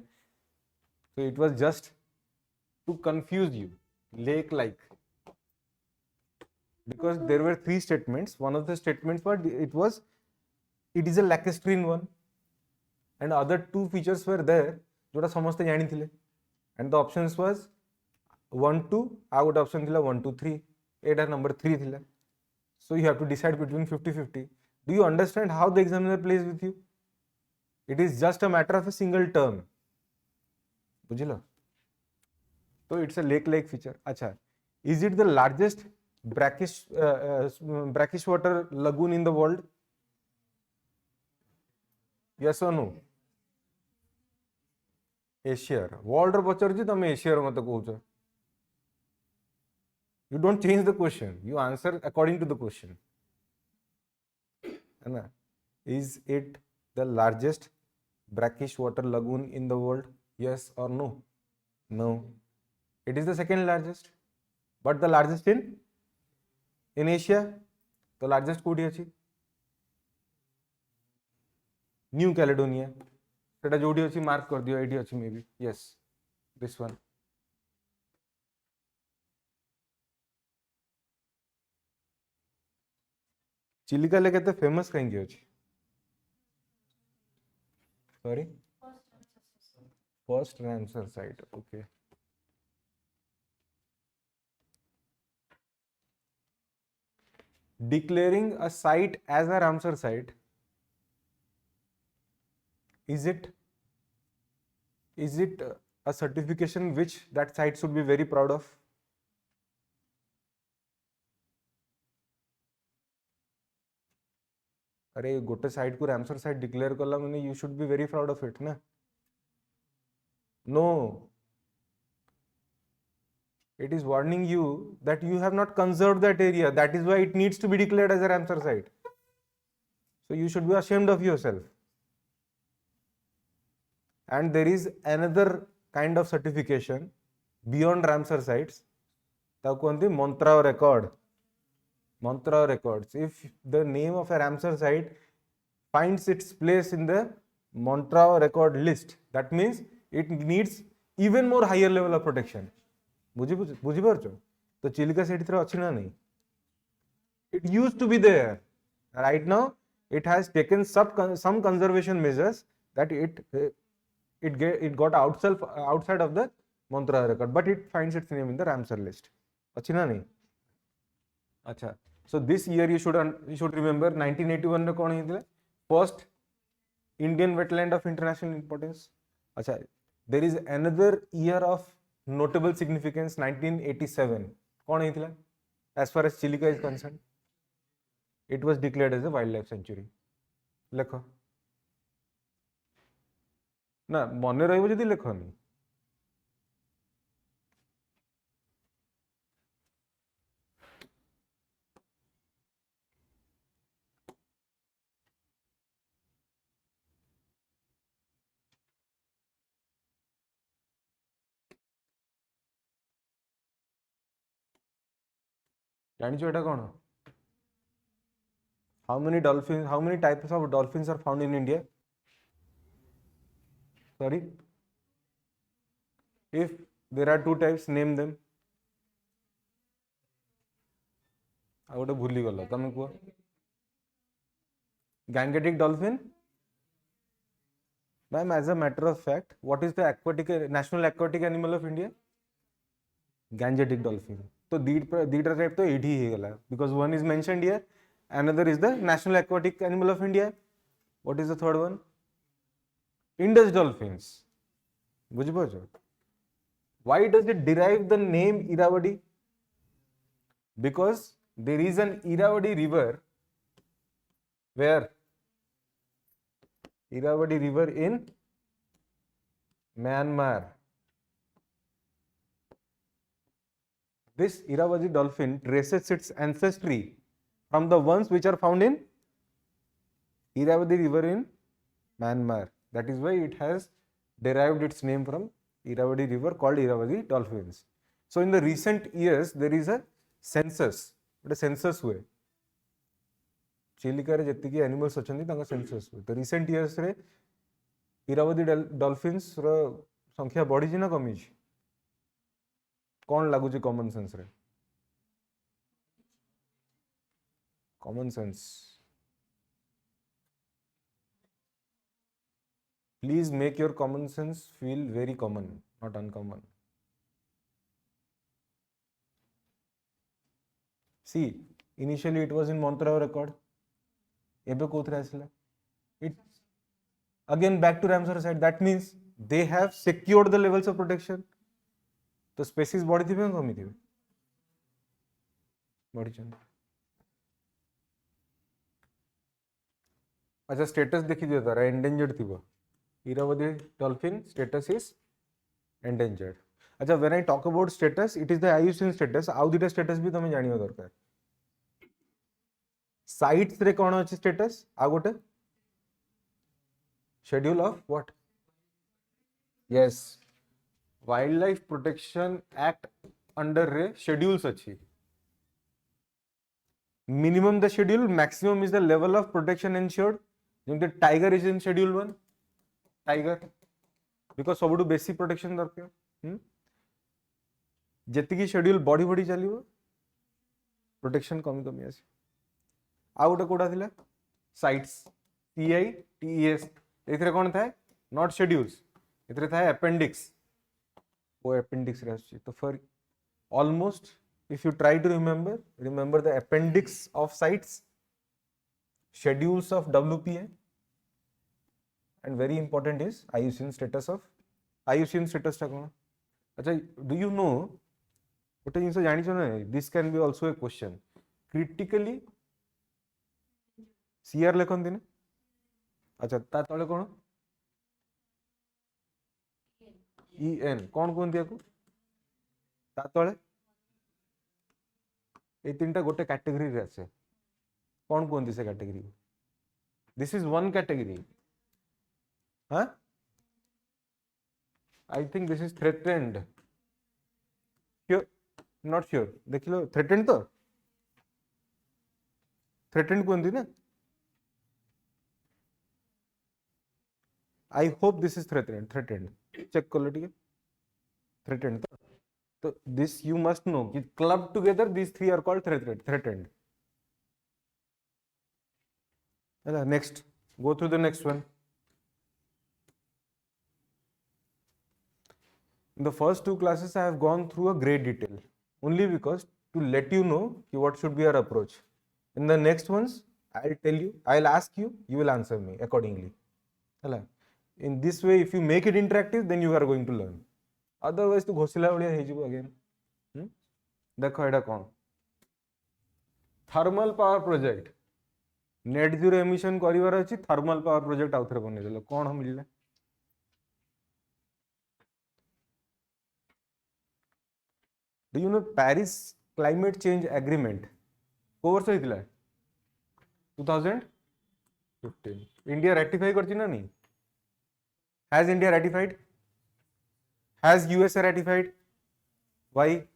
A: so it was just to confuse you lake like because there were three statements one of the statements was it is a lacustrine one and other two features were there जोटा समस्त जानी थिले and the options was 1 2 आ गोटे option थिला 1 2 3 एटा number 3 थिला so you have to decide between 50-50 do you understand how the examiner plays with you it is just a matter of a single term बुझिलो तो it's a lake like feature अच्छा is it the largest brackish water lagoon in the world yes or no Asia world रो पचरछि तमे Asia रो मते कहउछ you don't change the question you answer according to the question है ना is it the largest brackish water lagoon in the world yes or no no it is the second largest but the largest in Asia the largest कोठी अछि new Caledonia सेटा जोडी अछि mark कर दियो AD अछि may be yes this one Chilika lake एते famous कहीं के अछि sorry first Ramsar site okay declaring a site as a Ramsar site is it a certification which that site should be very proud of अरे गोटे site को Ramsar site declare करला माने you should be very proud of it ना no it is warning you that you have not conserved that area that is why it needs to be declared as a Ramsar site so you should be ashamed of yourself and there is another kind of certification beyond Ramsar sites ता कोनती मंत्रा records if the name of a Ramsar site finds its place in the Mantra record list that means it needs even more higher level of protection बुझी पारछो तो चिलिका सेठी थरा अछि ना नहीं it used to be there right now it has taken some conservation measures that it got outside of the Mantra record but it finds its name in the Ramsar list अछि ना नहीं अच्छा so this year you should remember 1981 रे कोन हितले first Indian wetland of international importance अच्छा there is another year of notable significance 1987 कौन हितला as far as Chilica is concerned it was declared as a wildlife sanctuary लेखो ना मने रहइबो जदी लेखोनी जानिचो एटा कोन how many types of dolphins are found in India sorry if there are two types name them आ गोटे भूली गलो तमे को Gangetic dolphin ma'am as a matter of fact what is the national aquatic animal of India Gangetic dolphin तो दीटा type तो एठी ही गला because one is mentioned here another is the national aquatic animal of India what is the third one Indus dolphins बुझी पाछो why does it derive the name Irrawaddy because there is an Irrawaddy river. Where? Irrawaddy river in Myanmar. This Irrawaddy dolphin traces its ancestry from the ones which are found in Irrawaddy river in Myanmar. That is why it has derived its name from Irrawaddy river called Irrawaddy dolphins. So in the recent years there is a census. What a census हुए. चिलिका रे जत्तिकी animals अछंती तांका census हुए. तो recent years रे Irrawaddy dolphins रो संख्या बढ़ी ना कमी छी. कौन लागू छी कॉमन सेंस रे? Common sense. Please make your common sense feel very common, not uncommon. See, initially it was in Montreux record. Ebe kothre asila. It again back to Ramsar side. That means they have secured the levels of protection. तो species बढ़ी थी ना कमी थी? बढ़ी चंद. अच्छा status देखी दिया था. Endangered थी वो. Irrawaddy dolphin status is endangered. अच्छा when I talk about status, it is the IUCN status. आउ दिटा status भी तमें जानियो दरकार. Sites रे कौन अच्छी status? आ गोटे schedule of what? Yes, Wildlife Protection Act under रे schedules अच्छी. Minimum the schedule, maximum is the level of protection ensured. जेमते tiger is in schedule 1. Tiger, because सबुठु बेसी protection दरकार. जेतिकी schedule बढ़ी बढ़ी चलिबो protection कमी कमी आसी. आउ गोटे कोडा थिला sites CITES. एथरे कोन थाए? Not schedules. एथरे थाए appendix. वो appendix रे आसी. तो for almost if you try to remember the appendix of sites, schedules of WPA, and very important is IUCN status of IUCN status टा कोन. अच्छा, do you know गोटे जिंस जानि छ ना, this can be also a question. Critically CR लेखन्ति ने. अच्छा ता तळे कोन? EN कोन कोन दिया को? ता तळे ए तीनटा गोटे कैटेगरी रे आसे. कोन कोन दिसे category? This is one category. Huh? I think this is threatened. Sure, not sure. देख लो threatened तो threatened कौन थी ना? I hope this is threatened. Check कर लो ठीक है. Threatened तो this you must know कि clubbed together these three are called threatened. Next, go through the next one. In the first two classes, I have gone through a great detail only because to let you know what should be our approach. In the next ones, I'll tell you, I'll ask you, you will answer me accordingly. In this way, if you make it interactive, then you are going to learn. Otherwise, to घोषिला भलिया हे जिवो again. देखो एटा कोन? Thermal power project. Net zero emission करिवार अछि, thermal power project आउथरे बनै देलो. कोन हम मिलले? Do you know Paris Climate Change Agreement? को वर्ष होइतिला? 2015. India ratify करछि ना नहीं? Has India ratified? Has USA ratified? Why?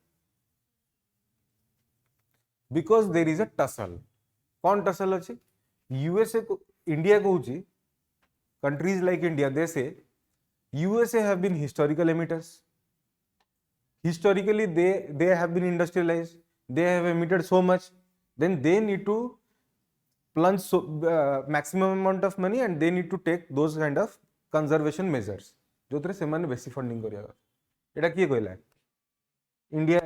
A: Because there is a tussle. कौन tussle अछि? USA को India को होछि. Countries like India, they say USA have been historical emitters. Historically, they have been industrialized. They have emitted so much. Then they need to plunge maximum amount of money, and they need to take those kind of conservation measures. जो थरे से माने बेसी funding करिया. एटा किए कहला? India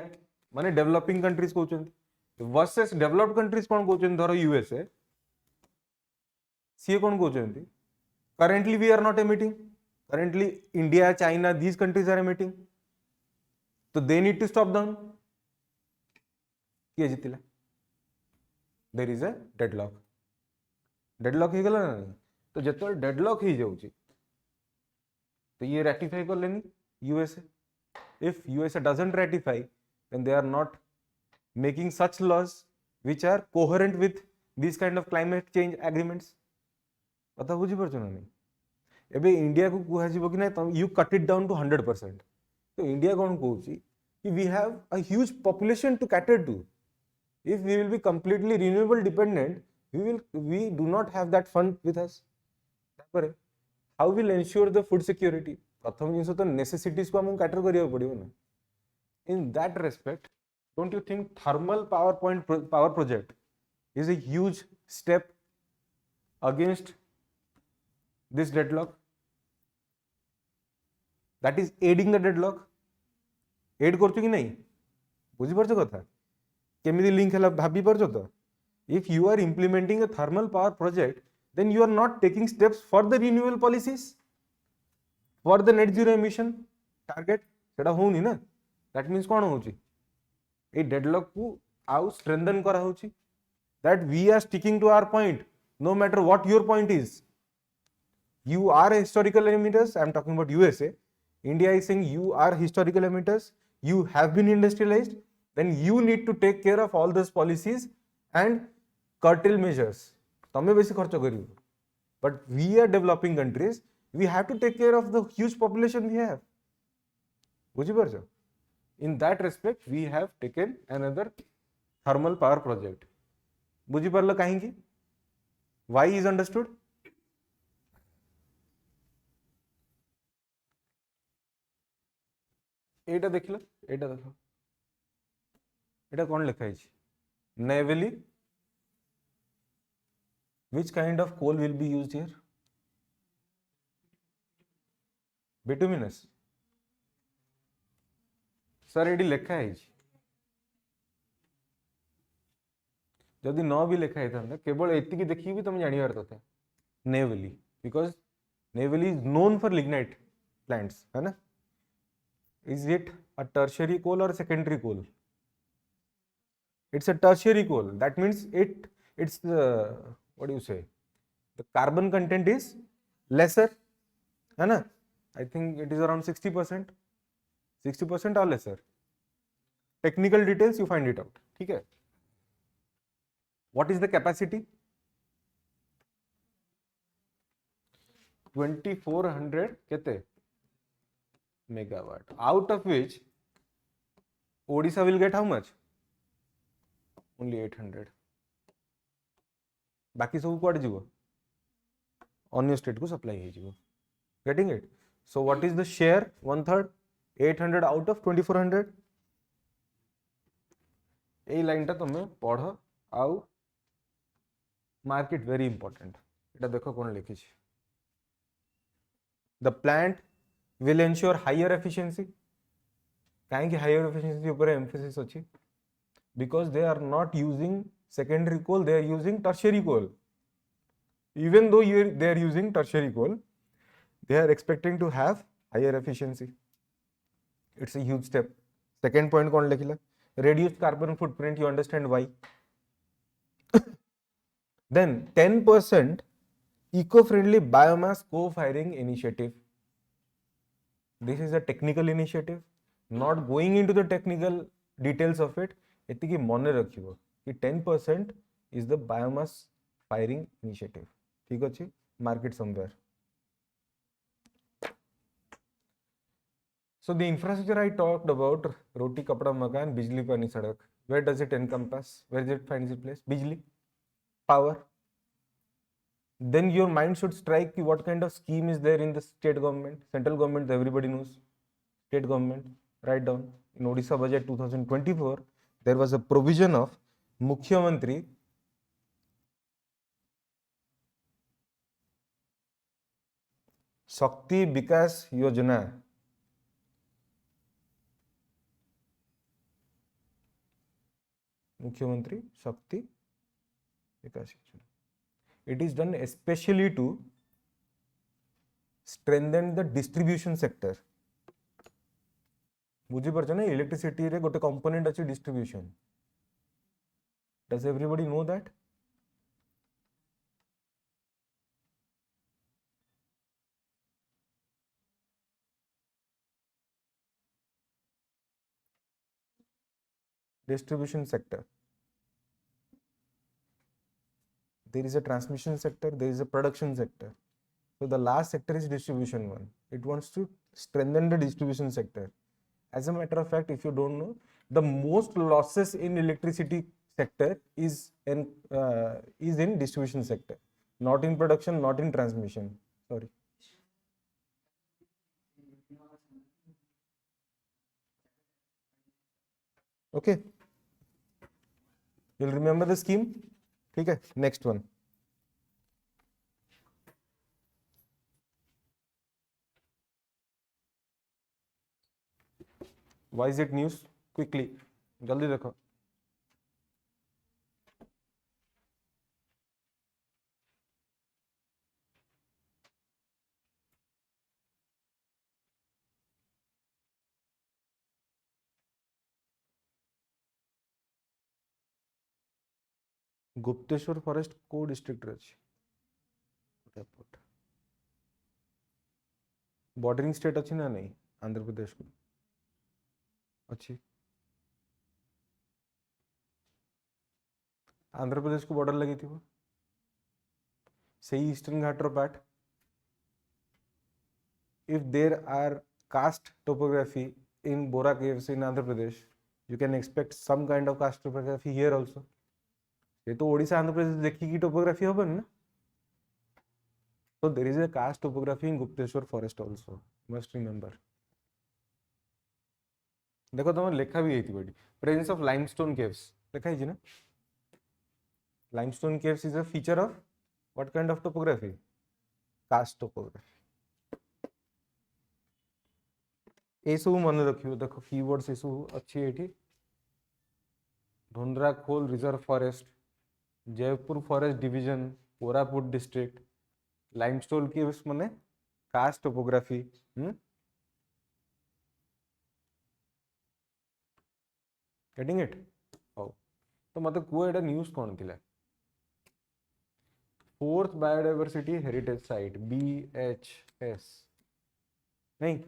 A: माने developing countries कहउछन. वर्सेस डेवलप्ड कंट्रीज कोन कहउछन? धरो यूएसए. सी कोन कहउछन? Currently we are not emitting. Currently India, China, these countries are emitting. So they need to stop down. किए जितिला? there is a deadlock. Deadlock हो गला ना, तो जत्तो deadlock ही जाऊँची, तो ये ratify कर लेनी USA. If USA doesn't ratify, then they are not making such laws which are coherent with these kind of climate change agreements. कथा बुझी परछो ना नहीं? एबे इंडिया को कुहा जीवो कि ना you cut it down to 100%. तो इंडिया कौन कहूची कि we have a huge population to cater to. If we will be completely renewable dependent, we do not have that fund with us. तापर how will ensure the food security? प्रथम जिनस तो necessities को हमको cater करिया पड़ियो ना. In that respect, don't you think thermal power project is a huge step against this deadlock? That is aiding the deadlock. Aid करछो कि नहीं? बुझी परछो कथा? केमिति लिंक हला भाबी परछो तो? If you are implementing a thermal power project, then you are not taking steps for the renewable policies, for the net zero emission target. सेटा होउनी ना. That means कौन होउची? ए डेडलॉक को आउ स्ट्रेंथन करा होउची. That we are sticking to our point, no matter what your point is. You are historical emitters. I am talking about USA. India is saying you are historical emitters. You have been industrialized. Then you need to take care of all those policies and curtail measures. तमे बेसी खर्च करियो. But we are developing countries. We have to take care of the huge population we have. बुझी परछो? In that respect, we have taken another thermal power project. बुझी परलो काहेकि? Why is understood? एटा देखिलो, एटा देखो. एटा कौन लिखा है? Navally, which kind of coal will be used here? Bituminous. Sir एडी लिखा है. जदि न भी लिखा है केवल एति की देखि भी तुम जानिबार कथा. Navally, because Navally is known for lignite plants, है ना? Is it a tertiary coal or secondary coal? It's a tertiary coal. That means it's what do you say? The carbon content is lesser, है ना? I think it is around 60%. 60% or lesser. Technical details you find it out. ठीक है? What is the capacity? 2400 केते megawatt. Out of which Odisha will get how much? Only 800. बाकी सब कुआडे जीवो? Only state को supply हे जीवो. Getting it? So what is the share? 1/3. 800 out of 2400. এই লাইনটা তুমি পড়ো আউ মার্কেট ভেরি ইম্পর্টেন্ট. এটা দেখো কোন লিখিছি. The plant will ensure higher efficiency. काहेकि higher efficiency ऊपर emphasis अछि? Because they are not using secondary coal, they are using tertiary coal. Even though they are using tertiary coal, they are expecting to have higher efficiency. It's a huge step. Second point कौन लिखिला? Reduced carbon footprint. You understand why? Then 10% eco-friendly biomass co-firing initiative. This is a technical initiative. Not going into the technical details of it. एतिकी मने रखिबो कि 10% is the biomass firing initiative. ठीक अछि? Market somewhere. So the infrastructure I talked about, roti, kapda, makan, bijli, pani, sadak. Where does it encompass? Where does it find its place? Bijli, power. Then your mind should strike what kind of scheme is there in the state government. Central government, everybody knows. State government, write down. In Odisha budget 2024, there was a provision of Mukhyamantri Shakti Vikas Yojana. Mukhyamantri Shakti Vikas Yojana. It is done especially to strengthen the distribution sector. बुझी परछ ना electricity रे गोटे component अछि distribution. Does everybody know that? distribution sector. There is a transmission sector, there is a production sector. So the last sector is distribution one. It wants to strengthen the distribution sector. As a matter of fact, if you don't know, the most losses in electricity sector is in distribution sector, not in production, not in transmission. Sorry. Okay. You'll remember the scheme. Okay. Next one. Why is it news? Quickly. जल्दी देखो. Gupteshwar forest को district रे अछि. Bordering state अछि ना नहीं आंध्र प्रदेश को अच्छी. आंध्र प्रदेश को बॉर्डर लगी थी वो सही ईस्टर्न घाट रो part. If there are karst topography in Bora caves in Andhra Pradesh, you can expect some kind of karst topography here also. ये तो ओडिशा आंध्र प्रदेश देखी की टोपोग्राफी होबन ना. So there is a karst topography in Gupteshwar forest also. Must remember. देखो तुम लेखा भी है बड़ी. Presence of limestone caves देखा है जी ना. Limestone caves is a feature of what kind of topography? Karst topography. ये सब मन रखियो. देखो कीवर्ड्स ये सब अच्छी है ठीक. धुंधरा खोल reserve forest, Jaipur forest division, Koraput district, limestone caves माने कास्ट टोपोग्राफी. Getting it? हो तो मते को एटा न्यूज़ कोन थिला. Fourth biodiversity heritage site BHS नहीं,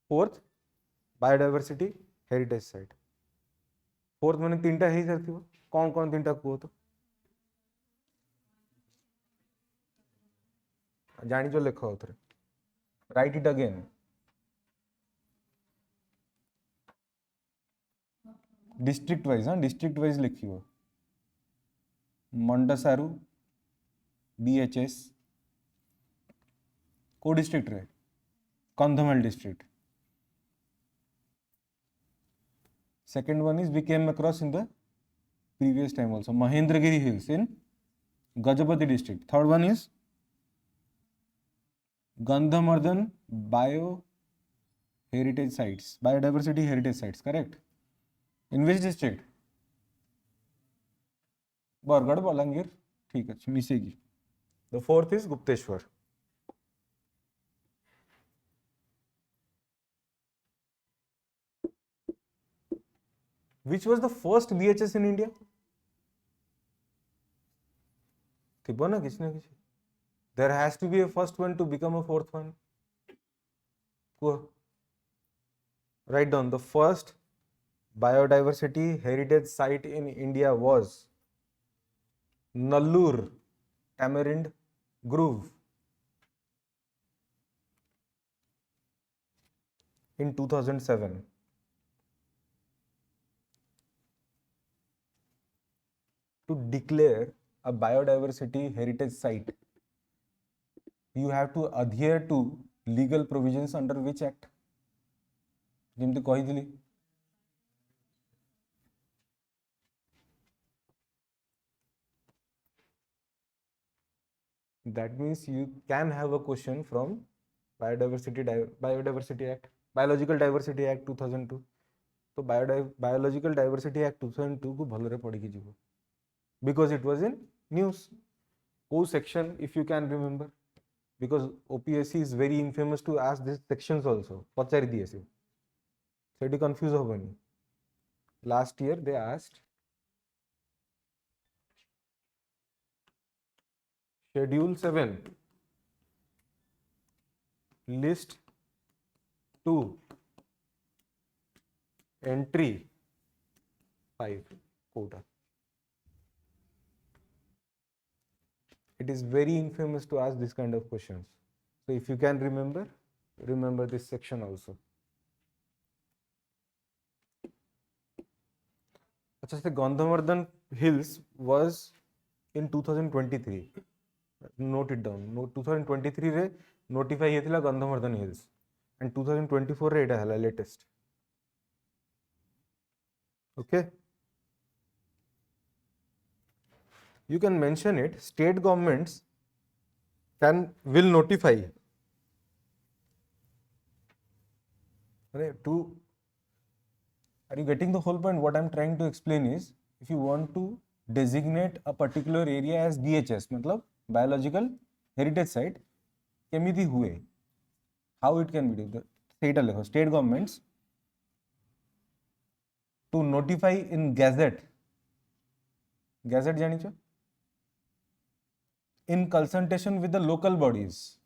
A: fourth biodiversity heritage site. Fourth माने तीनटा है सारथी. कौन कौन तीनटा को तो जानी जो लेखो उतरे. Right it again. District wise. हाँ डिस्ट्रिक्ट वाइज लिखियो. मंडसारू BHS को डिस्ट्रिक्ट रे Kandhamal district. Second one is we came across in the previous time also, Mahendragiri Hills in Gajapati district. Third one is Gandhamardhan Bio Heritage Sites, Biodiversity Heritage Sites, correct? In which district? Bargarh, Balangir. ठीक है, मिसेगी. The fourth is Gupteshwar. Which was the first BHS in India? थिबो ना किसी ना किसी. There has to be a first one to become a fourth one. Write down. The first biodiversity heritage site in India was Nallur Tamarind Grove in 2007. To declare a biodiversity heritage site, you have to adhere to legal provisions under which act? जेमती कही. That means you can have a question from Biodiversity Act, Biological Diversity Act 2002. तो Biological Diversity Act 2002 को भलरे पढ़ी की जीवो. Because it was in news. Co section, if you can remember, because OPSC is very infamous to ask these sections also. पचारी दिए से. So it confuse होबनी. Last year they asked Schedule 7 List 2 Entry 5 quota. It is very infamous to ask this kind of questions. So if you can remember this section also. Achha, the Gandhavardhan Hills was in 2023. Note it down. 2023 रे notify हेतला Gandhavardhan Hills and 2024 रे एटा हला latest. Okay. You can mention it. State governments will notify. Are you getting the whole point? What I'm trying to explain is, if you want to designate a particular area as BHS, मतलब biological heritage site, केमिति हुए? How it can be done? सेटा लिखो. State governments to notify in Gazette. Gazette जानिछो? In consultation with the local bodies.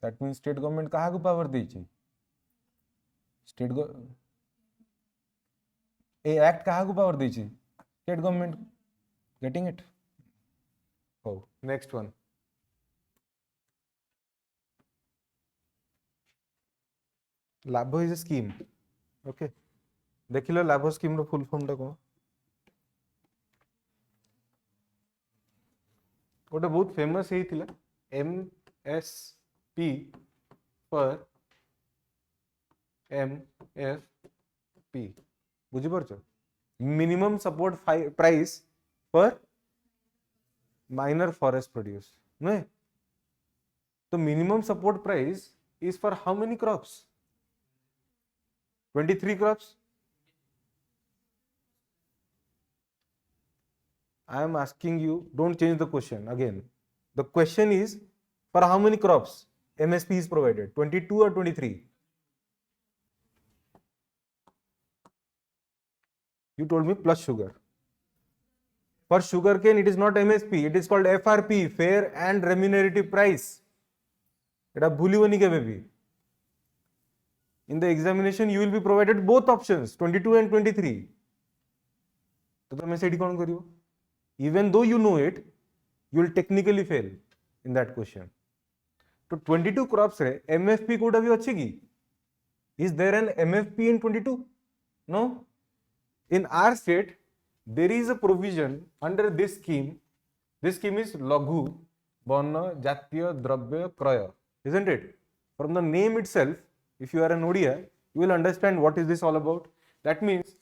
A: That means state government kaha को power देछि? State a act kaha को power देछि? State government. Getting it? Oh, next one. लाभ is a scheme. Okay. देखिलो लाभ scheme रो full form टा को गोटे बहुत फेमस ही थिला MSP पर MFP बुझी परछो मिनिमम सपोर्ट प्राइस पर माइनर फॉरेस्ट प्रोड्यूस नहीं तो minimum support price is for how many crops 23 crops. I am asking you, don't change the question again. The question is, for how many crops MSP is provided? 22 or 23? You told me plus sugar. For sugarcane, it is not MSP. It is called FRP, Fair and Remunerative Price. Eta bhulibani kebe bhi. In the examination, you will be provided both options, 22 and 23. तो तुम ऐसे कौन करियो? Even though you know it, you will technically fail in that question. तो 22 crops रे MFP Kota भी अच्छी की? Is there an MFP in 22? No. In our state, there is a provision under this scheme. This scheme is Laghu Varna Jatiya Dravya Kraya, isn't it? From the name itself, if you are an ODI, you will understand what is this all about. That means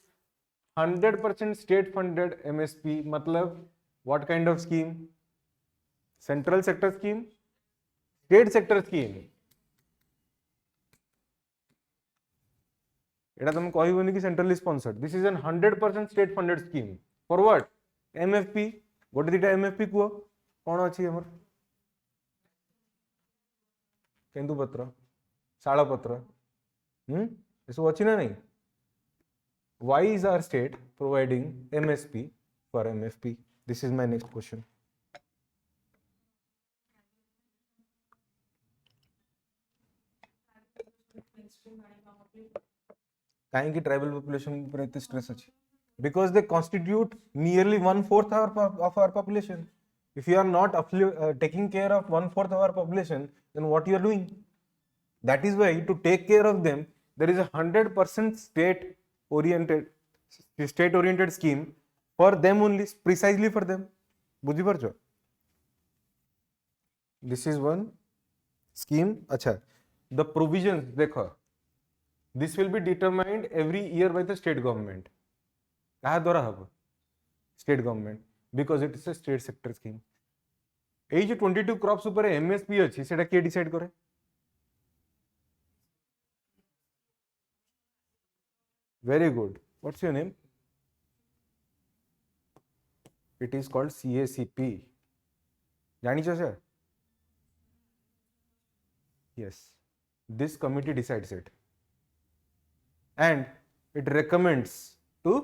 A: 100% state funded MSP, matlab what kind of scheme? Central sector scheme, state sector scheme. एटा तुम कहबोनी कि centrally sponsored. This is an 100% state funded scheme. For what? MFP. गोटे दिटा MFP quo कोन अछि हमर? केंदुपत्र, शालपत्र, एसो अच्छी ना नहीं? Why is our state providing MSP for MFP? This is my next question. काहेकि ट्राइबल पॉपुलेशन पर इतने स्ट्रेस अछि? Because they constitute nearly 1/4 of our population. If you are not taking care of 1/4 of our population, then what you are doing? That is why to take care of them, there is a 100% state oriented scheme for them only, precisely for them. बुझी परछो? This is one scheme. अच्छा, the provisions देखो, this will be determined every year by the state government. कहा द्वारा hub? State government, because it is a state sector scheme. एई जो 22 crops ऊपर MSP अछि सेटा के डिसाइड करे? Very good. What's your name? It is called CACP. जानिछो sir? Yes. This committee decides it. And it recommends to.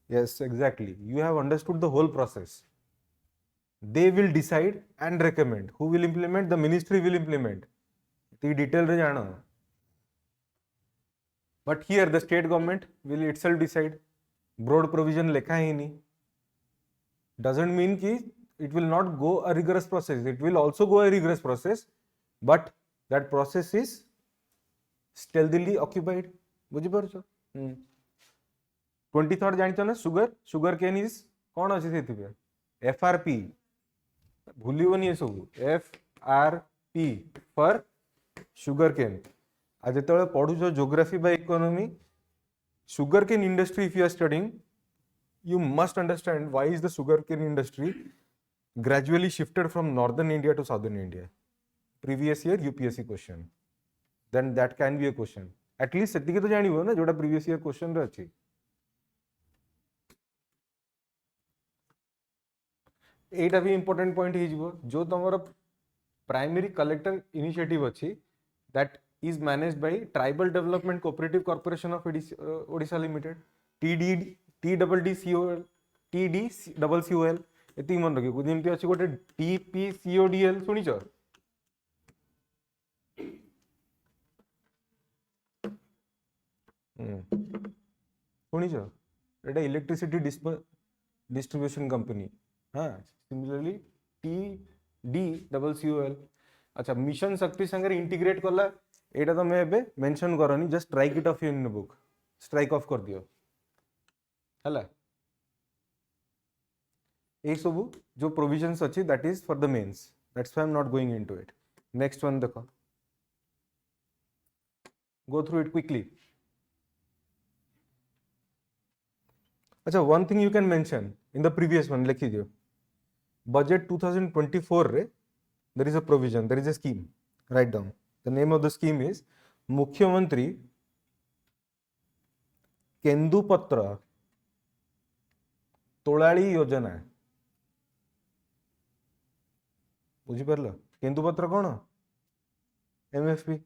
A: Yes, exactly. You have understood the whole process. They will decide and recommend. Who will implement? The ministry will implement. ती detail रे जानो. But here the state government will itself decide. Broad provision lekha hi nahi. Doesn't mean ki it will not go a rigorous process. It will also go a rigorous process, but that process is stealthily occupied. बुझी पारुछ. 23rd जानिଛ ना sugar cane is कौन अच्छे से थिबे FRP भूलिबनी ए सब FRP for sugar cane. आज जेतेबेले पढुछ geography by economy sugar cane industry, if you are studying, you must understand why is the sugar cane industry gradually shifted from northern India to southern India. Previous year UPSC question, then that can be a question. At least सेतिके तो जानिबो ना जोटा previous year question रे अछि. एटा भी important point ही जिवो जो तमरो primary collector initiative अछि that is managed by Tribal Development Cooperative Corporation of Odisha Limited, TDCOL, TDCOL. एति मन रखियो जेमति अछि गोटे TPCODL सुनिछ. सुनिछ एटा इलेक्ट्रिसिटी डिस्ट्रीब्यूशन कंपनी. हाँ सिमिलरली TDCOL. अच्छा मिशन शक्ति संगे इंटीग्रेट करला एटा तो मैं एबे मेंशन करनी. Just write it off in book, strike off कर दियो हला. ए सब जो प्रोविजंस अछि that is for the mens, that's why I am not going into it. Next one देखो, गो थ्रू इट क्विकली. अच्छा one thing you can mention in the previous one लिखि दियो. बजट 2024 रे there is a provision, there is a scheme. Write down. The name of the scheme is मुख्यमंत्री केंदुपत्र तोलाड़ी योजना. बुझी पारलो केंदुपत्र कौन? MFP,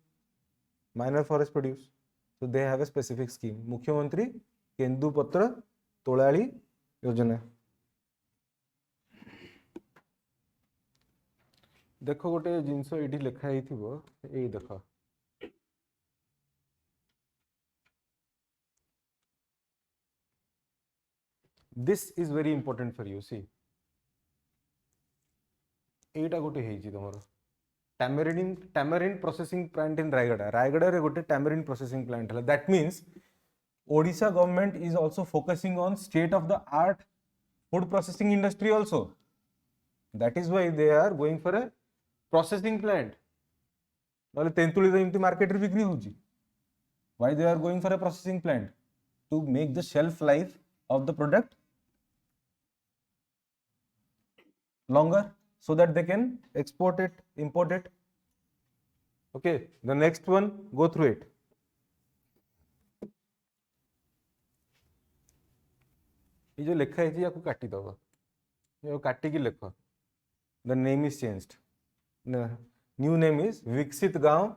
A: minor forest produce. So they have a specific scheme. मुख्यमंत्री केंदुपत्र तोलाड़ी योजना. देखो गोटे जिनस ये लिखाई थी ये देख. This is very important for you. सी एटा गोटे हेजी तुमर tamarind processing plant in Rayagada रे गोटे टैमरिन प्रोसेसिंग प्लांट है. That means Odisha government is also focusing on state of the art food processing industry also. That is why they are going for a processing plant. नले तेंतुली तो एमती market रे बिक्री होची. Why they are going for a processing plant? To make the shelf life of the product longer so that they can export it, import it. Okay, the next one, go through it. ये जो लिखा है याको काटी दबा, ये काटी की लिखो. The name is changed. New name is विकसित गांव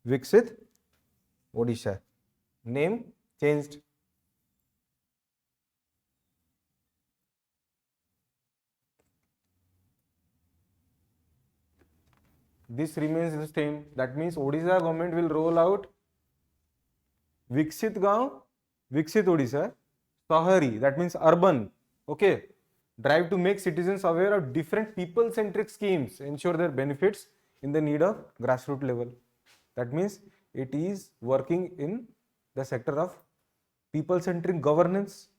A: विकसित Odisha. Name changed. This remains the same. That means Odisha government will roll out Viksit Gaon, Viksit Odisha, Sahari, that means urban. Okay. Drive to make citizens aware of different people-centric schemes, ensure their benefits in the need of grassroots level. That means it is working in the sector of people-centric governance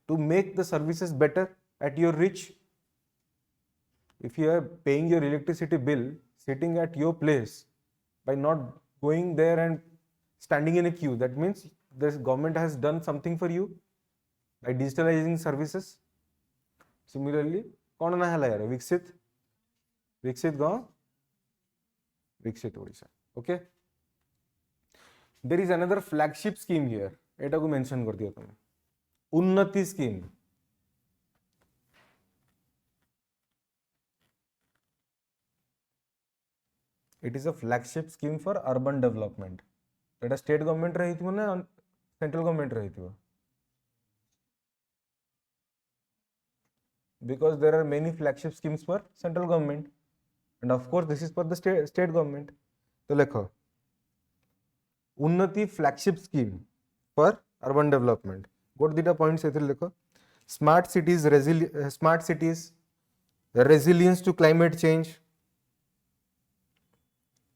A: to make the services better at your reach. If you are paying your electricity bill sitting at your place by not going there and standing in a queue, that means this government has done something for you by digitalizing services. Similarly, कौन ना है यार विकसित गांव विकसित Odisha. Okay, there is another flagship scheme here. एटा को mention कर दिया तुमने. उन्नति scheme. It is a flagship scheme for urban development. Etah state government रही थी ना सेंट्रल गवर्नमेंट रही थी. Because there are many flagship schemes for central government. and of course this is for the state government. तो लिखो Unnati flagship scheme for urban development गोट दुटा points एथिरे लिखो smart cities resilience to climate change,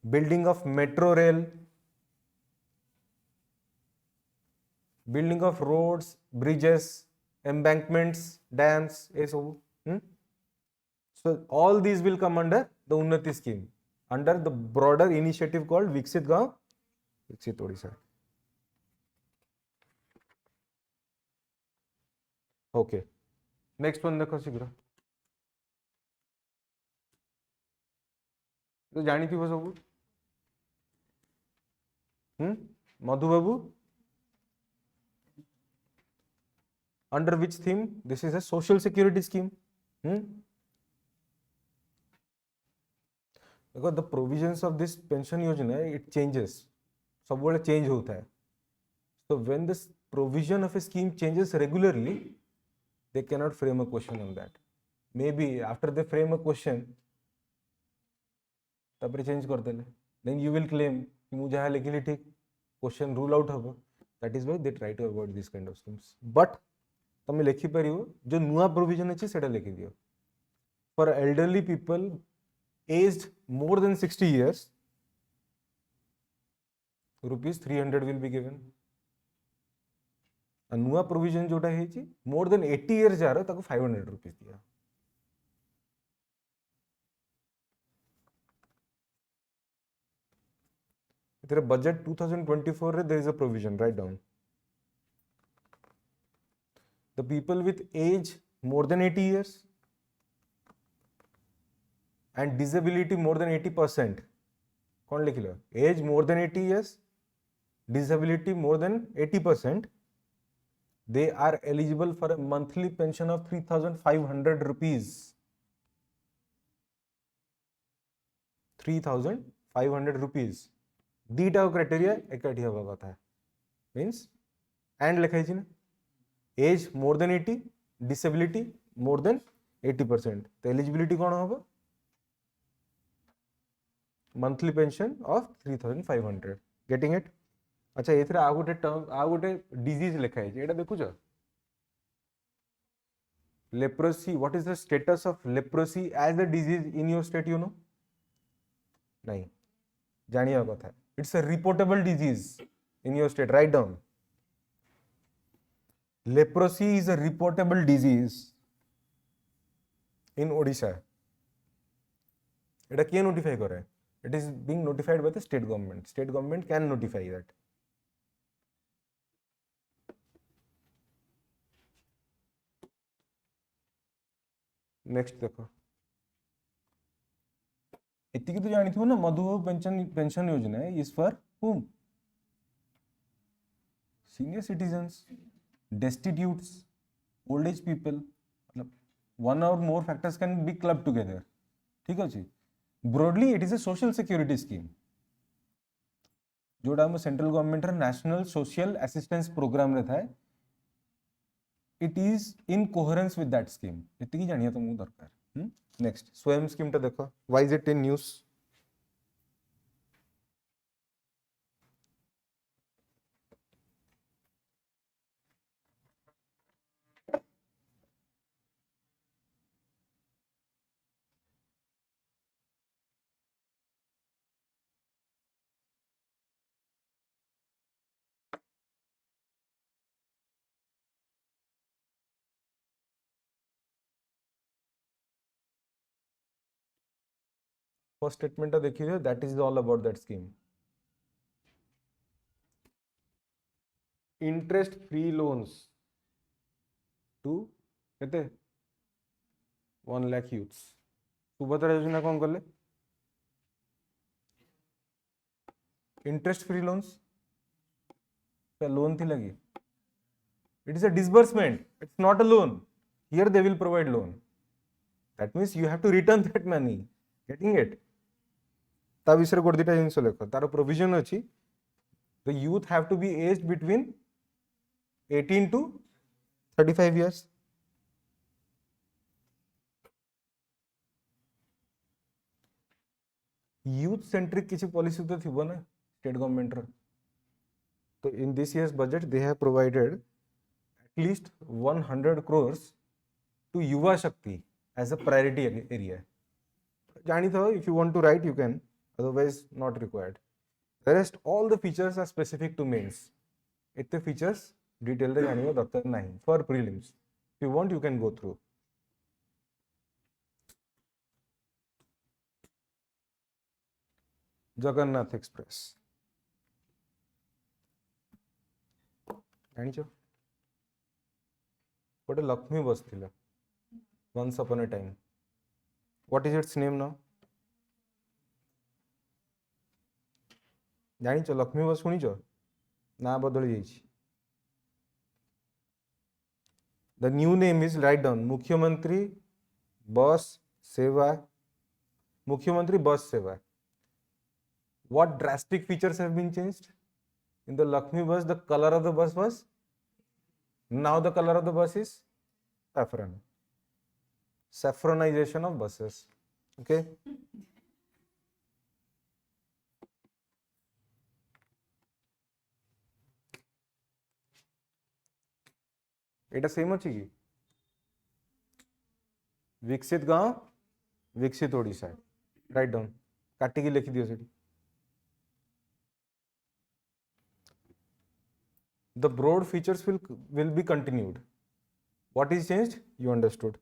A: building of metro rail, building of roads, bridges, embankments, dams, so all these will come under the Unnati scheme, under the broader initiative called Viksit Gaon, Viksit Odisha. Okay, next one देखो शीघ्र तो जानी थी वो सब मधु बाबू under which theme? This is a social security scheme. देखो the provisions of this pension योजना it changes, सब वेले change होता है. So when this provision of a scheme changes regularly, they cannot frame a question on that. Maybe after they frame a question, तब change कर देले. Then you will claim कि मुझे यहाँ लिखी ठीक question rule out होगा. That is why they try to avoid these kind of schemes. But तुम लिखी परियो जो नुआ प्रोविजन अच्छी सेटा लिखी दियो. For elderly people aged more than 60 years, rupees 300 will be given. A नुआ प्रोविजन जोटा है जी more than 80 years जा रहा है ताको 500 rupees दिया. तेरे बजट 2024 रे there is a provision, write down. The people with age more than 80 years and disability more than 80%. कौन लिख लो? Age more than 80 years, disability more than 80%. They are eligible for a monthly pension of 3,500 rupees. 3,500 rupees. दीटा criteria इकट्ठी हवा कथा है. Means and लिखा है ना. Age more than 80, disability more than 80%. तो eligibility कौन होगा? Monthly pension of 3,500. Getting it? अच्छा ये थोड़ा आगुटे टर्म आगुटे disease लिखा है. ये देखो जो leprosy. What is the status of leprosy as a disease in your state? You know? नहीं जानिए कथा है. It's a reportable disease in your state. Write down. Leprosy is a reportable disease in Odisha. It can notify करे. It is being notified by the state government. State government can notify that. Next देखो. इतनी तो जानी थी ना मधु pension योजना है is for whom? Senior citizens, destitutes, old age people. मतलब one or more factors can be clubbed together. ठीक है जी. Broadly, it is a social security scheme. जोड़ा हम central government national social assistance programme रहता है. It is in coherence with that scheme. इतनी जानिए तुमको दरकार. Next, स्वयं स्कीम टा देखो. Why is it in news? First statement टा देखिए. That is all about that scheme. Interest free loans to कहते 1 lakh youths. सुभद्रा योजना कौन कर ले? Interest free loans. क्या लोन थी लगी? It is a disbursement. It's not a loan. Here they will provide loan. That means you have to return that money. Getting it? ता विषय गोटे दुटा जिनस लेख तार प्रोविजन अच्छी. The youth have to be aged between 18 to 35 years. Youth centric किसी policy तो थिबो ना स्टेट गवर्नमेंट रो. तो in this year's budget they have provided at least 100 crores to युवा शक्ति as a priority area. जानी था, if you want to write you can, otherwise not required. The rest all the features are specific to mains. इतने features detail रे जानियो दरकार नहीं for prelims. If you want you can go through. Jagannath express जानिଛ गोटे लक्ष्मी बस थिला once upon a time. What is its name now? जानिଛ Lakshmi बस सुनिଛ ना बदली जाइछि. The new name is, write down, मुख्यमंत्री बस सेवा. मुख्यमंत्री बस सेवा. What drastic features have been changed? In the Lakshmi bus, the color of the bus was, now the color of the bus is saffron. Saffronization of buses. Okay. Etah same अछि कि विकसित गांव विकसित ओडिशा. राइट डाउन काटी की लिखि दियो सेठी. The broad features will be continued. What is changed? You understood.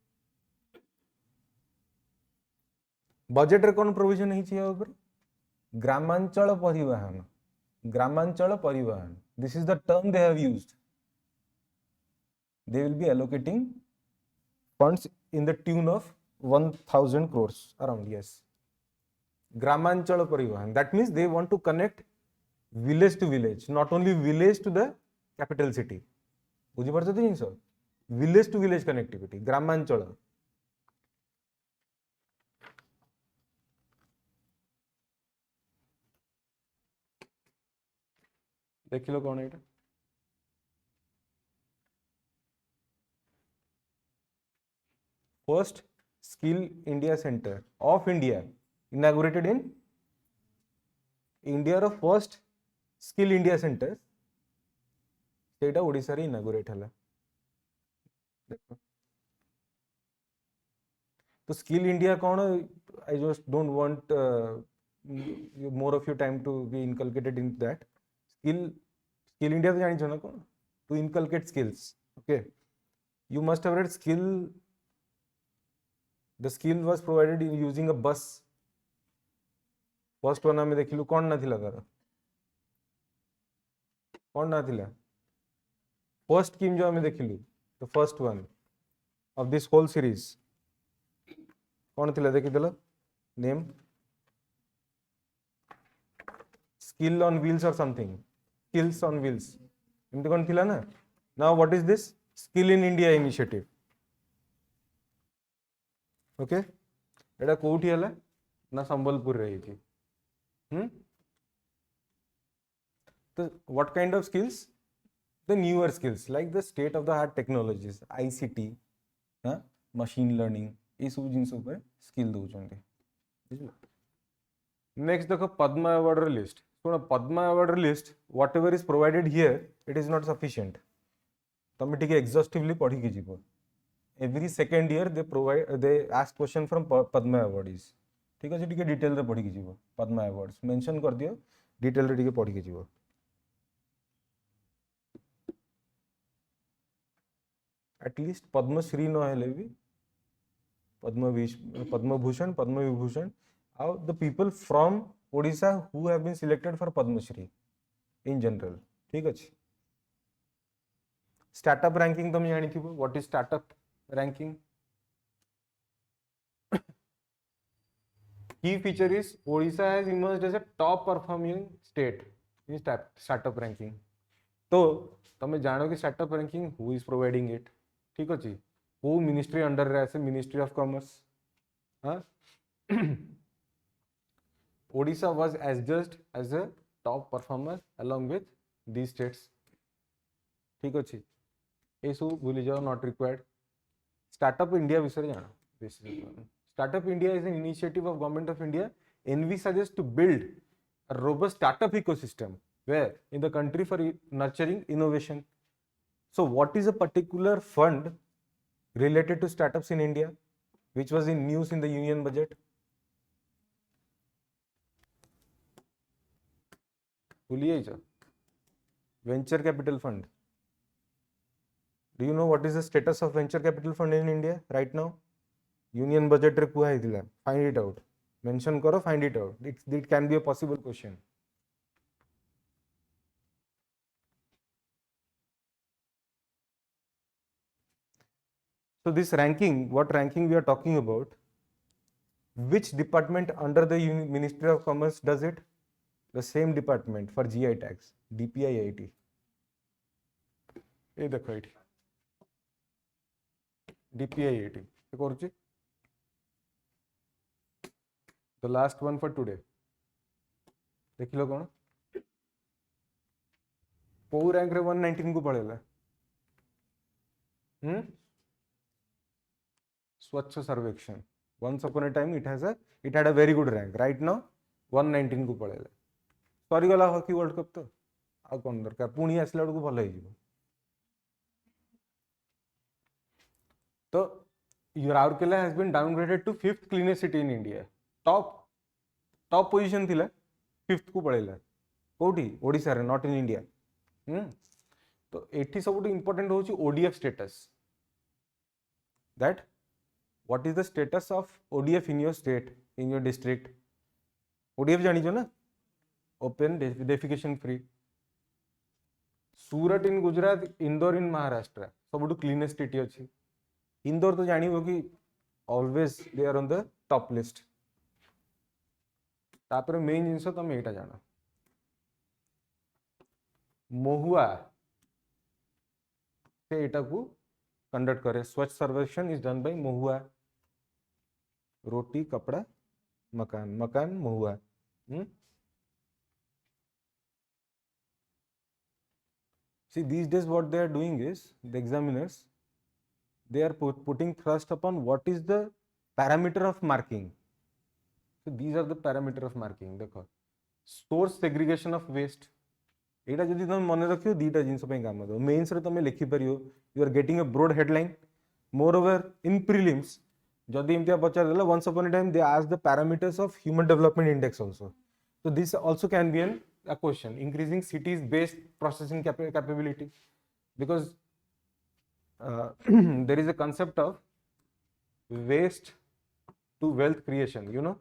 A: Budget रे कोन प्रोविजन है छिया ऊपर? ग्रामांचल परिवहन. ग्रामांचल परिवहन. This is the term they have used. They will be allocating funds in the tune of 1000 crores around. Yes. Gramanchal Parivahan. That means they want to connect village to village, not only village to the capital city. बुझिपारछ तो जिनस village to village connectivity. Gramanchal. देखिलो कौन है? First Skill India Center of India inaugurated in India. First Skill India Center सेटा ओडिशा रे inaugurate हला. देखो तो skill India कौन? I just don't want more of your time to be inculcated in that. Skill India तो जानि छ ना कौन? To inculcate skills. Okay, you must have read skill. The skill was provided in using a bus. First one आमे देखिलु कौन ना थिला तार? कौन ना थिला? First scheme जो आमे देखिलु, the first one of this whole series. कौन थिला देखि देला? Name? Skill on wheels or something. Skills on wheels. एमति कौन थिला ना? Now what is this? Skill in India initiative. Okay, एटा कोठी हला ना संबलपुर रही थी. तो what kind of skills? The newer skills like the state of the art technologies, ICT, machine learning, ये सब जिनस ऊपर स्किल दउचंती. नेक्स्ट देखो पद्मा अवार्ड लिस्ट. सुनो Padma award list whatever is provided here it is not sufficient. तुम टिके exhaustively पढ़ी के जीवो. Every second year they ask question from Padma awardees. ठीक है, टिके डिटेल रे पढ़ी के जीवो. पद्मा अवार्ड्स मेंशन कर दियो, डिटेल रे टिके पढ़ी के जीवो. एटलीस्ट पद्मश्री न हेले भी Padma Bhushan, Padma Vibhushan. How the people from Odisha who have been selected for Padma Shri in general. ठीक अछि. स्टार्टअप रैंकिंग तुम जानि थिबो. What is startup ranking? Key feature is Odisha has emerged as a top performing state in startup ranking. तो तमे जानो कि startup ranking who is providing it. ठीक अछि. वो मिनिस्ट्री अंडर रहे से मिनिस्ट्री ऑफ कॉमर्स. हाँ, Odisha was adjudged as a top performer along with these states. ठीक अछि. ये सब भूली जाओ, not required. Startup India विषय जाना. Startup India is an initiative of Government of India envisages to build a robust startup ecosystem where in the country for nurturing innovation. So what is a particular fund related to startups in India which was in news in the union budget? Venture capital fund. Do you know what is the status of venture capital fund in India right now? Union budget रे कुहा ହେଇଥିଲା. Find it out. Mention करो, find it out. It can be a possible question. So this ranking, what ranking we are talking about? Which department under the Ministry of Commerce does it? The same department for GI tax, DPIIT. ये देखो ये DPIIT. ये करूची. The last one for today. देख लो कौन? कोई rank रे 119 को पढ़ेला. स्वच्छ सर्वेक्षण. Once upon a time it had a very good rank. Right now 119 को पढ़ेला. सॉरी गला हॉकी वर्ल्ड कप तो आ कौन दरकार पुणी आसला बेलू भल हो. तो Rourkela has been downgraded to 5th cleanest city in India. Top position थिला 5th को पळेला कोठी ओडिसा रे नॉट इन इंडिया. तो एठी सबुठ इंपोर्टेंट होची ODF status. That what is the status of ODF in your state, in your district? ODF जानिछो ना, open defecation free. Surat in Gujarat, Indore in Maharashtra सबुठ क्लीनेस्ट सिटी अछि. इंदौर तो जानिबो कि always they are on the top list. तापर मेन जिनस तुम एटा जानो, महुआ से एटा को कंडक्ट करे. स्वच्छ सर्वेक्षण इज डन बाय महुआ. रोटी कपड़ा मकान, मकान महुआ. See, these days what they are doing is, the examiners, they are putting thrust upon what is the parameter of marking. So these are the parameter of marking. देखो, source segregation of waste. एटा जदि तुम मन रखियो दीटा जिंस पे काम दो. Mains रे तुम लिखि परियो, you are getting a broad headline. Moreover, in prelims, जदि इम्तिया पचार देला, once upon a time they asked the parameters of human development index also. So this also can be a question. Increasing cities based processing capability, because there is a concept of waste to wealth creation. You know,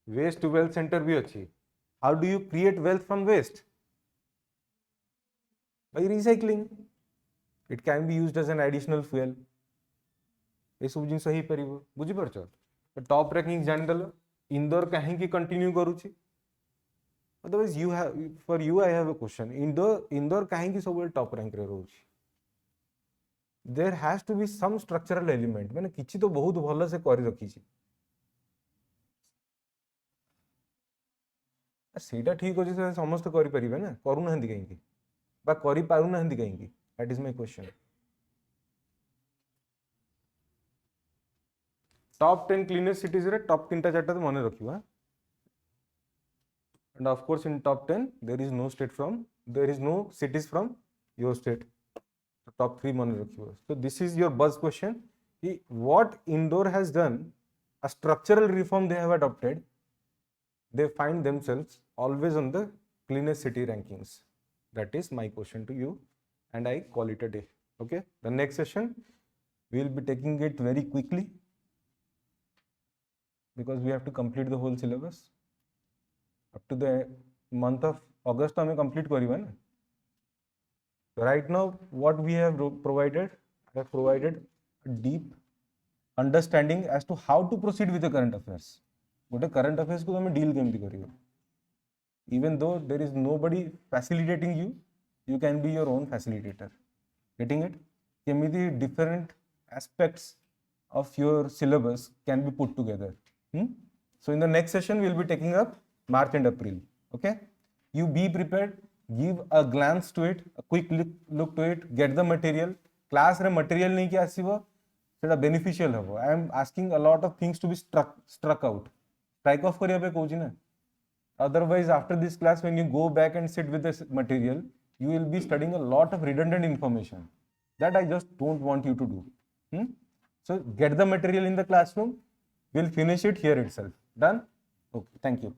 A: waste to wealth center भी अच्छी. How do you create wealth from waste? By recycling. It can be used as an additional fuel. ये सब जिन सही परिबो बुझी परछ. तो top ranking जान देलो, इंदौर काहे की कंटिन्यू करूची. Otherwise you have, for you I have a question. Indore काहे की सब टॉप रैंक रे रहउची. There has to be some structural element. माने किछि तो बहुत भलो से करि रखिछि. ସେଇଟା ଠିକ ଅଛି, ସେ ସମସ୍ତେ କରିପାରିବେ ନା, କରୁନାହାନ୍ତି କାହିଁକି ବା କରିପାରୁନାହାନ୍ତି କାହିଁକି? That is my question. Top 10 cleanest cities रे top 3टा 4टा तो मने रखिबा. And of course in top 10 there is no cities from your state. So top 3 mane rakhibo. So this is your buzz question. What Indore has done, a structural reform they have adopted, they find themselves always on the cleanest city rankings. That is my question to you, and I call it a day. Okay, the next session we will be taking it very quickly because we have to complete the whole syllabus. Up to the month of August we complete kariba na. So right now what we have provided, I have provided a deep understanding as to how to proceed with the current affairs. गोटे current affairs को तुम deal केमती करियो. Even though there is nobody facilitating you, you can be your own facilitator. Getting it? केमिति different aspects of your syllabus can be put together. So in the next session we will be taking up March and April. Okay, you be prepared, give a glance to it, a quick look to it, get the material. Class रे material नहीं कि आसीबो सेटा beneficial हबो. I am asking a lot of things to be struck out. strike off kariya pe kouchi na. Otherwise, after this class, when you go back and sit with this material, you will be studying a lot of redundant information that I just don't want you to do. So get the material in the classroom. We'll finish it here itself. Done? Okay, thank you.